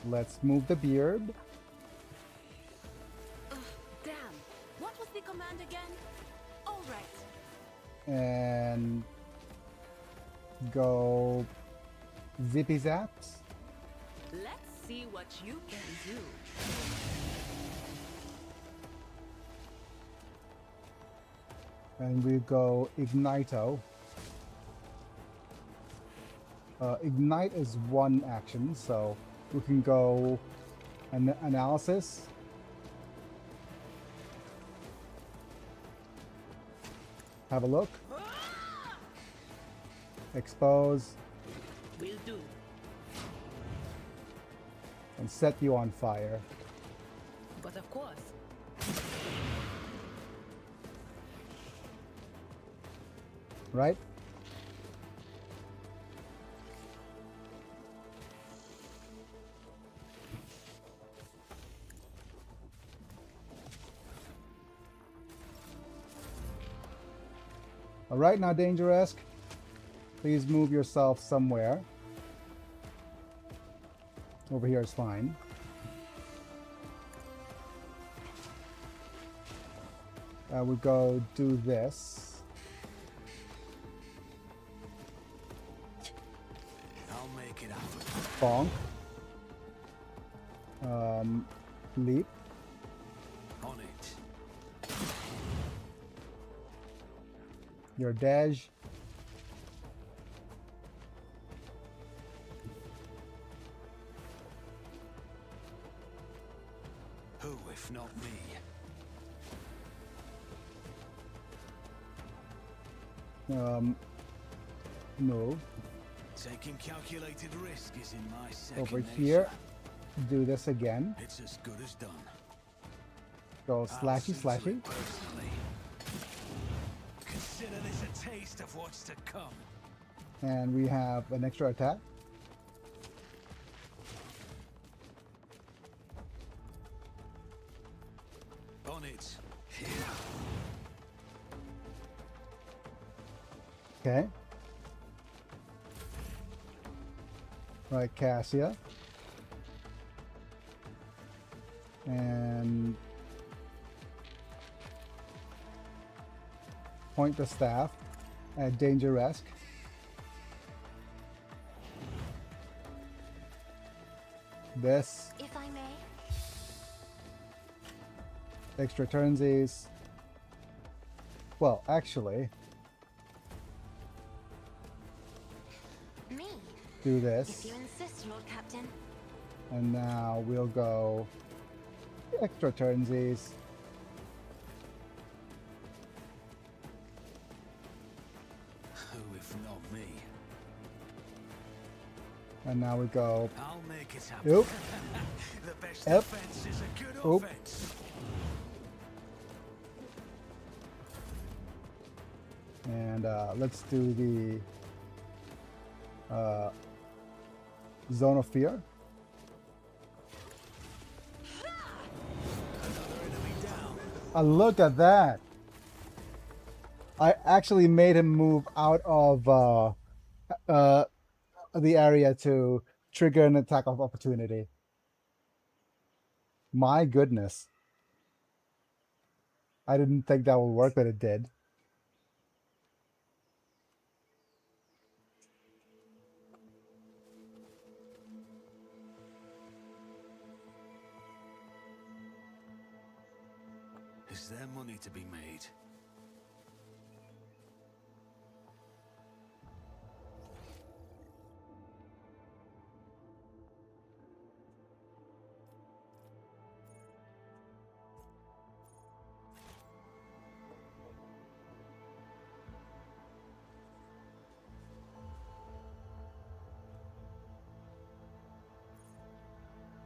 Speaker 1: Let's move the beard.
Speaker 4: Damn. What was the command again? All right.
Speaker 1: And go zippy zaps.
Speaker 7: Let's see what you can do.
Speaker 1: And we go Ignito. Ignite is one action, so we can go analysis. Have a look. Expose.
Speaker 7: Will do.
Speaker 1: And set you on fire.
Speaker 7: But of course.
Speaker 1: Right? All right, now Dangeresque, please move yourself somewhere. Over here is fine. We go do this.
Speaker 5: I'll make it out.
Speaker 1: Bonk. Leap.
Speaker 5: On it.
Speaker 1: Your dash.
Speaker 5: Who, if not me?
Speaker 1: Move.
Speaker 5: Taking calculated risk is in my second
Speaker 1: Over
Speaker 5: nature.
Speaker 1: here. Do this again.
Speaker 5: It's as good as done.
Speaker 1: Go
Speaker 5: I'll
Speaker 1: slashy,
Speaker 5: see to
Speaker 1: slashy.
Speaker 5: it personally. Consider this a taste of what's to come.
Speaker 1: And we have an extra attack.
Speaker 5: On it.
Speaker 1: Okay. Right, Cassia. And point the staff at Danger-esque. This.
Speaker 4: If I may.
Speaker 1: Extra turnsies. Well, actually,
Speaker 4: Me.
Speaker 1: do
Speaker 4: If
Speaker 1: this.
Speaker 4: you insist, Lord Captain.
Speaker 1: And now we'll go extra turnsies.
Speaker 5: Who if not me?
Speaker 1: And now we go.
Speaker 5: I'll make it happen.
Speaker 1: Oop.
Speaker 5: The best
Speaker 1: Yep.
Speaker 5: defense is a good
Speaker 1: Oop.
Speaker 5: offense.
Speaker 1: And let's do the Zone of Fear. Look at that! I actually made him move out of the area to trigger an attack of opportunity. My goodness. I didn't think that would work, but it did.
Speaker 5: Is there money to be made?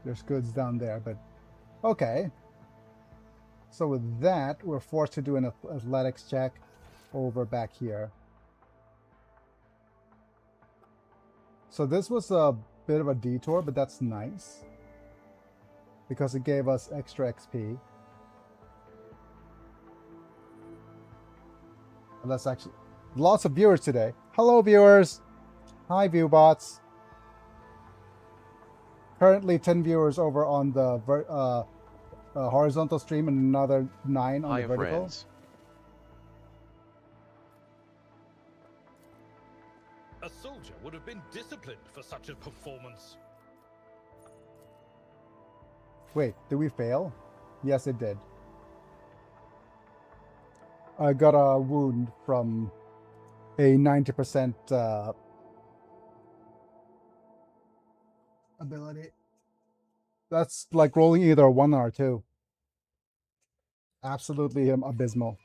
Speaker 1: There's goods down there, but okay. So with that, we're forced to do an athletics check over back here. So this was a bit of a detour, but that's nice because it gave us extra XP. And that's actually lots of viewers today. Hello, viewers. Hi, viewbots. Currently 10 viewers over on the horizontal stream and another 9 on
Speaker 2: Hiya,
Speaker 1: the vertical.
Speaker 2: friends.
Speaker 6: A soldier would have been disciplined for such a performance.
Speaker 1: Wait, did we fail? Yes, it did. I got a wound from a 90% ability. That's like rolling either a 1 or a 2. Absolutely abysmal.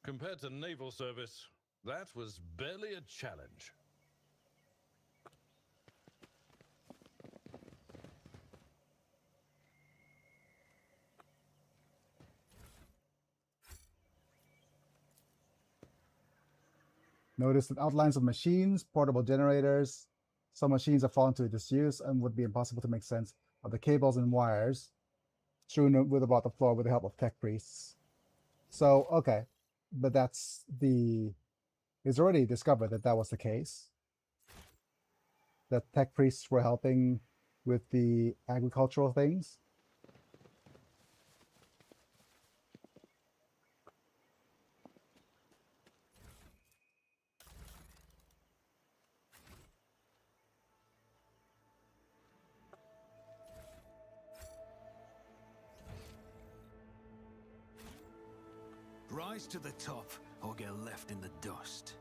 Speaker 6: Compared to naval service, that was barely a challenge.
Speaker 1: Notice the outlines of machines, portable generators. Some machines have fallen to disuse and would be impossible to make sense of the cables and wires strewn with about the floor with the help of tech priests. So, okay. But that's the... It's already discovered that that was the case. That tech priests were helping with the agricultural things.
Speaker 5: Rise to the top or get left in the dust.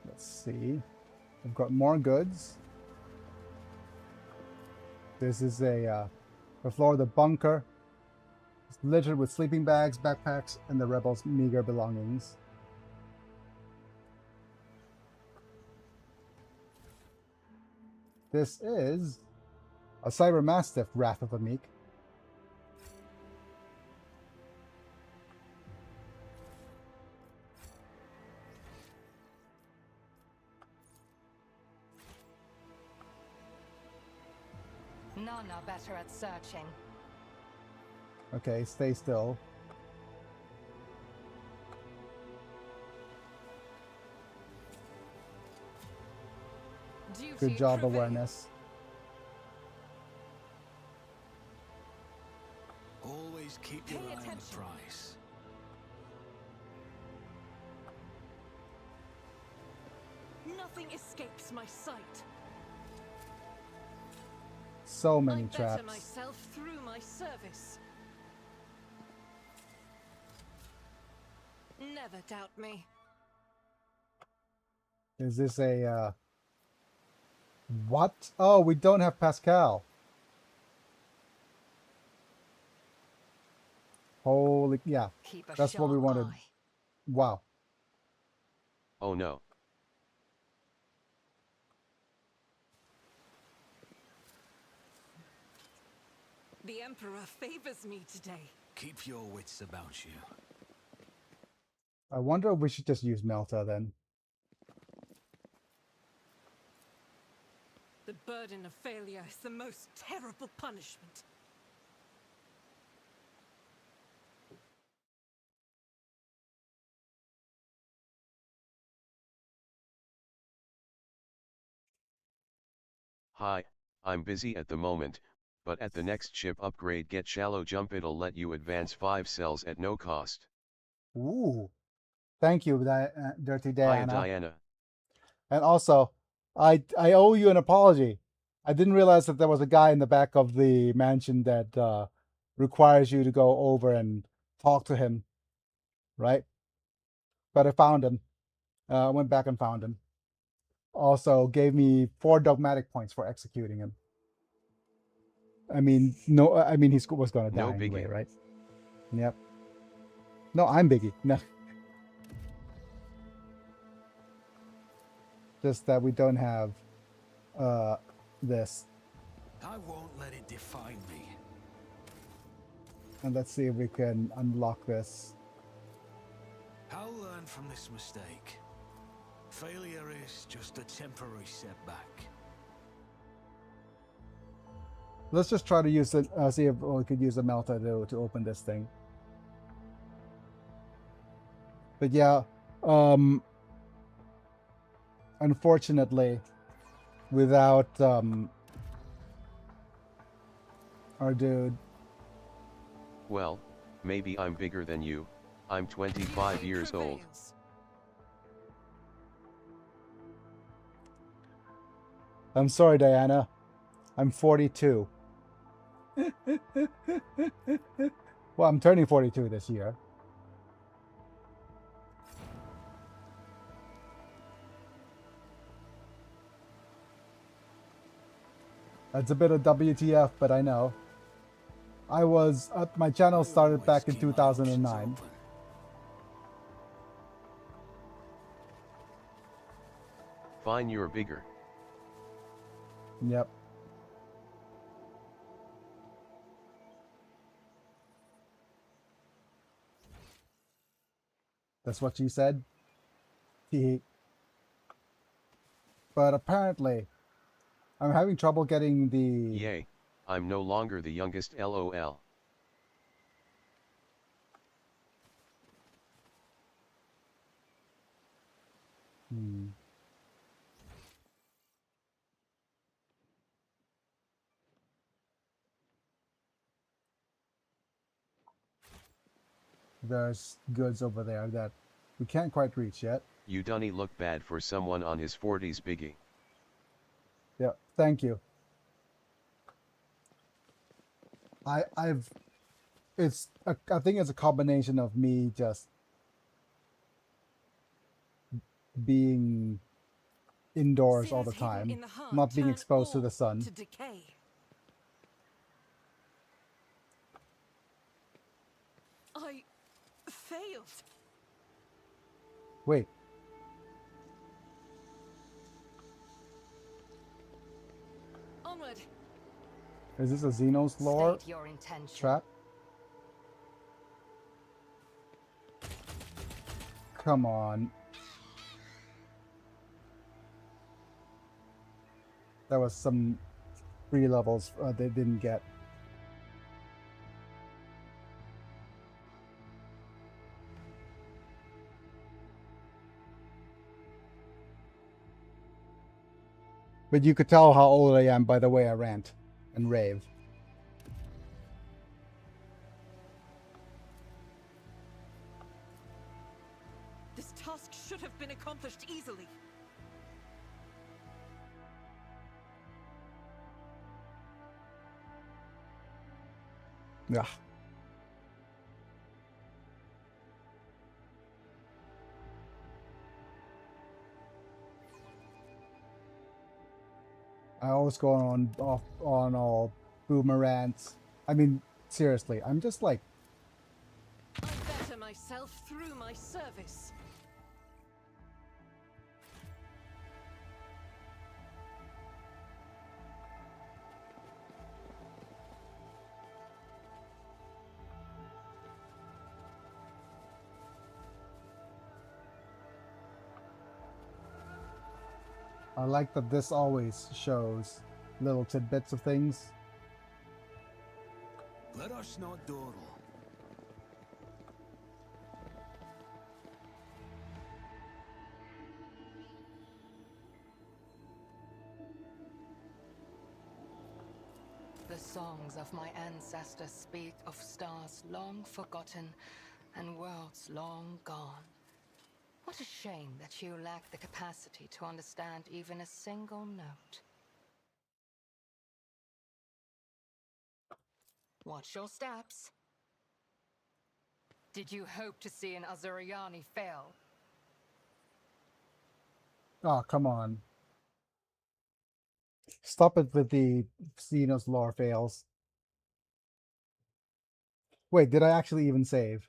Speaker 1: Let's see. I've got more goods. This is the floor of the bunker. It's littered with sleeping bags, backpacks, and the rebels' meager belongings. This is a Cyber Mastiff, Wrath of the Meek.
Speaker 3: None are better at searching.
Speaker 1: Okay, stay still.
Speaker 7: Duty
Speaker 1: Good job,
Speaker 7: prevails.
Speaker 1: awareness.
Speaker 5: Always keep your
Speaker 7: Pay
Speaker 5: eye on the
Speaker 7: attention.
Speaker 5: prize.
Speaker 7: Nothing escapes my sight.
Speaker 1: So
Speaker 7: I
Speaker 1: many
Speaker 7: better
Speaker 1: traps.
Speaker 7: myself through my service. Never doubt me.
Speaker 1: Is this a what? Oh, we don't have Pascal. Holy, yeah,
Speaker 7: Keep a
Speaker 1: that's what we
Speaker 7: sharp
Speaker 1: wanted.
Speaker 7: eye.
Speaker 1: Wow.
Speaker 2: Oh no.
Speaker 7: The Emperor favors me today.
Speaker 5: Keep your wits about you.
Speaker 1: I wonder if we should just use Melta then.
Speaker 7: The burden of failure is the most terrible punishment.
Speaker 2: Hi, I'm busy at the moment, but at the next ship upgrade get shallow jump, it'll let you advance 5 cells at no cost.
Speaker 1: Ooh. Thank you, Dirty
Speaker 2: Hiya
Speaker 1: Diana.
Speaker 2: Diana.
Speaker 1: And also, I owe you an apology. I didn't realize that there was a guy in the back of the mansion that requires you to go over and talk to him, right? But I found him. I went back and found him. Also gave me 4 dogmatic points for executing him. I mean, no, I mean, he was going to
Speaker 2: No
Speaker 1: die anyway,
Speaker 2: biggie.
Speaker 1: right? Yep. No, I'm Biggie. No. Just that we don't have this.
Speaker 5: I won't let it define me.
Speaker 1: And let's see if we can unlock this.
Speaker 5: I'll learn from this mistake. Failure is just a temporary setback.
Speaker 1: Let's just try to use it, see if we could use a melter to open this thing. But yeah, unfortunately, without our dude.
Speaker 2: Well, maybe I'm bigger than you. I'm 25 years old.
Speaker 7: Prevails.
Speaker 1: I'm sorry, Diana. I'm 42. Well, I'm turning 42 this year. That's a bit of WTF, but I know. I was my channel started back in 2009.
Speaker 2: Fine, you're bigger.
Speaker 1: Yep. That's what she said. But apparently, I'm having trouble getting the...
Speaker 2: Yay, I'm no longer the youngest, lol.
Speaker 1: There's goods over there that we can't quite reach yet.
Speaker 2: You dunny look bad for someone on his 40s, biggie.
Speaker 1: Yeah, thank you. I think it's a combination of me just being indoors all the
Speaker 7: Sins hidden
Speaker 1: time,
Speaker 7: in the heart
Speaker 1: not being
Speaker 7: turn
Speaker 1: exposed to
Speaker 7: all
Speaker 1: the sun.
Speaker 7: to decay. I failed.
Speaker 1: Wait,
Speaker 7: Onward.
Speaker 1: is this a Xenos lore
Speaker 3: State your intention.
Speaker 1: trap? Come on. That was some free levels they didn't get. But you could tell how old I am by the way I rant and rave.
Speaker 7: This task should have been accomplished easily.
Speaker 1: Yeah. I always go on all boomerangs. I mean, seriously, I'm just like,
Speaker 7: I better myself through my service.
Speaker 1: I like that this always shows little tidbits of things.
Speaker 5: Let us not dawdle.
Speaker 3: The songs of my ancestors speak of stars long forgotten and worlds long gone. What a shame that you lack the capacity to understand even a single note. Watch your steps. Did you hope to see an Azuriani fail?
Speaker 1: Oh, come on. Stop it with the Xenos lore fails. Wait, did I actually even save?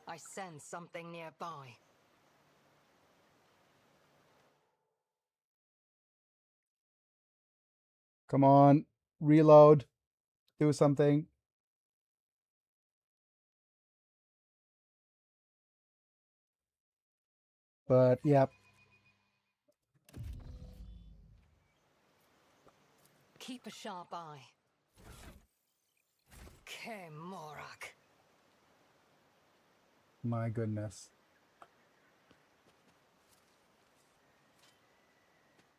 Speaker 3: I sense something nearby.
Speaker 1: Come on, reload, do something. But, yeah,
Speaker 3: Keep a sharp eye. Kemorak.
Speaker 1: my goodness.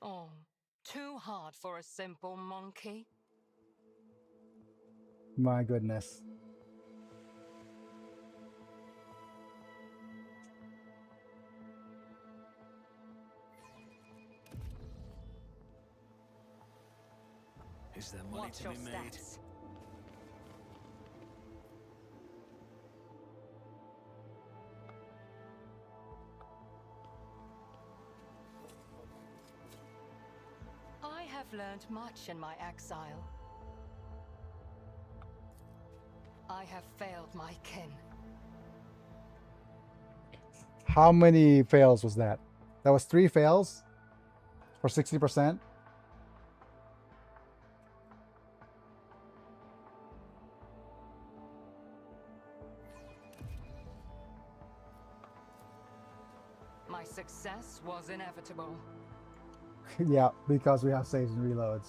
Speaker 3: Oh, too hard for a simple monkey.
Speaker 1: My goodness.
Speaker 5: Is there money
Speaker 3: Watch
Speaker 5: to
Speaker 3: your
Speaker 5: be made?
Speaker 3: steps. I have learned much in my exile. I have failed my kin.
Speaker 1: How many fails was that? That was 3 fails for 60%?
Speaker 3: My success was inevitable.
Speaker 1: Yeah, because we have saves and reloads.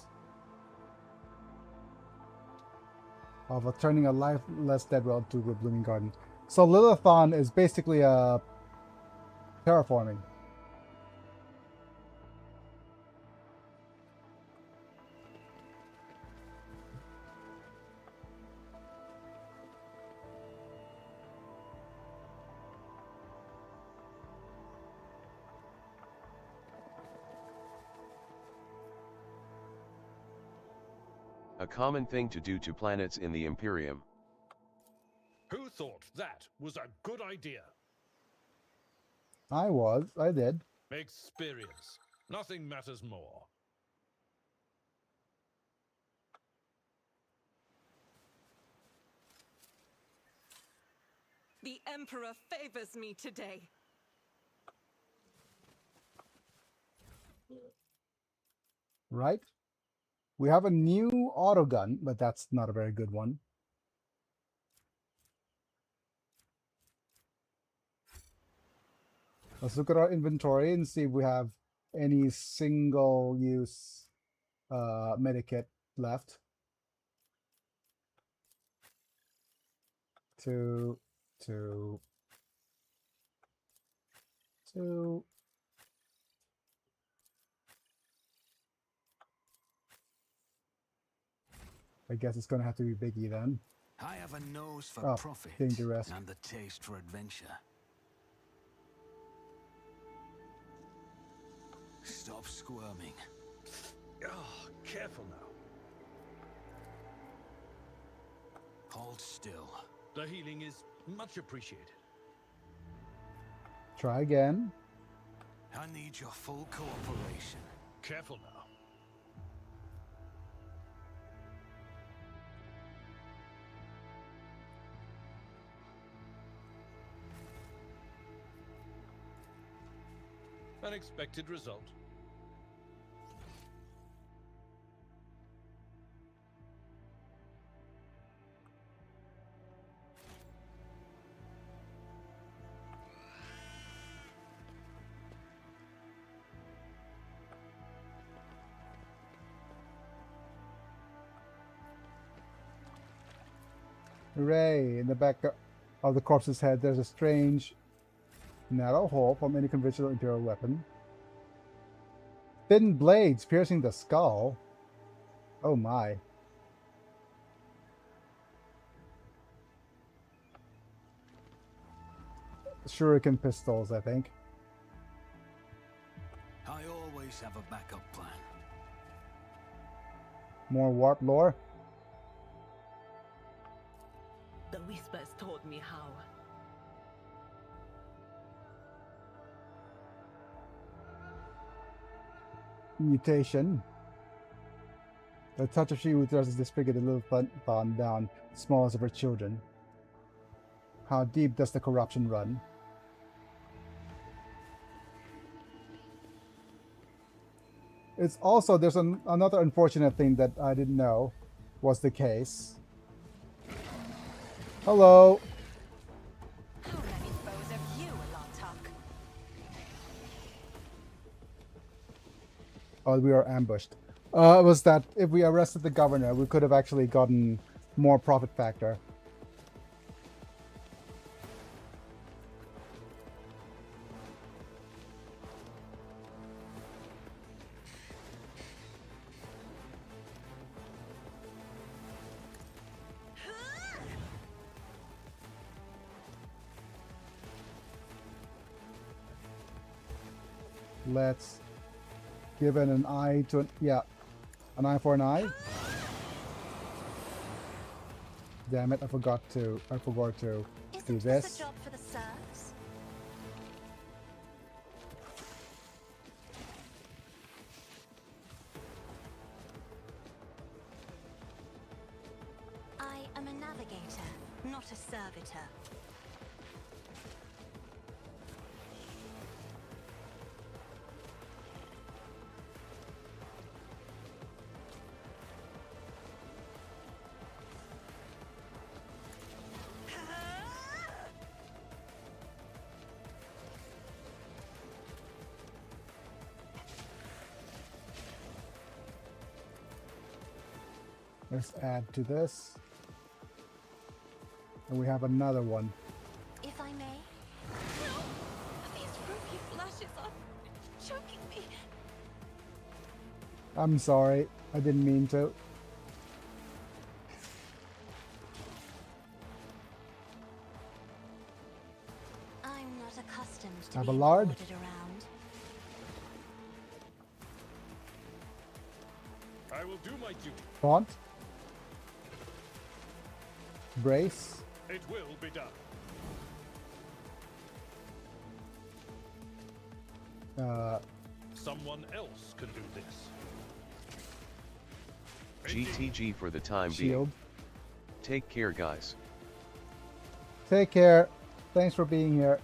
Speaker 1: Of turning a lifeless dead world to a blooming garden. So Lilithon is basically a terraforming.
Speaker 2: A common thing to do to planets in the Imperium.
Speaker 6: Who thought that was a good idea?
Speaker 1: I did.
Speaker 6: Experience. Nothing matters more.
Speaker 7: The Emperor favors me today.
Speaker 1: Right? We have a new autogun, but that's not a very good one. Let's look at our inventory and see if we have any single-use medikit left. 2, 2, 2. I guess it's gonna have to be Biggie then.
Speaker 5: I have a nose for
Speaker 1: Oh,
Speaker 5: profit
Speaker 1: dangerous.
Speaker 5: and a taste for adventure. Stop squirming.
Speaker 6: Oh, careful now.
Speaker 5: Hold still.
Speaker 6: The healing is much appreciated.
Speaker 1: Try again.
Speaker 5: I need your full cooperation.
Speaker 6: Careful now. Unexpected result.
Speaker 1: Hooray! In the back of the corpse's head, there's a strange, narrow hole from any conventional Imperial weapon. Thin blades piercing the skull. Oh my. Shuriken pistols, I think.
Speaker 5: I always have a backup plan.
Speaker 1: More warp lore.
Speaker 7: The whispers taught me how.
Speaker 1: Mutation. The touch of she who thrusts disfigured the little fawn down, smallest of her children. How deep does the corruption run? It's also, there's another unfortunate thing that I didn't know was the case. Hello.
Speaker 4: How many foes have you, Owlcat?
Speaker 1: Oh, we were ambushed. Was that if we arrested the governor, we could have actually gotten more profit factor. Let's give it an eye to an, yeah, an eye for an eye. Damn it! I forgot to do
Speaker 4: Isn't this
Speaker 1: this.
Speaker 4: a job for the serfs? I am a navigator, not a servitor.
Speaker 1: Let's add to this, and we have another one.
Speaker 4: If I may.
Speaker 7: No! These ruby flashes are choking me.
Speaker 1: I'm sorry, I didn't mean to.
Speaker 4: I'm not accustomed to
Speaker 1: Have a
Speaker 4: being
Speaker 1: lard?
Speaker 4: ordered around.
Speaker 6: I will do my duty.
Speaker 1: Font. Brace.
Speaker 6: It will be done. Someone else can do this.
Speaker 2: GTG for the time
Speaker 1: Shield.
Speaker 2: being. Take care, guys.
Speaker 1: Take care. Thanks for being here.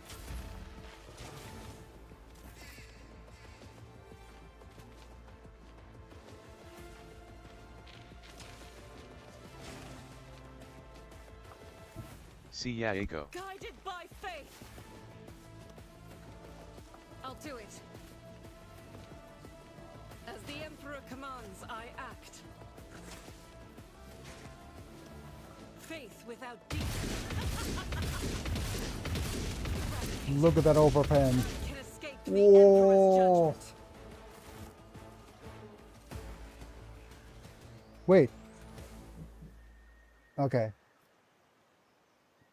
Speaker 2: See ya, Echo.
Speaker 7: Guided by faith. I'll do it. As the Emperor commands, I act. Faith without deeds.
Speaker 1: Look at that overpen.
Speaker 7: Can escape the Emperor's
Speaker 1: Whoa.
Speaker 7: judgment.
Speaker 1: Wait. Okay.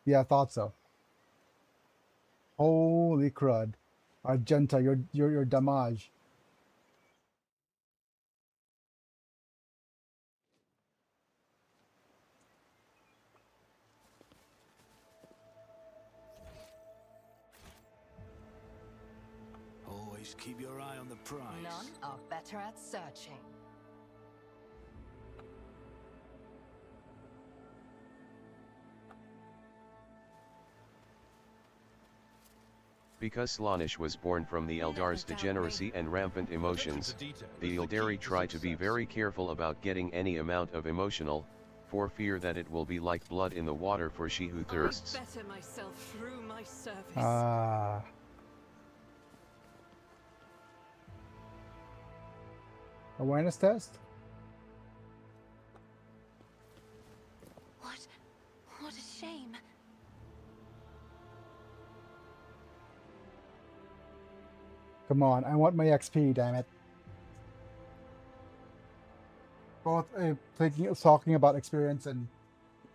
Speaker 1: Yeah, I thought so. Holy crud. Argenta, your damage.
Speaker 5: Always keep your eye on the prize.
Speaker 3: None are better at searching.
Speaker 2: Because Slaanesh was born from the Eldar's degeneracy and rampant emotions, the Ildari try to be very careful about getting any amount of emotional, for fear that it will be like blood in the water for she who thirsts.
Speaker 7: I better myself through my service.
Speaker 1: Ah. Awareness test?
Speaker 4: What a shame.
Speaker 1: Come on, I want my XP, damn it. Both talking about experience and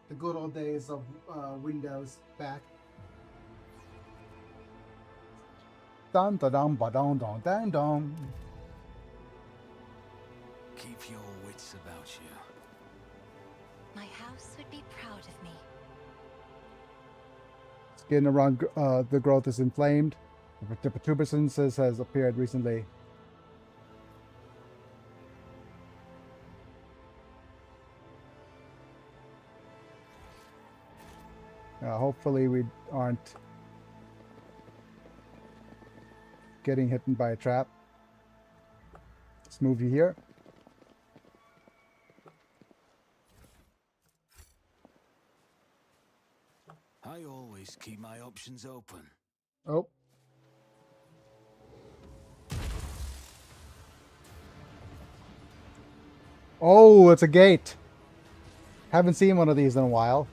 Speaker 1: the good old days of Windows back. Dun da dum ba dum dum dun dum.
Speaker 5: Keep your wits about you.
Speaker 4: My house would be proud of me.
Speaker 1: Skin around the growth is inflamed. The protuberances has appeared recently. Hopefully we aren't getting hit by a trap. Let's move you here.
Speaker 5: I always keep my options open.
Speaker 1: Oh. Oh, it's a gate. Haven't seen one of these in a while.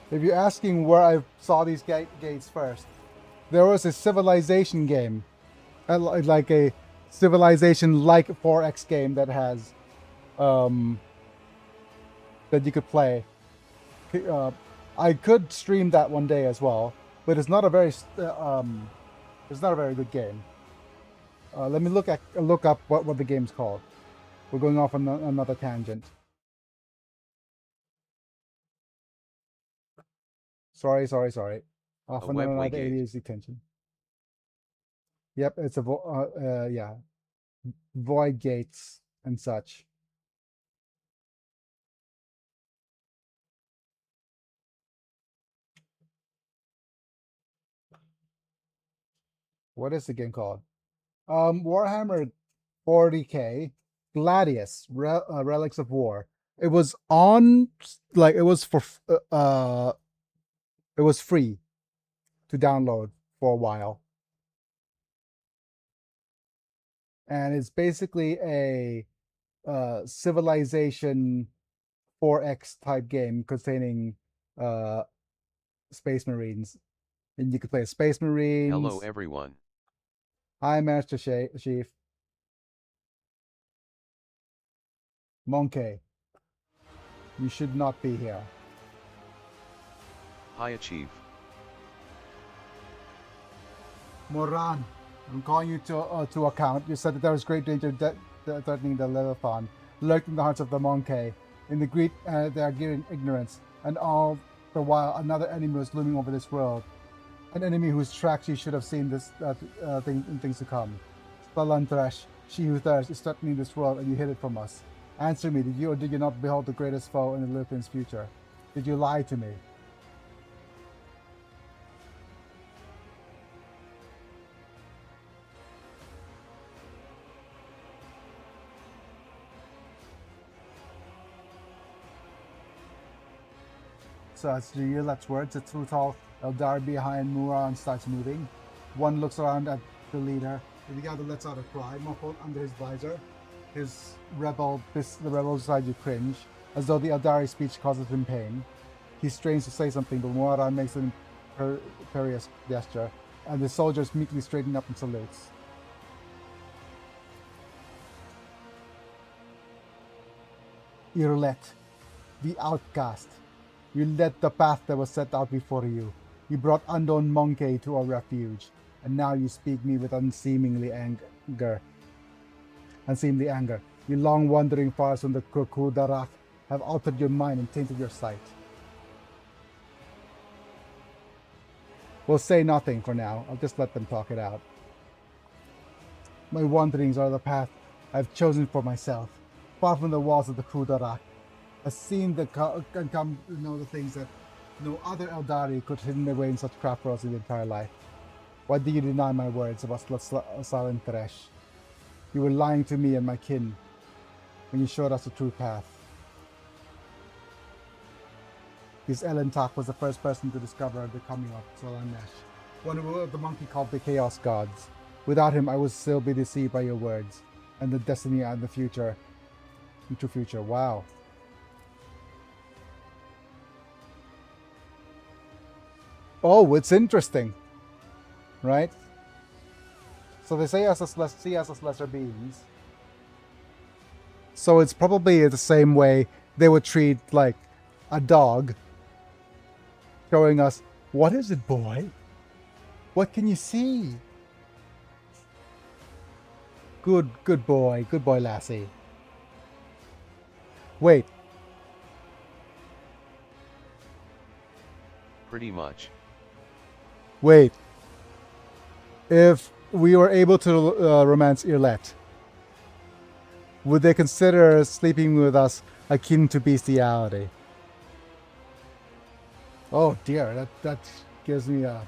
Speaker 1: If you're asking where I saw these gates first, there was a Civilization game, like a Civilization-like 4X game that has, that you could play. I could stream that one day as well, but it's not a very, it's not a very good game. Let me look up what the game's called. We're going off on another tangent. Sorry. Off
Speaker 2: A
Speaker 1: on
Speaker 2: webway
Speaker 1: another
Speaker 2: gate.
Speaker 1: ADHD tension. Yep, it's a yeah, void gates and such. What is the game called? Warhammer 40K Gladius Relics of War. It was on, like, it was for it was free to download for a while, and it's basically a Civilization 4X type game containing Space Marines, and you could play Space Marines.
Speaker 2: Hello everyone.
Speaker 1: Hi, Master Chief. Monkey, you should not be here.
Speaker 2: Hiya Chief.
Speaker 1: Moran, I'm calling you to account. You said that there was great danger threatening the Levithan, lurking in the hearts of the Monkey. In the greed they are given ignorance, and all the while another enemy was looming over this world. An enemy whose tracks you should have seen this things to come. Spelunthresh, she who thirsts, is threatening this world, and you hid it from us. Answer me, did you or did you not behold the greatest foe in the Levithan's future? Did you lie to me? So as the year lets words, the Truthal Eldar behind Muran starts moving. One looks around at the leader. The guy that lets out a cry, muffled under his visor. The rebel beside you cringe, as though the Eldari speech causes him pain. He strains to say something, but Moira makes an imperious gesture, and the soldiers meekly straighten up and salutes. Irlet, the outcast. You led the path that was set out before you. You brought unknown Monkey to our refuge, and now you speak me with unseemly anger. You long wandering fars from the Kurkudarak have altered your mind and tainted your sight. We'll say nothing for now. I'll just let them talk it out. My wanderings are the path I've chosen for myself, far from the walls of the Kudarak. I've seen the things that no other Eldari could hidden away in such craft for us in the entire life. Why do you deny my words about Silent Thresh? You were lying to me and my kin when you showed us the true path. This Elentak was the first person to discover the coming of Solanesh, one of the monkey called the Chaos Gods. Without him, I would still be deceived by your words and the destiny and the future. Into future, wow. Oh, it's interesting, right? So they see us as lesser beings. So it's probably the same way they would treat like a dog, showing us, what is it, boy? What can you see? Good boy, lassie. Wait.
Speaker 2: Pretty much.
Speaker 1: Wait. If we were able to romance Irlet, would they consider sleeping with us akin to bestiality? Oh dear, that gives me a...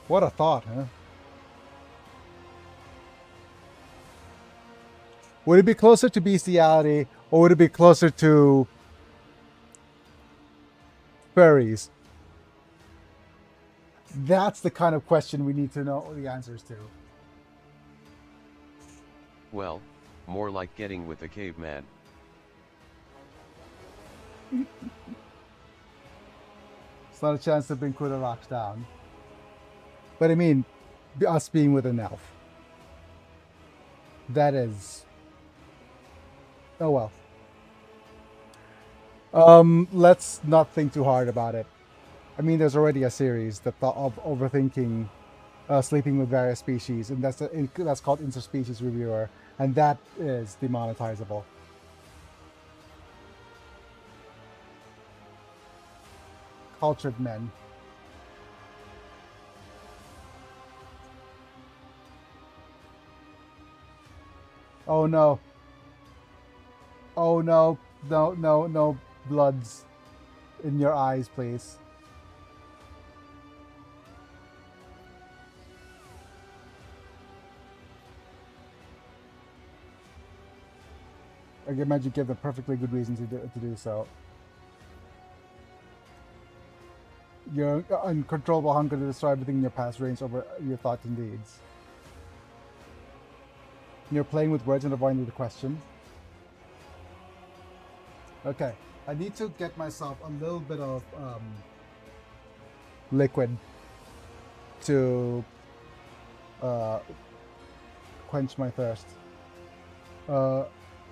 Speaker 1: What a thought, huh? Would it be closer to bestiality, or would it be closer to furries? That's the kind of question we need to know the answers to.
Speaker 2: Well, more like getting with a caveman.
Speaker 1: It's not a chance to bring Kuda rocks down. But I mean, us being with an elf. That is... Oh well. Let's not think too hard about it. I mean, there's already a series that thought of overthinking sleeping with various species, and that's called Interspecies Reviewer, and that is demonetizable. Cultured men. Oh no. Oh no. No bloods in your eyes, please. I can imagine you give a perfectly good reason to do so. Your uncontrollable hunger to destroy everything in your past reigns over your thoughts and deeds. You're playing with words and avoiding the question. Okay, I need to get myself a little bit of liquid to quench my thirst.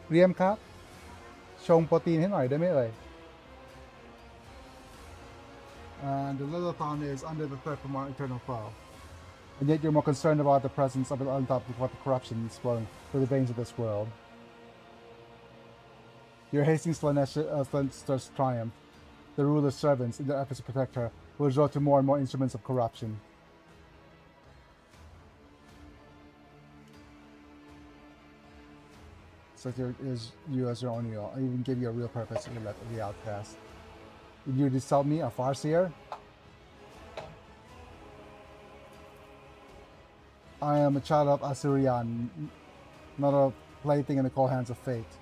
Speaker 1: Riem ครับ ชงโปรตีนให้หน่อยได้ไหมเอ่ย And the Lilithon is under the threat from our eternal foe. And yet you're more concerned about the presence of it on top of what the corruption is flowing through the veins of this world. You're hasting Slanester's triumph. The ruler's servants, in their efforts to protect her, will resort to more and more instruments of corruption. So you as your own evil. I even give you a real purpose, you let the outcast. You insult me, a farseer? I am a child of Assyrian, not a plaything in the cold hands of fate.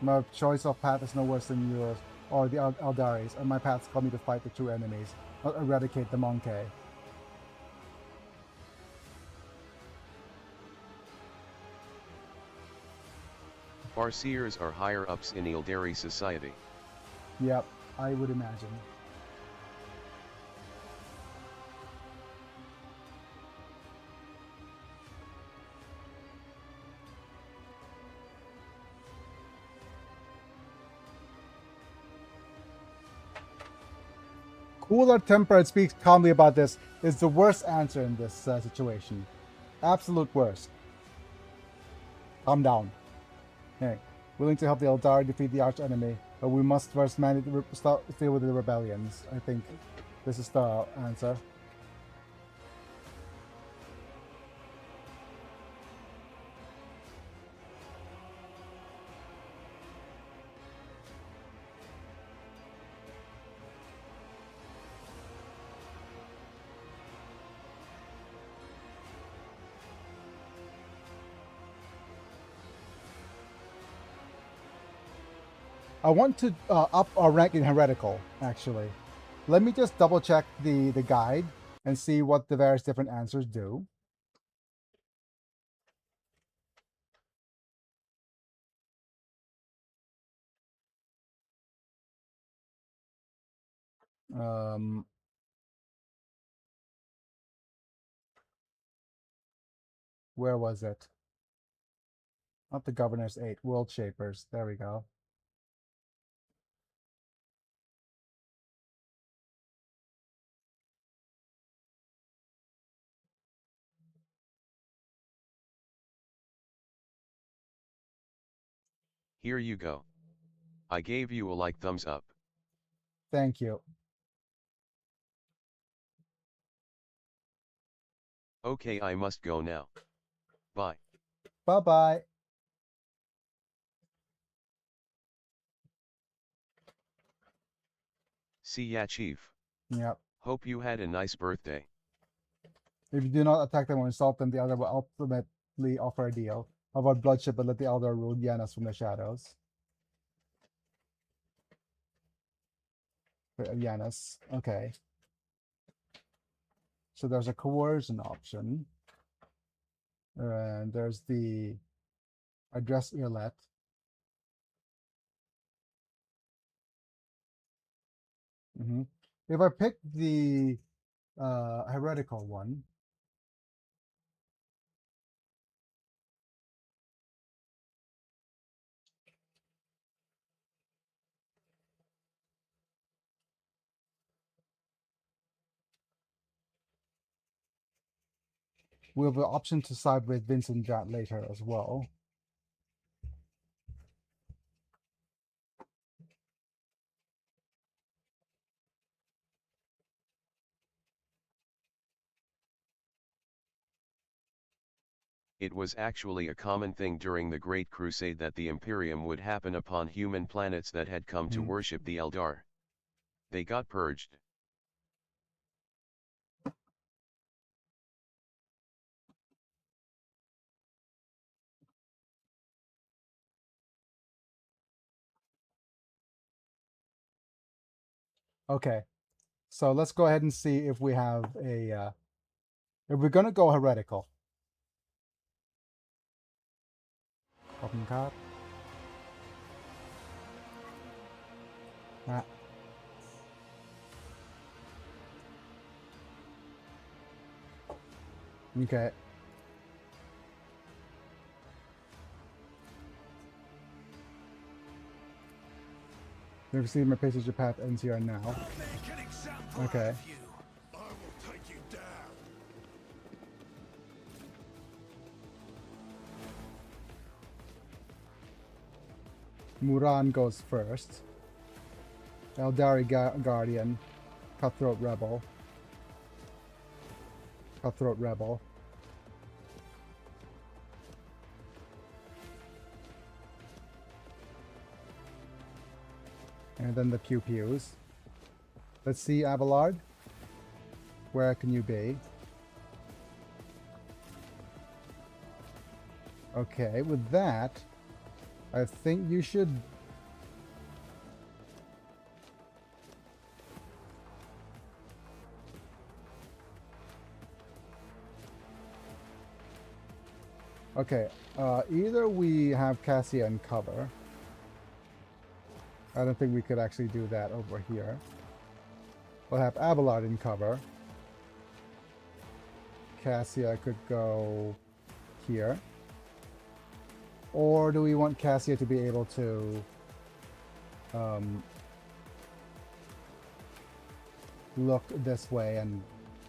Speaker 1: My choice of path is no worse than yours or the Eldaris, and my paths call me to fight the true enemies, not eradicate the Monkey.
Speaker 2: Farseers are higher ups in Ildari society.
Speaker 1: Yep, I would imagine. Cooler tempered speaks calmly about this is the worst answer in this situation. Absolute worst. Calm down. Hey, willing to help the Eldar defeat the arch enemy, but we must first manage to deal with the rebellions. I think this is the answer. I want to up our rank in Heretical, actually. Let me just double check the guide and see what the various different answers do. Where was it? Not the Governor's 8, World Shapers. There we go.
Speaker 2: Here you go. I gave you a like thumbs up.
Speaker 1: Thank you.
Speaker 2: Okay, I must go now. Bye.
Speaker 1: Bye-bye.
Speaker 2: See ya, Chief.
Speaker 1: Yep.
Speaker 2: Hope you had a nice birthday.
Speaker 1: If you do not attack them or insult them, the Elder will ultimately offer a deal. Avoid bloodshed, but let the Elder rule Yanas from the shadows. Yanis. Okay. So there's a coercion option. And there's the address Earlet. If I pick the heretical one, we have the option to side with Vincent Jat later as well.
Speaker 2: It was actually a common thing during the Great Crusade that the Imperium would happen upon human planets that had come to worship the Eldar. They got purged.
Speaker 1: Okay, so let's go ahead and see if we have a, if we're going to go heretical. Open card. Ah. Okay. You've seen my passenger path ends here now. Okay. Muran goes first. Eldari Guardian. Cutthroat Rebel. Cutthroat Rebel. And then the Pew Pews. Let's see, Abelard. Where can you be? Okay, with that, I think you should... Okay, either we have Cassia in cover. I don't think we could actually do that over here. We'll have Abelard in cover. Cassia could go here. Or do we want Cassia to be able to look this way and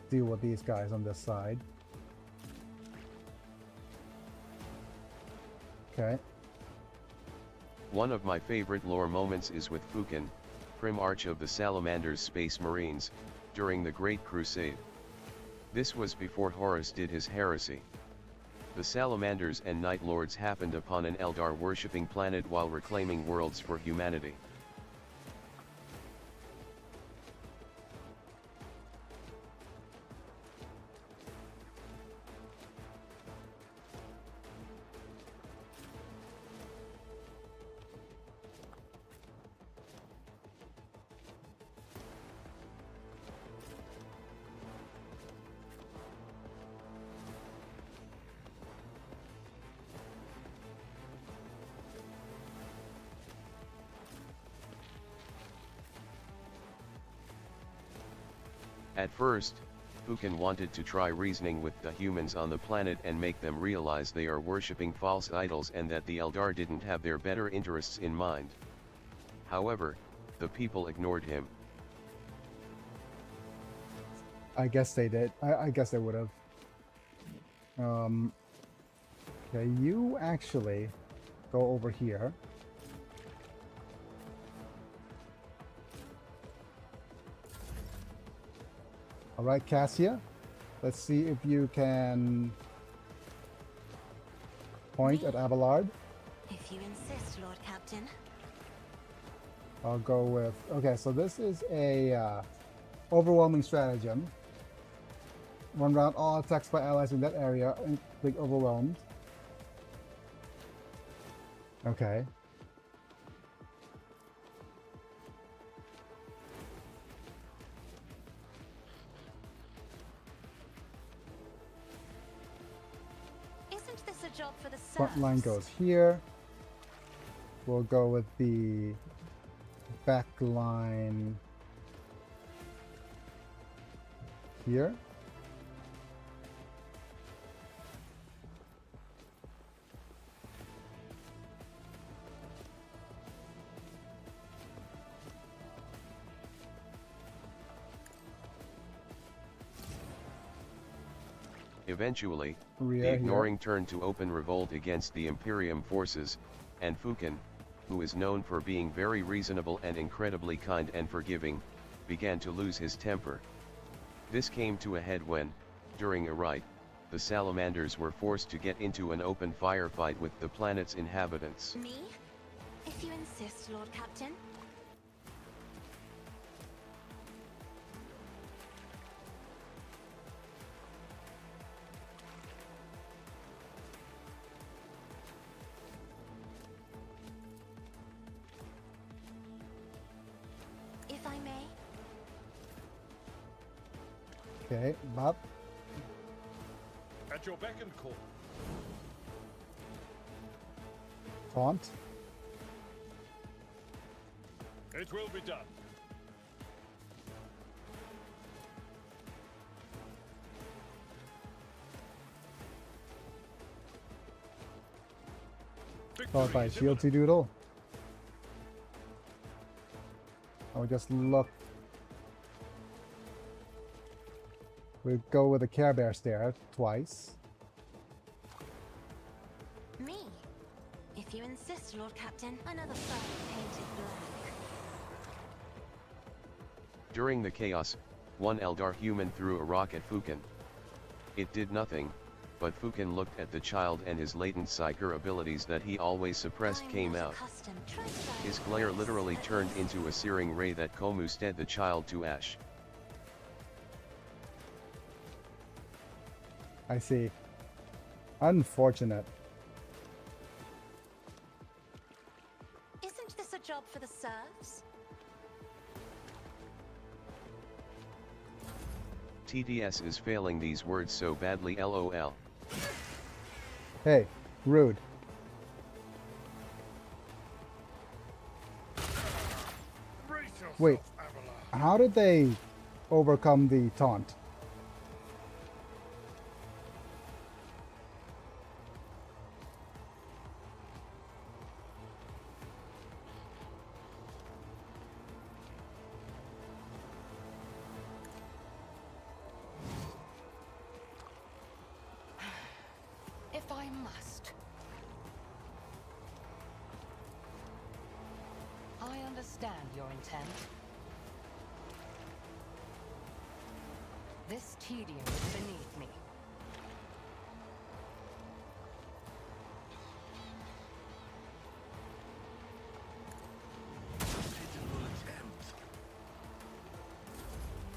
Speaker 1: deal with these guys on this side? Okay.
Speaker 2: One of my favorite lore moments is with Fukin, Primarch of the Salamander's Space Marines, during the Great Crusade. This was before Horus did his heresy. The Salamanders and Night Lords happened upon an Eldar-worshipping planet while reclaiming worlds for humanity. At first, Fukin wanted to try reasoning with the humans on the planet and make them realize they are worshipping false idols and that the Eldar didn't have their better interests in mind. However, the people ignored him.
Speaker 1: I guess they did. I guess they would have. Okay, you actually go over here. All right, Cassia, let's see if you can point at Abelard.
Speaker 4: If you insist, Lord Captain.
Speaker 1: I'll go with, okay, so this is a overwhelming stratagem. One round, all attacks by allies in that area being overwhelmed. Okay.
Speaker 4: Isn't this a job for the
Speaker 1: Front line
Speaker 4: serfs?
Speaker 1: goes here. We'll go with the back line here.
Speaker 2: Eventually,
Speaker 1: Rear
Speaker 2: the
Speaker 1: here.
Speaker 2: ignoring turned to open revolt against the Imperium forces, and Fukin, who is known for being very reasonable and incredibly kind and forgiving, began to lose his temper. This came to a head when, during a riot, the Salamanders were forced to get into an open firefight with the planet's inhabitants.
Speaker 4: Me? If you insist, Lord Captain. If I may.
Speaker 1: Okay, Bob.
Speaker 6: At your beck and call.
Speaker 1: Taunt.
Speaker 6: It will be done.
Speaker 1: Followed by
Speaker 6: Victory is
Speaker 1: Shieldsy Doodle. I'll just look. We'll go with a Care Bear Stare twice.
Speaker 4: Me? If you insist, Lord Captain. Another foe painted black.
Speaker 2: During the chaos, one Eldar human threw a rock at Fukin. It did nothing, but Fukin looked at the child and his latent psyker abilities that he always suppressed came out. His glare literally turned into a searing ray that commusted the child to ash.
Speaker 1: I see. Unfortunate.
Speaker 4: Isn't this a job for the serfs?
Speaker 2: TTS is failing these words so badly, lol.
Speaker 1: Hey, Rude. Wait, how did they overcome the taunt?
Speaker 3: If I must. I understand your intent. This tedium is beneath me.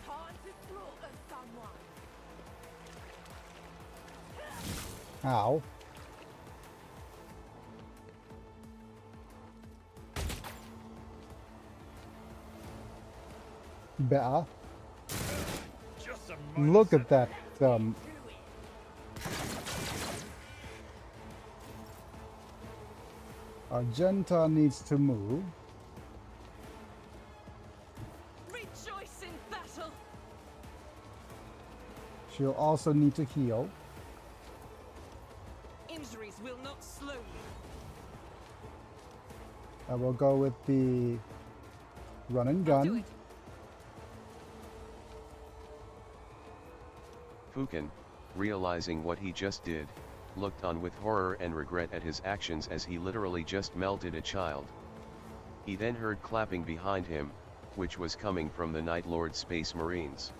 Speaker 7: Time to slaughter someone.
Speaker 1: Ow. Better.
Speaker 6: Just a
Speaker 1: Look at that. Argenta needs to move.
Speaker 7: Rejoice in battle.
Speaker 1: She'll also need to heal.
Speaker 7: Injuries will not slow you.
Speaker 1: I will go with the run and
Speaker 7: I'll do
Speaker 1: gun.
Speaker 7: it.
Speaker 2: Fukin, realizing what he just did, looked on with horror and regret at his actions as he literally just melted a child. He then heard clapping behind him, which was coming from the Night Lord Space Marines.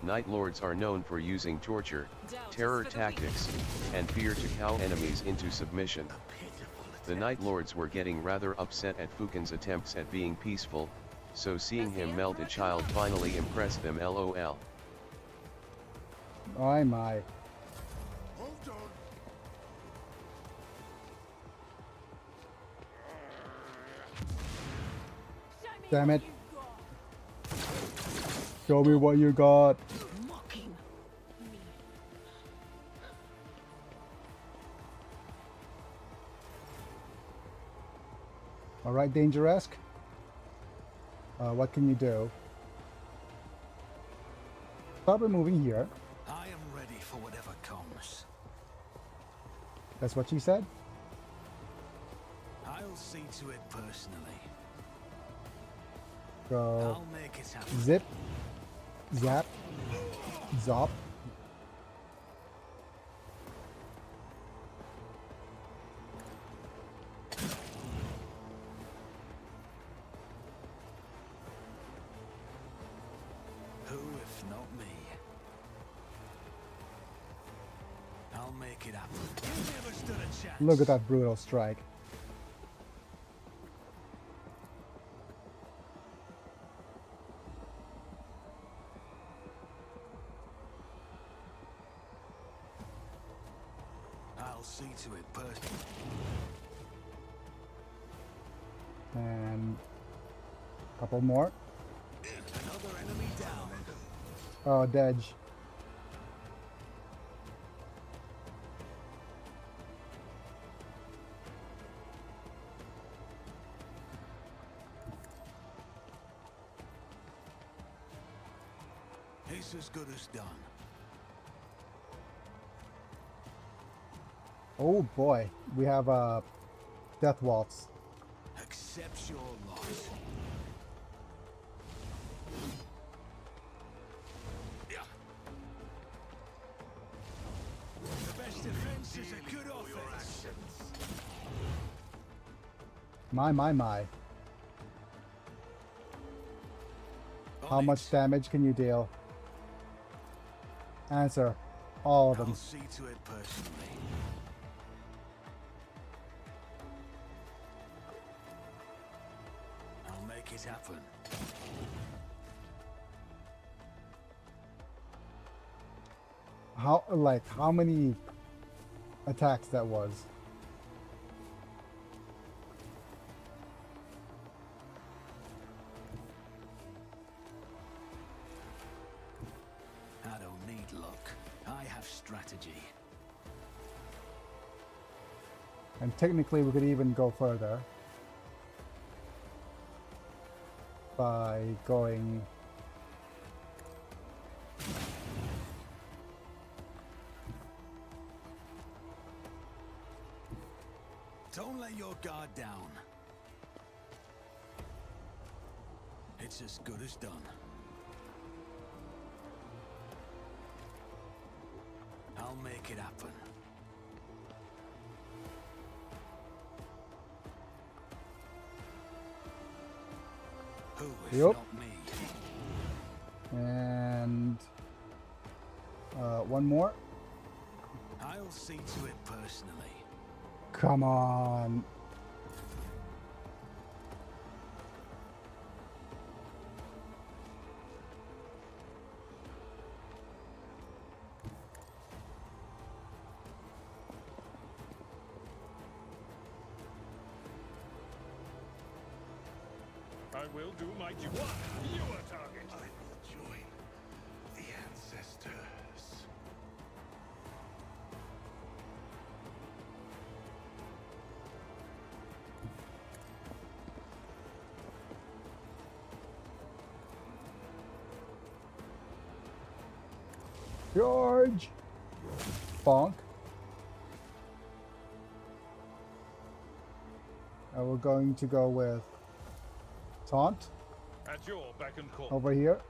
Speaker 2: Night Lords are known for using torture,
Speaker 7: Doubt is
Speaker 2: terror
Speaker 7: for the
Speaker 2: tactics, and fear to cow enemies into submission. The Night Lords were getting rather upset at Fukin's attempts at being peaceful, so seeing him melt a child finally impressed them. LOL.
Speaker 1: Oh my.
Speaker 5: Hold on.
Speaker 7: Show me
Speaker 1: Damn
Speaker 7: what
Speaker 1: it.
Speaker 7: you've got.
Speaker 1: Show me what you got.
Speaker 7: Mocking me.
Speaker 1: Alright, Dangeresque. What can you do? Start removing here.
Speaker 5: I am ready for whatever comes.
Speaker 1: That's what she said.
Speaker 5: I'll see to it personally.
Speaker 1: Go
Speaker 5: I'll make it happen.
Speaker 1: zip, zap, zop.
Speaker 5: Who if not me? I'll make it happen. You never stood a chance.
Speaker 1: Look at that brutal strike.
Speaker 5: I'll see to it personally.
Speaker 1: And a couple more.
Speaker 5: Another enemy down.
Speaker 1: Oh, Dedge.
Speaker 5: It's as good as done.
Speaker 1: Oh boy, we have a death waltz.
Speaker 5: Accept your loss. Yeah. The best defense is a good offense.
Speaker 1: My. How much damage can you deal? Answer. All of them.
Speaker 5: I'll see to it personally. I'll make it happen.
Speaker 1: How many attacks that was?
Speaker 5: I don't need luck. I have strategy.
Speaker 1: And technically we could even go further by going
Speaker 5: Don't let your guard down. It's as good as done. I'll make it happen. Who if
Speaker 1: Yup.
Speaker 5: not me?
Speaker 1: and one more.
Speaker 5: I'll see to it personally.
Speaker 1: Come on.
Speaker 6: I will do my duty. You are target.
Speaker 8: I will join the ancestors.
Speaker 1: George. Bonk. And we're going to go with taunt
Speaker 6: At your beck and call.
Speaker 1: over here.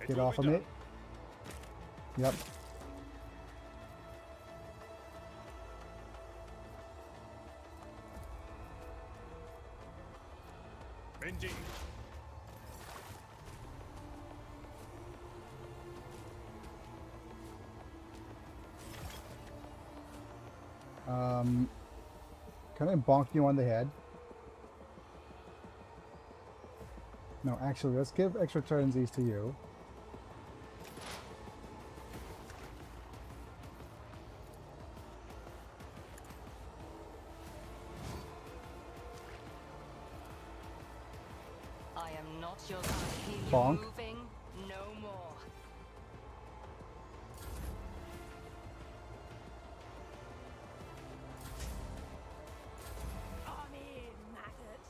Speaker 6: It
Speaker 1: Get
Speaker 6: will
Speaker 1: off
Speaker 6: be
Speaker 1: of me.
Speaker 6: done.
Speaker 1: Yep.
Speaker 6: Indeed.
Speaker 1: Can I bonk you on the head? No, actually, let's give extra turns these to you.
Speaker 3: I am not your ally. Hear you
Speaker 1: Bonk.
Speaker 3: moving? No more.
Speaker 7: I'm in, maggot.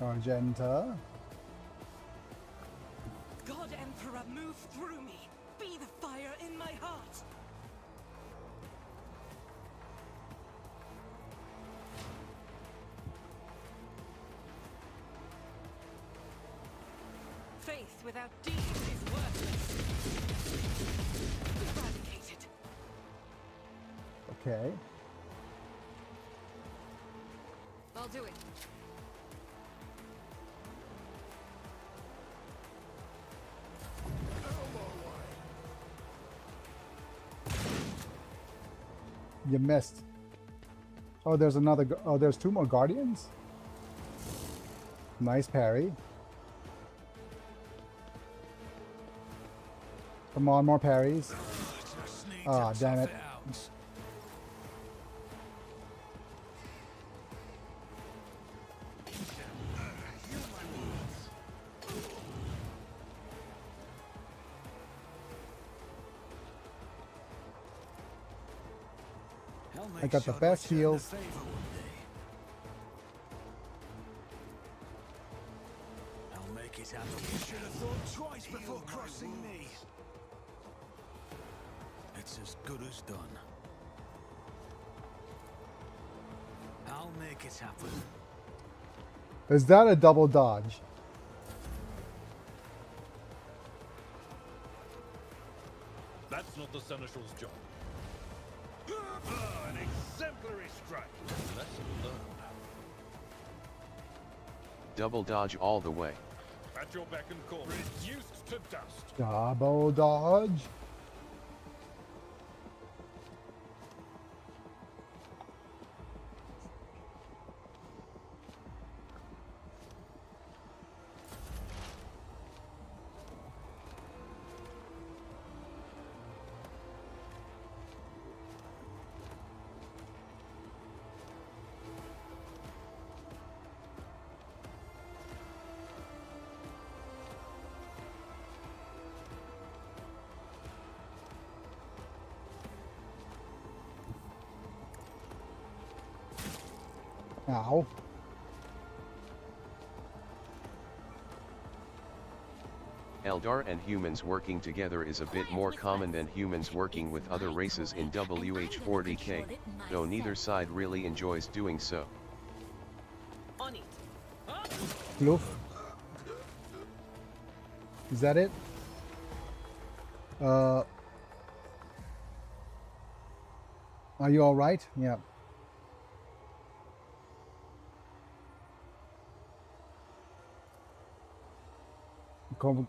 Speaker 1: Argenta.
Speaker 7: God Emperor, move through me. Be the fire in my heart. Faith without deeds is worthless. Eradicated.
Speaker 1: Okay.
Speaker 3: I'll do it.
Speaker 1: You missed. Oh, there's another. Oh, there's two more guardians. Nice parry. Come on, more parries.
Speaker 5: Just need
Speaker 1: Ah,
Speaker 5: to
Speaker 1: damn
Speaker 5: tough
Speaker 1: it.
Speaker 5: out. I'll
Speaker 1: I
Speaker 5: make
Speaker 1: got the
Speaker 5: sure to
Speaker 1: best
Speaker 5: return
Speaker 1: heals.
Speaker 5: favor one day. I'll make it happen. You should have thought twice before crossing me. It's as good as done. I'll make it happen.
Speaker 1: Is that a double dodge?
Speaker 6: That's not the Seneschal's job. An exemplary strike. Lesson learned.
Speaker 2: Double dodge all the way.
Speaker 6: At your beck and call. Reduced to dust.
Speaker 1: Double dodge. Ow.
Speaker 2: Eldar and humans working together is a bit more common than humans working with other races in WH40K, though neither side really enjoys doing so.
Speaker 7: On it.
Speaker 1: Floof. Is that it? Are you all right? Yeah.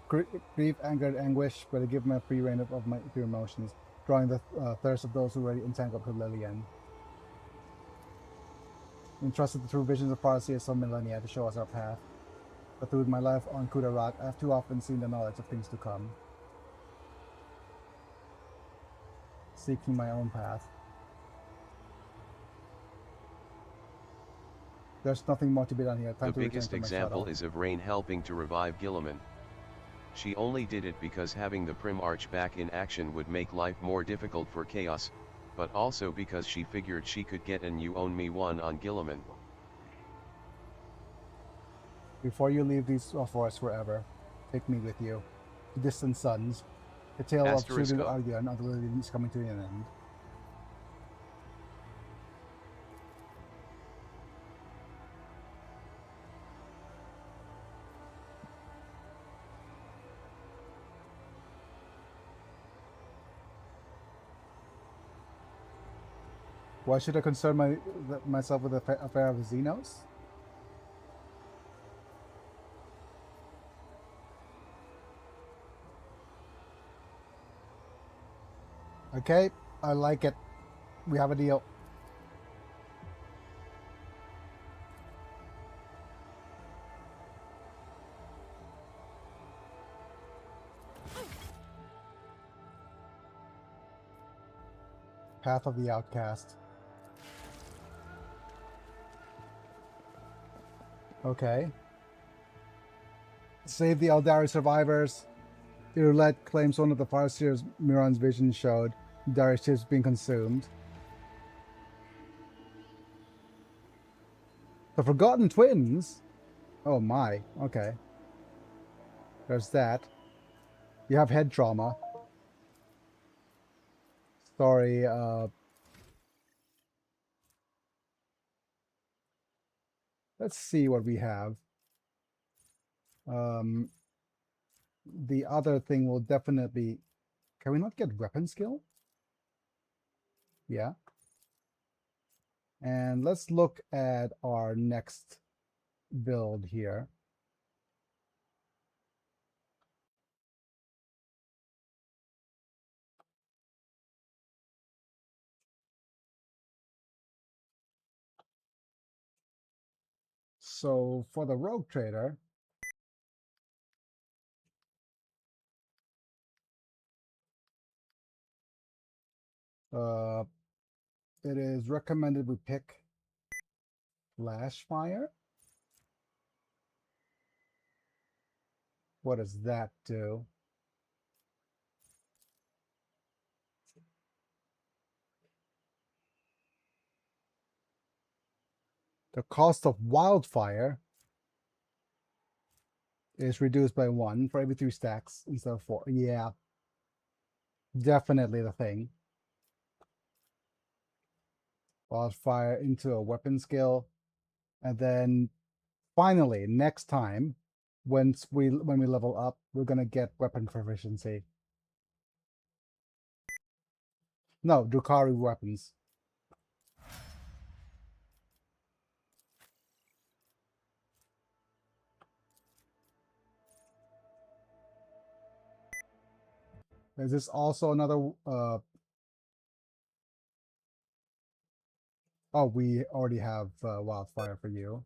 Speaker 1: Grief, anger, and anguish, but I give my free reign of my pure emotions, drawing the thirst of those who already entangled to Lillian. Entrusted the true visions of Farsi as some millennia to show us our path. But through my life on Kudarak, I have too often seen the knowledge of things to come. Seeking my own path. There's nothing more to be done here. Time
Speaker 2: The
Speaker 1: to
Speaker 2: biggest example is of Rain helping to revive Gilliman. She only did it because having the Prim Arch back in action would make life more difficult for Chaos, but also because she figured she could get an You Own Me 1 on Gilliman.
Speaker 1: Before you leave these forests forever, take me with you. To distant suns. The tale of
Speaker 2: Asterisk
Speaker 1: Sudu
Speaker 2: up.
Speaker 1: Argyan of the Lillian is coming to an end. Why should I concern myself with the affair of Xenos? Okay, I like it. We have a deal. Path of the Outcast. Okay. Save the Eldari survivors. Irulet claims one of the Farseers Miran's vision showed. Darius ships being consumed. The Forgotten Twins? Oh my, okay. There's that. You have head trauma. Sorry, let's see what we have. The other thing will definitely... Can we not get weapon skill? Yeah. And let's look at our next build here. So for the Rogue Trader, it is recommended we pick Flash Fire. What does that do? The cost of Wildfire is reduced by 1 for every 3 stacks instead of 4. Yeah, definitely the thing. Wildfire into a weapon skill, and then finally next time, when we level up, we're gonna get weapon proficiency. No, Drukhari weapons. Is this also another? Oh, we already have Wildfire for you,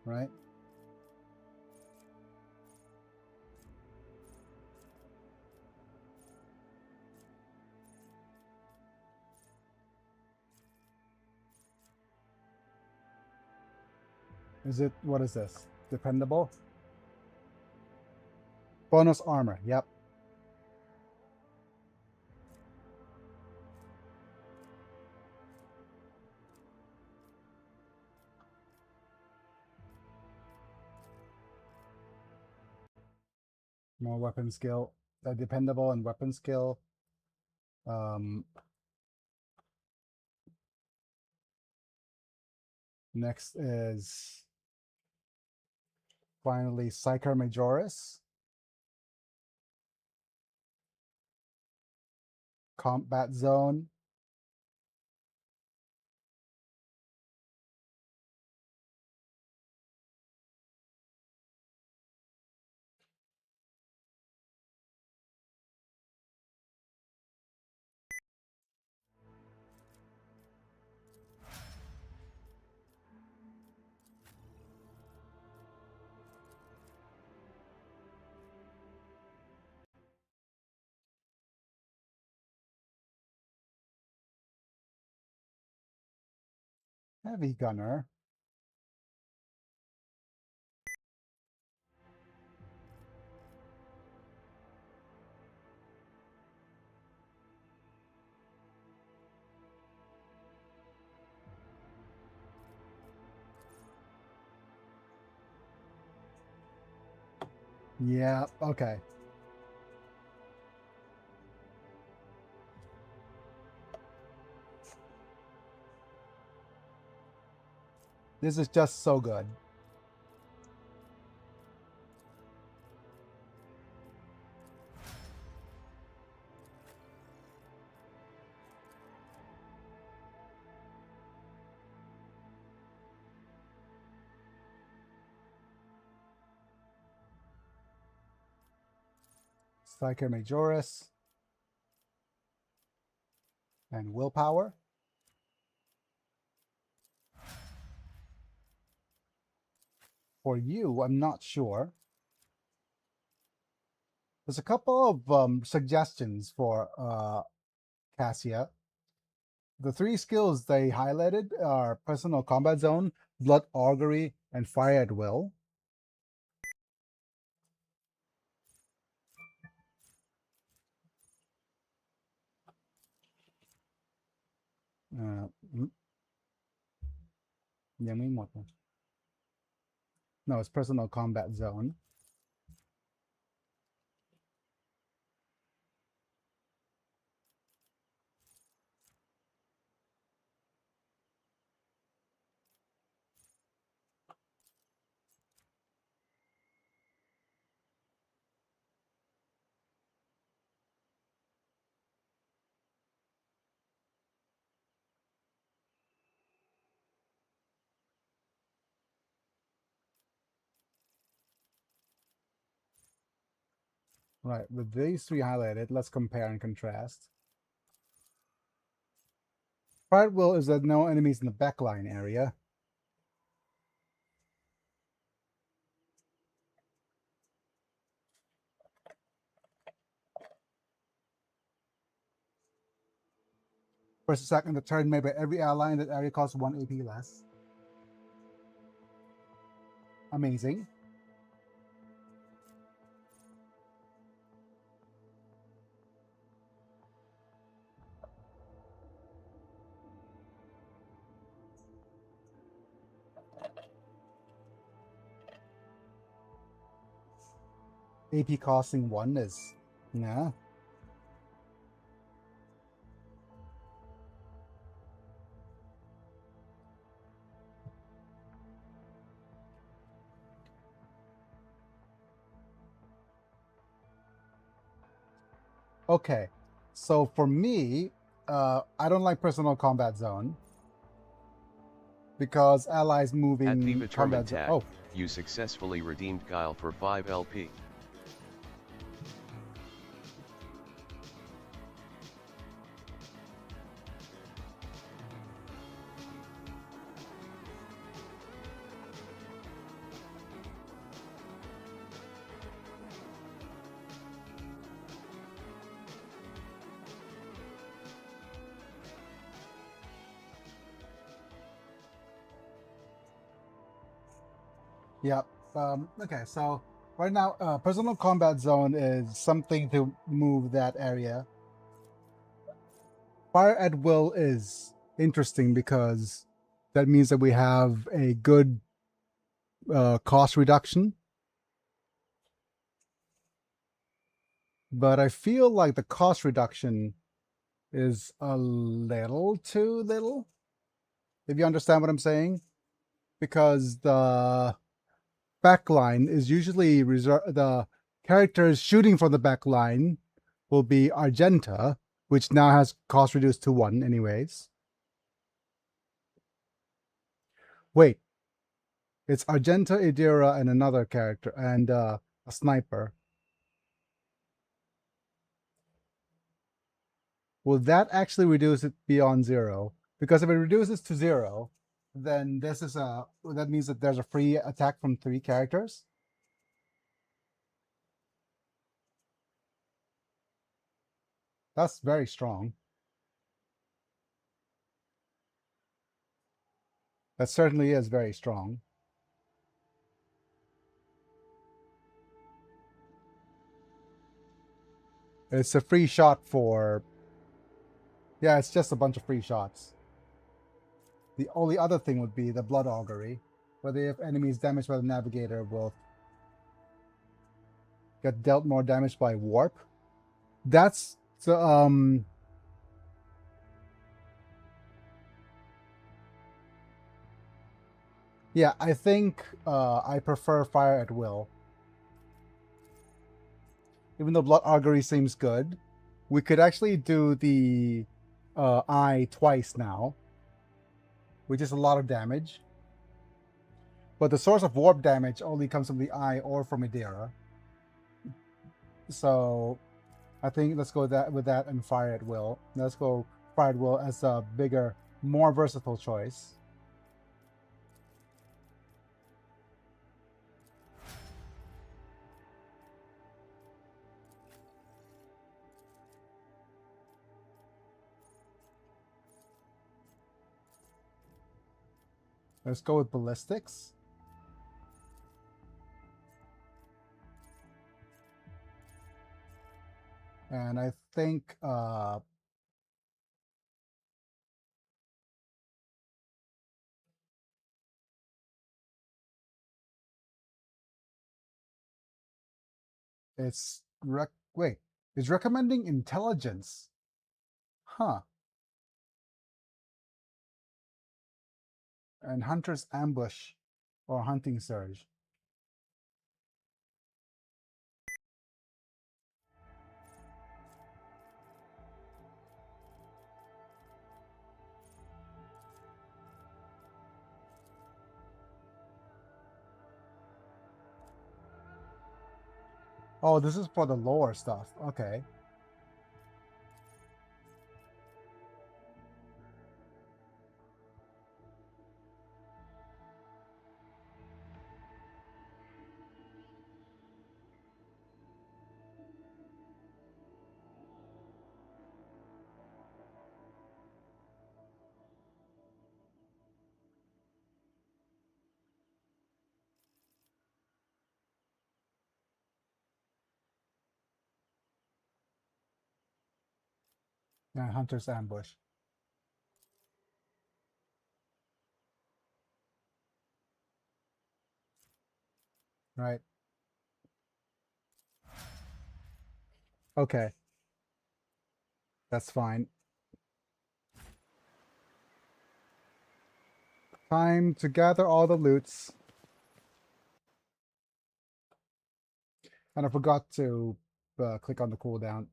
Speaker 1: right? Is it, what is this? Dependable? Bonus armor, yep. More weapon skill. Dependable and weapon skill. Next is finally Psyker Majoris. Combat Zone. Heavy Gunner. Yeah, okay. This is just so good. Psyker Majoris. And Willpower. For you, I'm not sure. There's a couple of suggestions for Cassia. The 3 skills they highlighted are Personal Combat Zone, Blood Augury, and Fire at Will.ยังไม่หมด No, it's Personal Combat Zone. Right, with these 3 highlighted, let's compare and contrast. Fire at Will is that no enemies in the backline area. First attack in the turn made by every ally in that area costs 1 AP less. Amazing. AP costing 1 is... yeah. Okay, so for me, I don't like Personal Combat Zone because allies moving
Speaker 2: At the
Speaker 1: combat
Speaker 2: tag,
Speaker 1: zone. Oh,
Speaker 2: you successfully redeemed Guile for 5 LP.
Speaker 1: yeah. Okay, so right now, Personal Combat Zone is something to move that area. Fire at Will is interesting because that means that we have a good cost reduction. but I feel like the cost reduction is a little too little, if you understand what I'm saying, because the backline is usually the characters shooting from the backline will be Argenta, which now has cost reduced to 1 anyways. Wait, it's Argenta, Idira, and another character, and a sniper. Will that actually reduce it beyond 0? Because if it reduces to 0, then that means that there's a free attack from 3 characters. That's very strong. That certainly is very strong. It's a free shot for... Yeah, it's just a bunch of free shots. The only other thing would be the Blood Augury, where if enemies damaged by the Navigator will get dealt more damage by Warp. That's... yeah, I think I prefer Fire at Will. Even though Blood Augury seems good, we could actually do the eye twice now, which is a lot of damage. But the source of warp damage only comes from the eye or from Idira. So I think let's go with that and Fire at Will. Let's go Fire at Will as a bigger, more versatile choice. Let's go with ballistics. And I think it's recommending intelligence. Huh. And Hunter's Ambush or Hunting Surge. Oh, this is for the lower stuff. Okay. Yeah, Hunter's Ambush. Right. Okay. That's fine. Time to gather all the loots. And I forgot to click on the cooldown.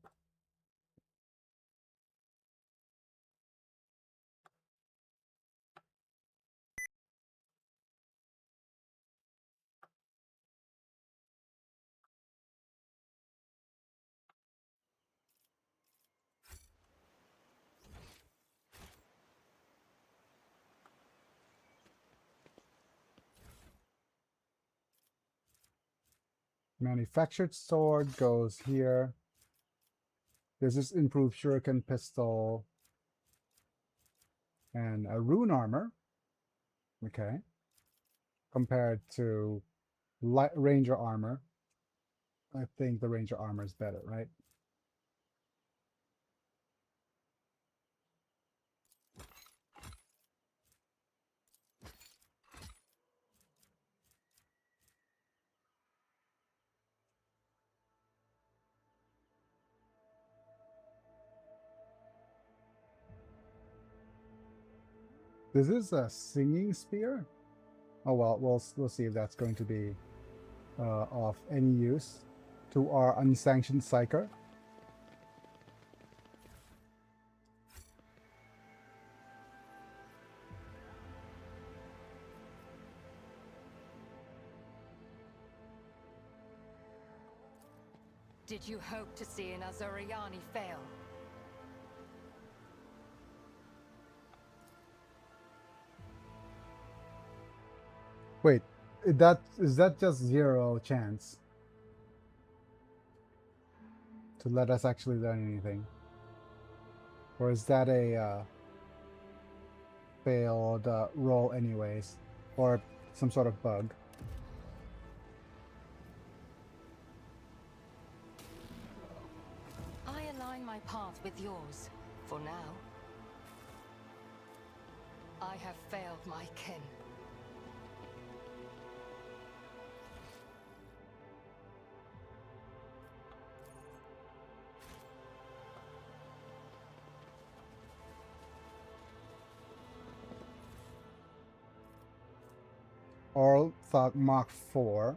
Speaker 1: Manufactured sword goes here. There's this improved shuriken pistol and a rune armor. Okay. Compared to light ranger armor. I think the ranger armor is better, right? This is a singing spear? Oh well, we'll see if that's going to be of any use to our unsanctioned psyker.
Speaker 3: Did you hope to see an Azuriani fail?
Speaker 1: Wait, is that just 0 chance to let us actually learn anything? Or is that a failed roll anyways? Or some sort of bug?
Speaker 3: I align my path with yours, for now. I have failed my kin.
Speaker 1: Oral Thought Mark 4.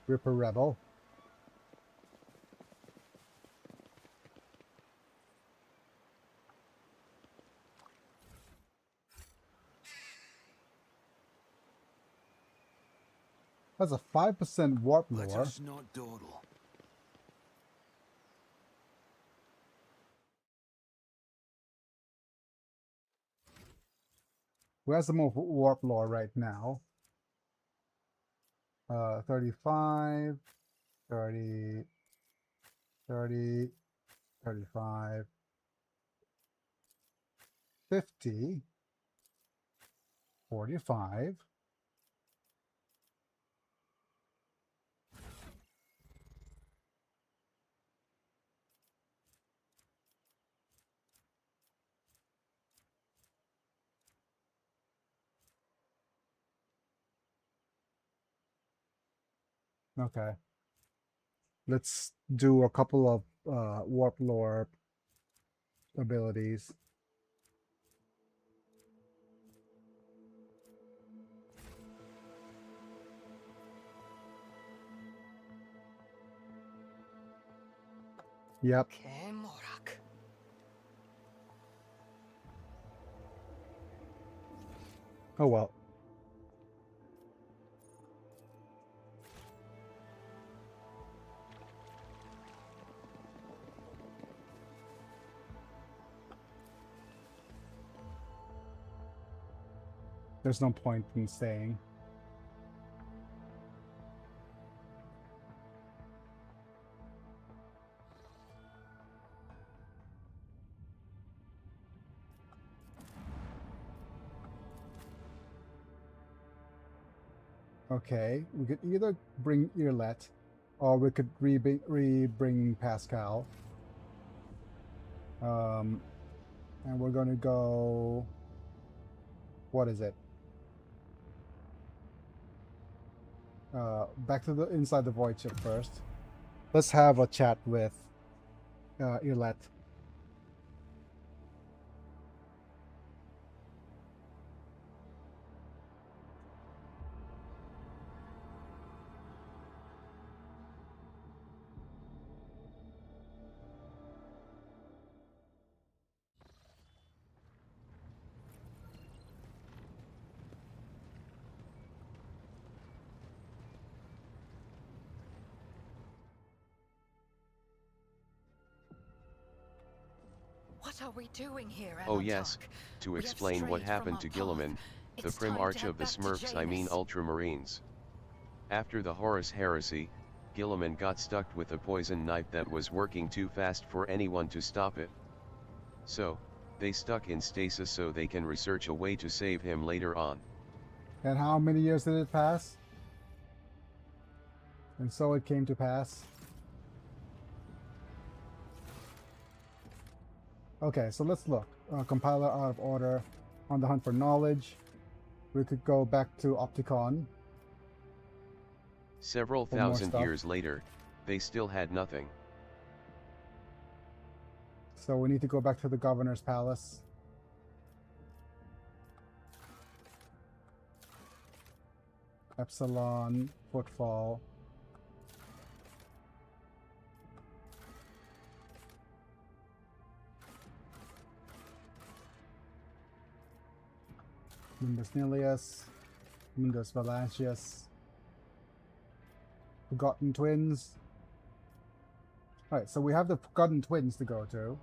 Speaker 1: Ripper Rebel. That's a 5% warp
Speaker 5: Let
Speaker 1: lore.
Speaker 5: us not dawdle.
Speaker 1: Who has the most warp lore right now? 35, 30, 30, 35, 50, 45. Okay. Let's do a couple of warp lore abilities. Yep.
Speaker 3: Kemorak.
Speaker 1: Oh well. There's no point in staying. Okay, we could either bring Earlet, or we could re-bring Pascal. And we're gonna go. What is it? Back to the inside the void ship first. Let's have a chat with Earlet.
Speaker 3: What are we doing here,
Speaker 2: Oh yes,
Speaker 3: Anantark?
Speaker 2: to
Speaker 3: We have
Speaker 2: explain what
Speaker 3: strayed from
Speaker 2: happened
Speaker 3: our
Speaker 2: to
Speaker 3: path.
Speaker 2: Gilliman, the
Speaker 3: It's
Speaker 2: Prim
Speaker 3: time to
Speaker 2: Arch
Speaker 3: head
Speaker 2: of the
Speaker 3: back to
Speaker 2: Smurfs, I mean
Speaker 3: Janus.
Speaker 2: Ultramarines. After the Horus Heresy, Gilliman got stuck with a poison knife that was working too fast for anyone to stop it. So, they stuck in stasis so they can research a way to save him later on.
Speaker 1: And how many years did it pass? And so it came to pass. Okay, so let's look. Compiler out of order, on the hunt for knowledge. We could go back to Opticon.
Speaker 2: Several
Speaker 1: For more
Speaker 2: thousand
Speaker 1: stuff.
Speaker 2: years later, they still had nothing.
Speaker 1: So we need to go back to the governor's palace. Epsilon, Footfall. Mundus Nilius, Mundus Valancius, Forgotten Twins. Alright, so we have the Forgotten Twins to go to.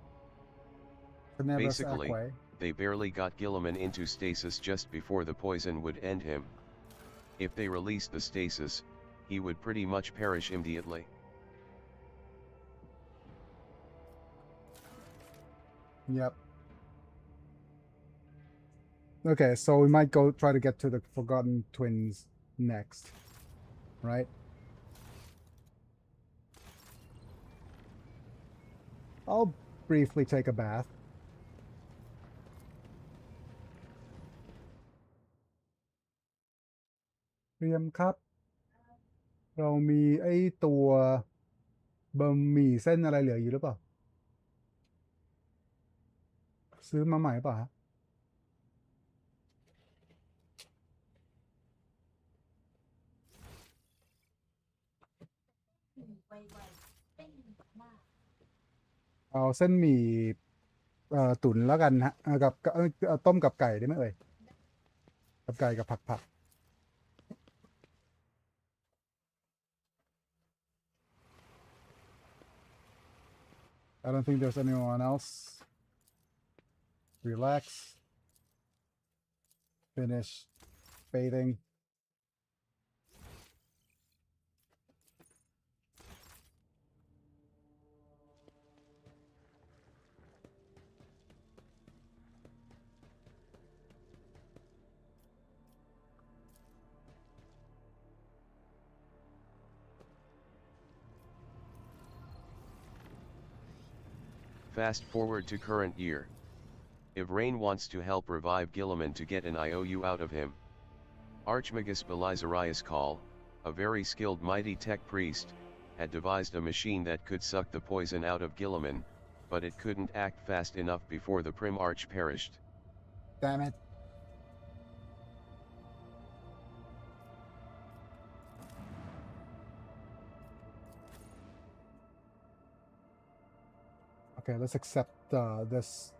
Speaker 1: Tenebris
Speaker 2: Basically,
Speaker 1: Aquae.
Speaker 2: they barely got Gilliman into stasis just before the poison would end him. If they released the stasis, he would pretty much perish immediately.
Speaker 1: Yep. Okay, so we might go try to get to the Forgotten Twins next. Right? I'll briefly take a bath.ครับ เรามีไอ้ตัวบะหมี่เส้นอะไรเหลืออยู่หรือเปล่า ซื้อมาใหม่ป่ะฮะ เอาเส้นหมี่ตุ๋นแล้วกันฮะกับต้มกับไก่ได้ไหมเอ่ยกับไก่กับผัก I don't think there's anyone else. Relax. Finish bathing.
Speaker 2: Fast forward to current year. Ivrain wants to help revive Gilliman to get an IOU out of him. Archmagus Belisarius Call, a very skilled mighty tech priest, had devised a machine that could suck the poison out of Gilliman, but it couldn't act fast enough before the Prim Arch perished.
Speaker 1: Damn it. Okay, let's accept this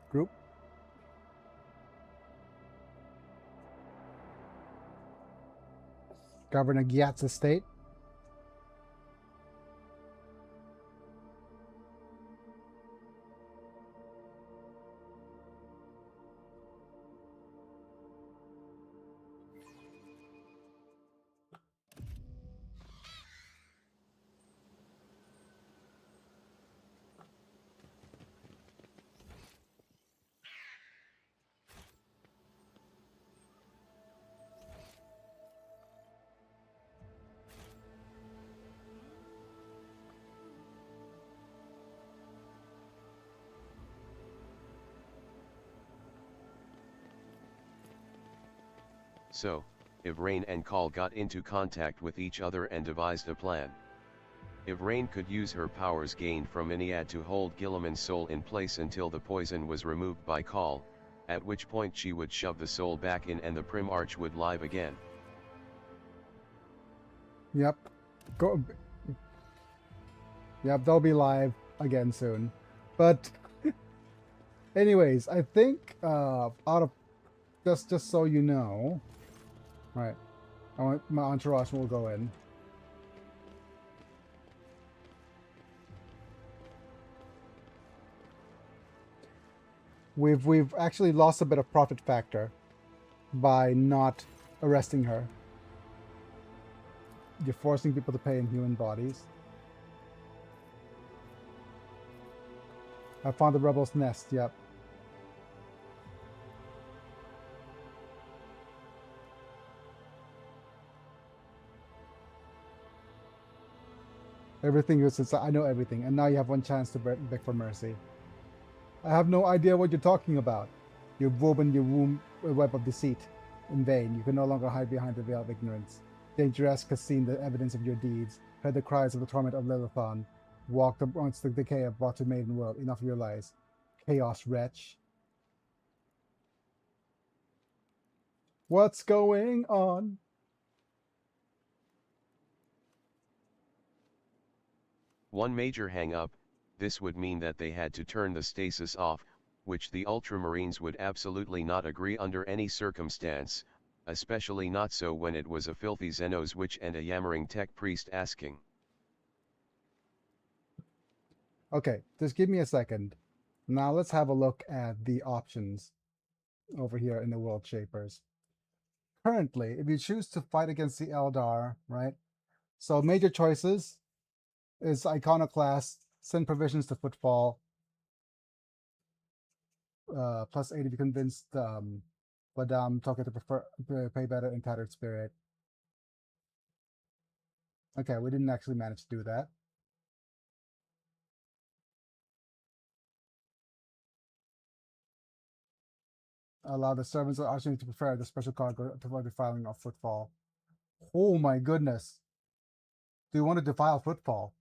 Speaker 1: group. Governor Gyat's estate.
Speaker 2: So, Ivrain and Call got into contact with each other and devised a plan. Ivrain could use her powers gained from Iniad to hold Gilliman's soul in place until the poison was removed by Call, at which point she would shove the soul back in and the Prim Arch would live again.
Speaker 1: Yep. Yep, they'll be live again soon. But anyways, I think out of just so you know, right? My entourage will go in. We've actually lost a bit of profit factor by not arresting her. You're forcing people to pay in human bodies. I found the rebel's nest, yep. Everything is, I know everything, and now you have one chance to beg for mercy. I have no idea what you're talking about. You've woven your web of deceit. In vain, you can no longer hide behind the veil of ignorance. Dangerous has seen the evidence of your deeds, heard the cries of the torment of Lilithon, walked amongst the decay of brought to maiden world. Enough of your lies. Chaos wretch. What's going on?
Speaker 2: One major hang-up, this would mean that they had to turn the stasis off, which the Ultramarines would absolutely not agree under any circumstance, especially not so when it was a filthy Xenos witch and a yammering tech priest asking.
Speaker 1: Okay, just give me a second. Now let's have a look at the options over here in the World Shapers. Currently, if you choose to fight against the Eldar, right? So major choices is Iconoclast, send provisions to Footfall, plus 8 if you convinced Madame Toka to pay better in Tattered Spirit. Okay, we didn't actually manage to do that. Allow the servants of Archon to prefer the special cargo to avoid defiling of Footfall. Oh my goodness. Do you want to defile Footfall?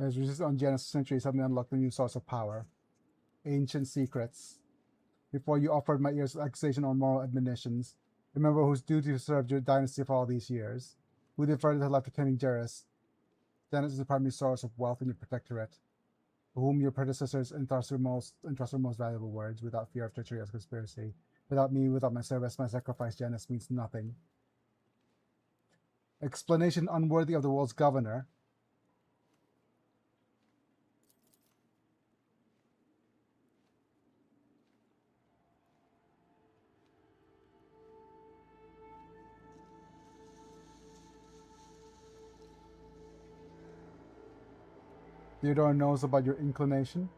Speaker 1: As resist on Genesis Century, suddenly unlocked a new source of power. Ancient secrets. Before you offered my ears accusation or moral admonitions, remember whose duty to serve your dynasty for all these years. Who deferred to life attending Jerris. Janus is the primary source of wealth in your protectorate, to whom your predecessors entrusted most valuable words, without fear of treachery or conspiracy. Without me, without my service, my sacrifice, Janus means nothing. Explanation unworthy of the world's governor. Theodore knows about your inclination.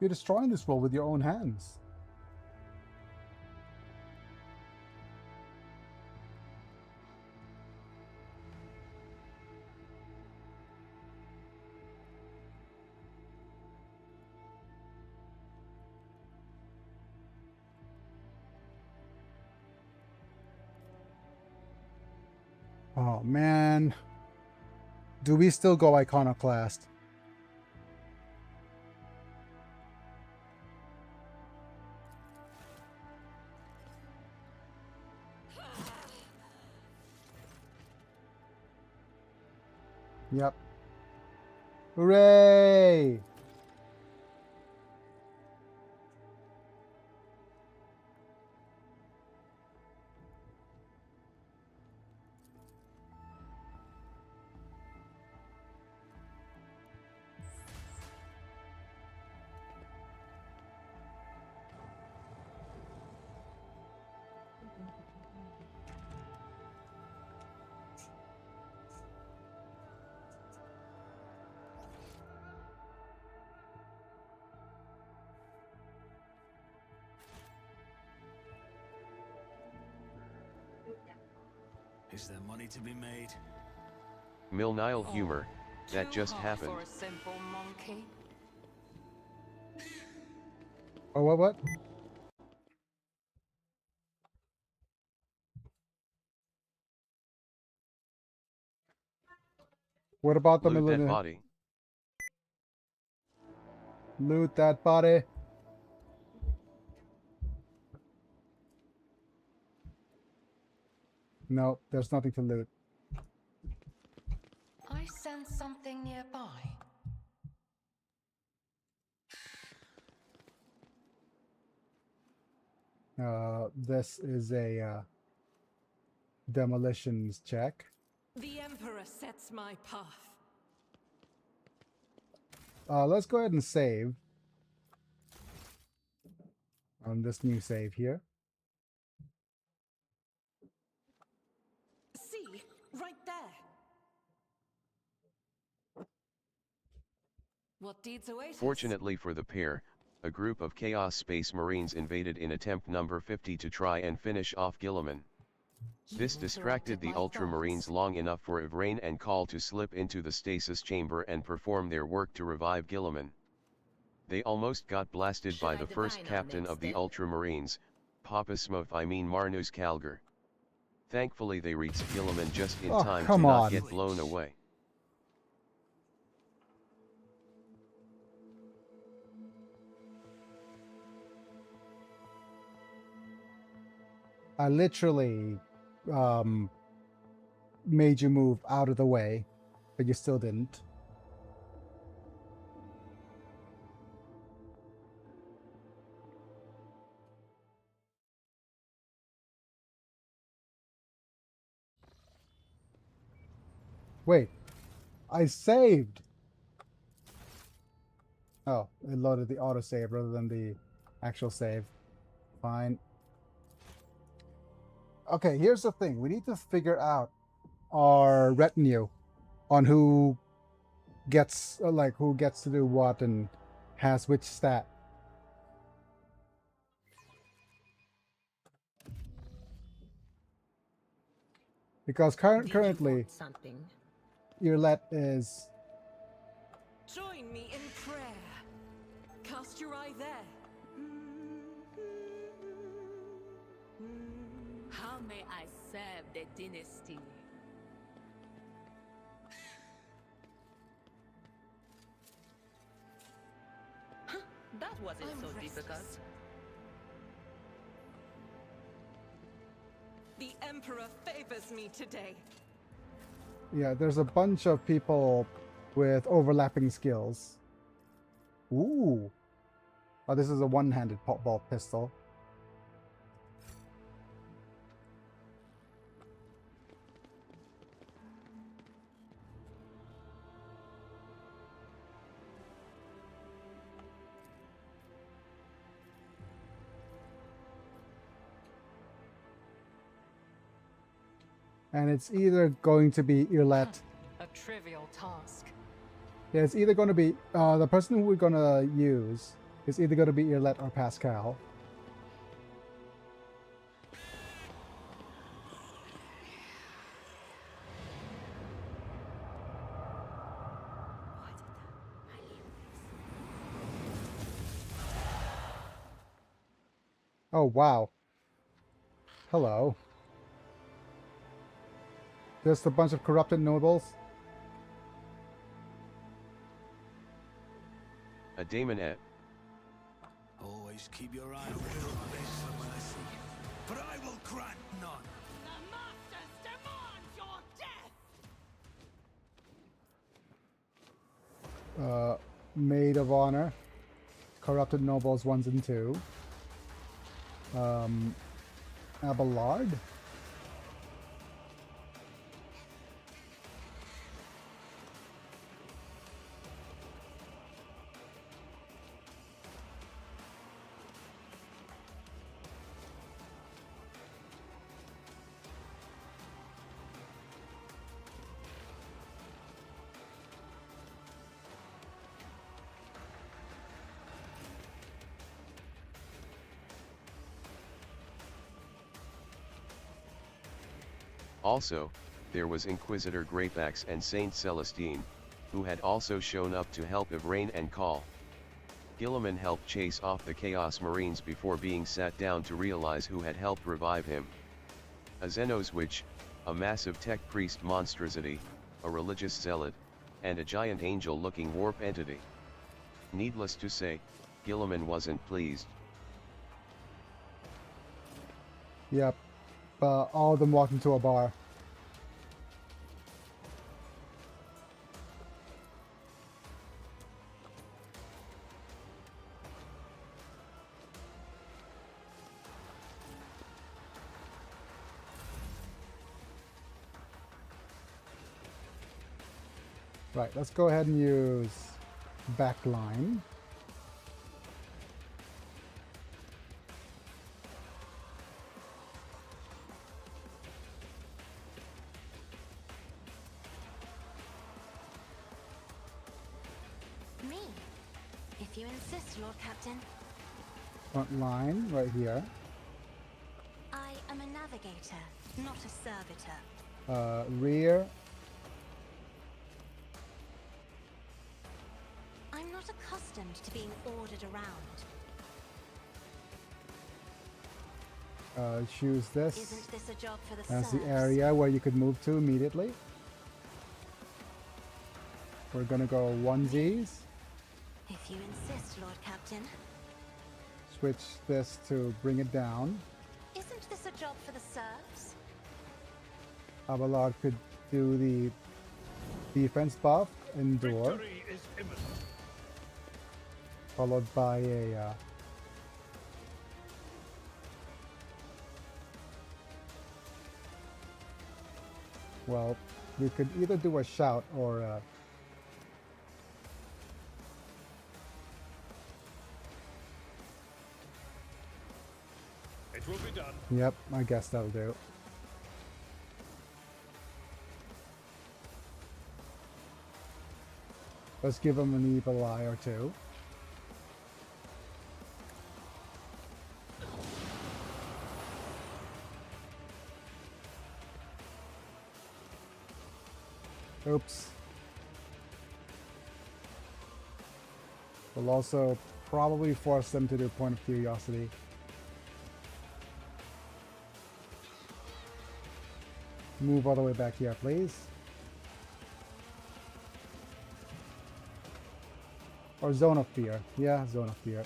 Speaker 1: You're destroying this world with your own hands. Oh man. Do we still go Iconoclast? Yep. Hooray!
Speaker 5: Is there money to be made?
Speaker 2: Milnile humor, that
Speaker 3: Too
Speaker 2: just
Speaker 3: hard
Speaker 2: happened.
Speaker 3: for a simple monkey.
Speaker 1: Oh, what? What about the
Speaker 2: Loot that
Speaker 1: millennium?
Speaker 2: body.
Speaker 1: Loot that body. No, there's nothing to loot.
Speaker 3: I sense something nearby.
Speaker 1: This is a demolitions check.
Speaker 7: The Emperor sets my path.
Speaker 1: let's go ahead and save on this new save here.
Speaker 7: See, right there. What deeds await us?
Speaker 2: Fortunately for the pair, a group of Chaos Space Marines invaded in attempt number 50 to try and finish off Guilliman. This
Speaker 3: You
Speaker 2: distracted
Speaker 3: interrupted
Speaker 2: the
Speaker 3: my
Speaker 2: Ultramarines
Speaker 3: thoughts.
Speaker 2: long enough for Ivrain and Call to slip into the stasis chamber and perform their work to revive Guilliman. They almost got blasted
Speaker 7: Should
Speaker 2: by
Speaker 7: I
Speaker 2: the first
Speaker 7: divine our
Speaker 2: captain
Speaker 7: next
Speaker 2: of the
Speaker 7: step?
Speaker 2: Ultramarines, Papa Smoth Marnus Calgar. Thankfully they reached Guilliman just in
Speaker 1: Oh,
Speaker 2: time to
Speaker 1: come
Speaker 2: not
Speaker 1: on.
Speaker 2: get blown away.
Speaker 1: I literally made you move out of the way, but you still didn't. Wait, I saved. Oh, it loaded the autosave rather than the actual save. Fine. Okay, here's the thing. We need to figure out our retinue on who gets who gets to do what and has which stat. Because
Speaker 7: Did you
Speaker 1: currently
Speaker 7: want something?
Speaker 1: Earlet is
Speaker 7: Join me in prayer. Cast your eye there.
Speaker 9: How may I serve the dynasty? That wasn't
Speaker 7: I'm
Speaker 9: so
Speaker 7: restless.
Speaker 9: difficult.
Speaker 7: The Emperor favors me today.
Speaker 1: yeah, there's a bunch of people with overlapping skills. Ooh. Oh, this is a one-handed ball pistol. And it's either going to be Earlet.
Speaker 3: A trivial task.
Speaker 1: Yeah, it's either going to be the person who we're going to use is either going to be Earlet or Pascal. Oh, wow. Hello. Just a bunch of corrupted nobles.
Speaker 2: A Daemonette.
Speaker 5: Always keep your eye on the darkness for mercy, but I will grant none.
Speaker 9: The masters demand your death!
Speaker 1: Maid of Honor. Corrupted nobles 1 and 2. Abelard.
Speaker 2: Also, there was Inquisitor Greyfax and Saint Celestine, who had also shown up to help Ivrain and Call. Guilliman helped chase off the Chaos Marines before being sat down to realize who had helped revive him. A Xenos Witch, a massive tech priest monstrosity, a religious zealot, and a giant angel-looking warp entity. Needless to say, Guilliman wasn't pleased.
Speaker 1: Yep. All of them walked into a bar. Right, let's go ahead and use back line.
Speaker 4: Me, if you insist, Lord Captain.
Speaker 1: Front line right here.
Speaker 4: I am a navigator, not a servitor.
Speaker 1: Rear.
Speaker 4: I'm not accustomed to being ordered around.
Speaker 1: Choose this
Speaker 4: Isn't this a job for the
Speaker 1: as the
Speaker 4: serfs?
Speaker 1: area where you could move to immediately. We're gonna go onesies.
Speaker 4: If you insist, Lord Captain.
Speaker 1: Switch this to bring it down.
Speaker 4: Isn't this a job for the serfs?
Speaker 1: Abelard could do the defense buff, endure,
Speaker 6: Victory is imminent.
Speaker 1: followed by a well, we could either do a shout or
Speaker 6: It will be done.
Speaker 1: yep, I guess that'll do. Let's give him an evil eye or two. Oops. We'll also probably force them to do point of curiosity. Move all the way back here, please. Or zone of fear. Yeah, zone of fear.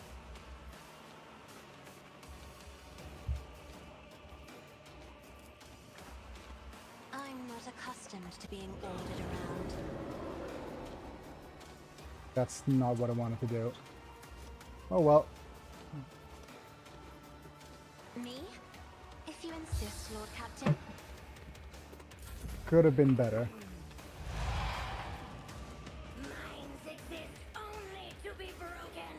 Speaker 4: I'm not accustomed to being ordered around.
Speaker 1: That's not what I wanted to do. Oh well.
Speaker 4: Me? If you insist, Lord Captain.
Speaker 1: Could have been better.
Speaker 7: Minds exist only to be broken.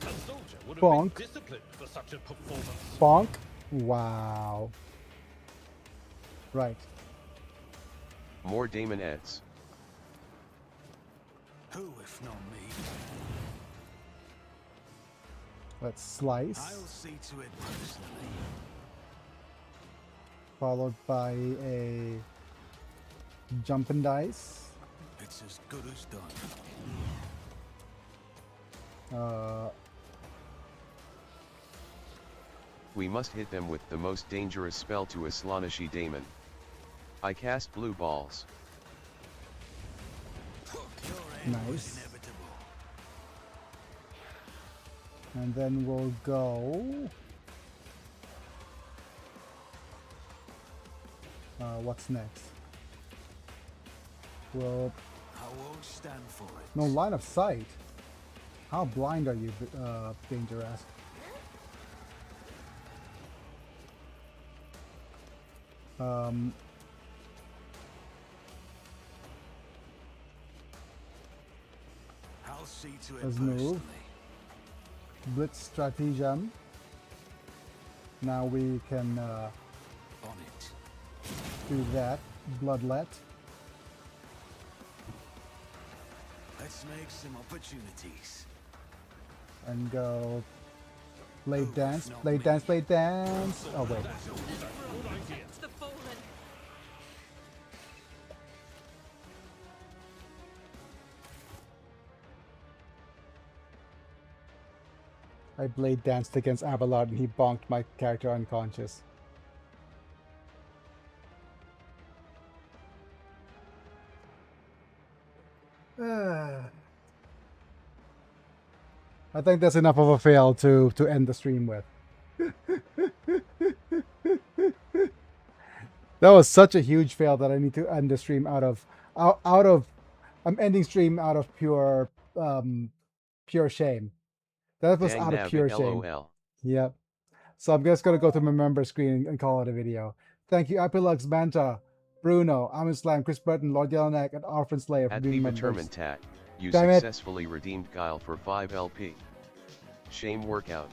Speaker 6: A soldier would have
Speaker 1: Bonk.
Speaker 6: been disciplined for such a performance.
Speaker 1: Bonk. Wow. Right.
Speaker 2: More Damon Eds.
Speaker 5: Who, if not me?
Speaker 1: Let's slice.
Speaker 5: I'll see to it personally.
Speaker 1: Followed by a jumping dice.
Speaker 5: It's as good as done.
Speaker 2: We must hit them with the most dangerous spell to Aslanishi Daemon. I cast blue balls.
Speaker 5: Your end was
Speaker 1: Nice.
Speaker 5: inevitable.
Speaker 1: And then we'll go. What's next? Well,
Speaker 5: I won't stand for it.
Speaker 1: no line of sight. How blind are you, Dangerous?
Speaker 5: I'll see to it
Speaker 1: Let's
Speaker 5: personally.
Speaker 1: move. Blitz stratagem. Now we can
Speaker 5: On it.
Speaker 1: do that. Bloodlet.
Speaker 5: Let's make some opportunities.
Speaker 1: And go. Blade
Speaker 5: Oh,
Speaker 1: dance.
Speaker 5: not
Speaker 1: Blade
Speaker 5: me.
Speaker 1: dance. Blade dance. Oh wait.
Speaker 9: Protect the fallen.
Speaker 1: I blade danced against Abelard and he bonked my character unconscious. I think that's enough of a fail to end the stream with. That was such a huge fail that I need to end the stream out of I'm ending stream out of pure pure shame. That was
Speaker 2: Dang
Speaker 1: out of
Speaker 2: nabbit,
Speaker 1: pure shame.
Speaker 2: LOL.
Speaker 1: Yep. So I'm just gonna go to my member screen and call it a video. Thank you, Epilux Banta, Bruno, Amin Slam, Chris Burton, Lord Yellowneck, and Orphan Slayer for
Speaker 2: At
Speaker 1: being
Speaker 2: Viva
Speaker 1: members.
Speaker 2: Termintat, you
Speaker 1: Damn it.
Speaker 2: successfully redeemed Guile for 5 LP. Shame workout.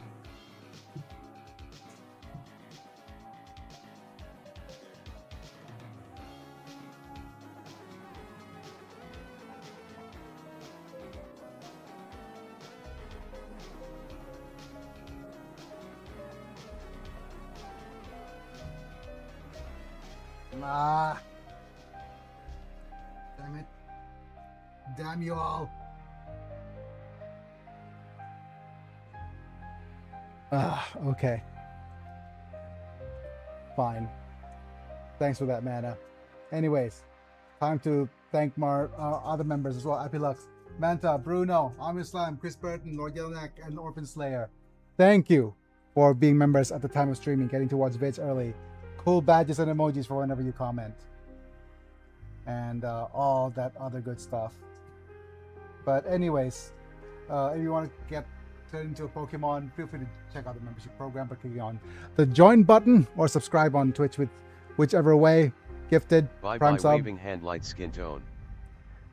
Speaker 1: Ah. Damn it. Damn you all. Okay. Fine. Thanks for that, mana. Anyways, time to thank our other members as well. Epilux, Manta, Bruno, Amir Slime, Chris Burton, Lord Yellowneck, and Orphan Slayer. Thank you for being members at the time of streaming, getting to watch vids early. Cool badges and emojis for whenever you comment. And all that other good stuff. But anyways, if you want to get turned into a Pokemon, feel free to check out the membership program by clicking on the join button or subscribe on Twitch with whichever way. Gifted,
Speaker 2: Bye
Speaker 1: Prime
Speaker 2: bye
Speaker 1: sub.
Speaker 2: waving hand light skin tone.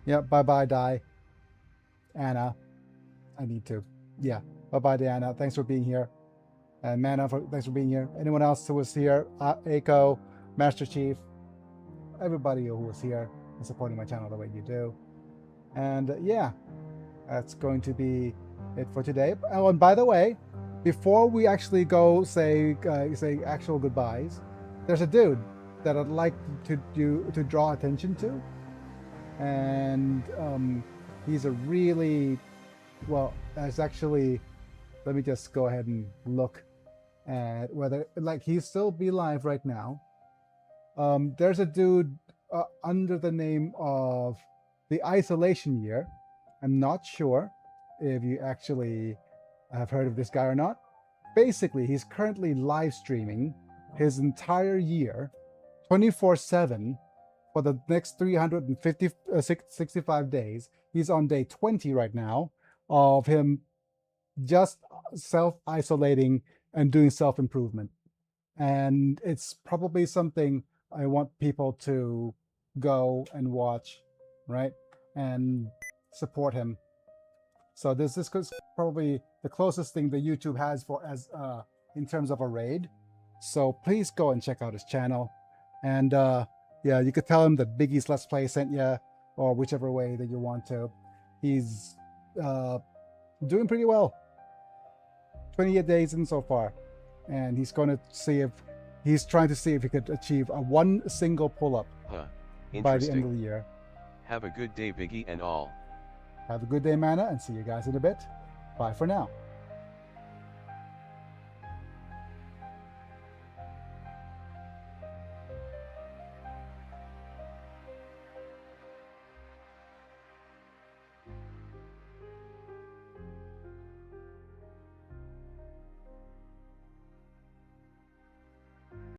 Speaker 1: Yeah, bye bye, Die. Anna. I need to. Yeah, bye bye, Diana. Thanks for being here. And Mana, thanks for being here. Anyone else who was here? Aiko, Master Chief, everybody who was here and supporting my channel the way you do. And yeah, that's going to be it for today. Oh, and by the way, before we actually go say actual goodbyes, there's a dude that I'd like to draw attention to, and he's a really well. It's actually, let me just go ahead and look at whether he's still be live right now. There's a dude under the name of the Isolation Year. I'm not sure if you actually have heard of this guy or not. Basically, he's currently live streaming his entire year, 24/7, for the next 365 days. He's on day 20 right now of him just self-isolating and doing self-improvement. And it's probably something I want people to go and watch, right? And support him. So this is probably the closest thing that YouTube has for as in terms of a raid. So please go and check out his channel. And yeah, you could tell him that Biggie's Let's Play sent you, or whichever way that you want to. He's doing pretty well. 28 days in so far. And he's going to see if he's trying to see if he could achieve one single pull-up by the end of the year.
Speaker 2: Have a good day, Biggie and all.
Speaker 1: Have a good day, Mana, and see you guys in a bit. Bye for now.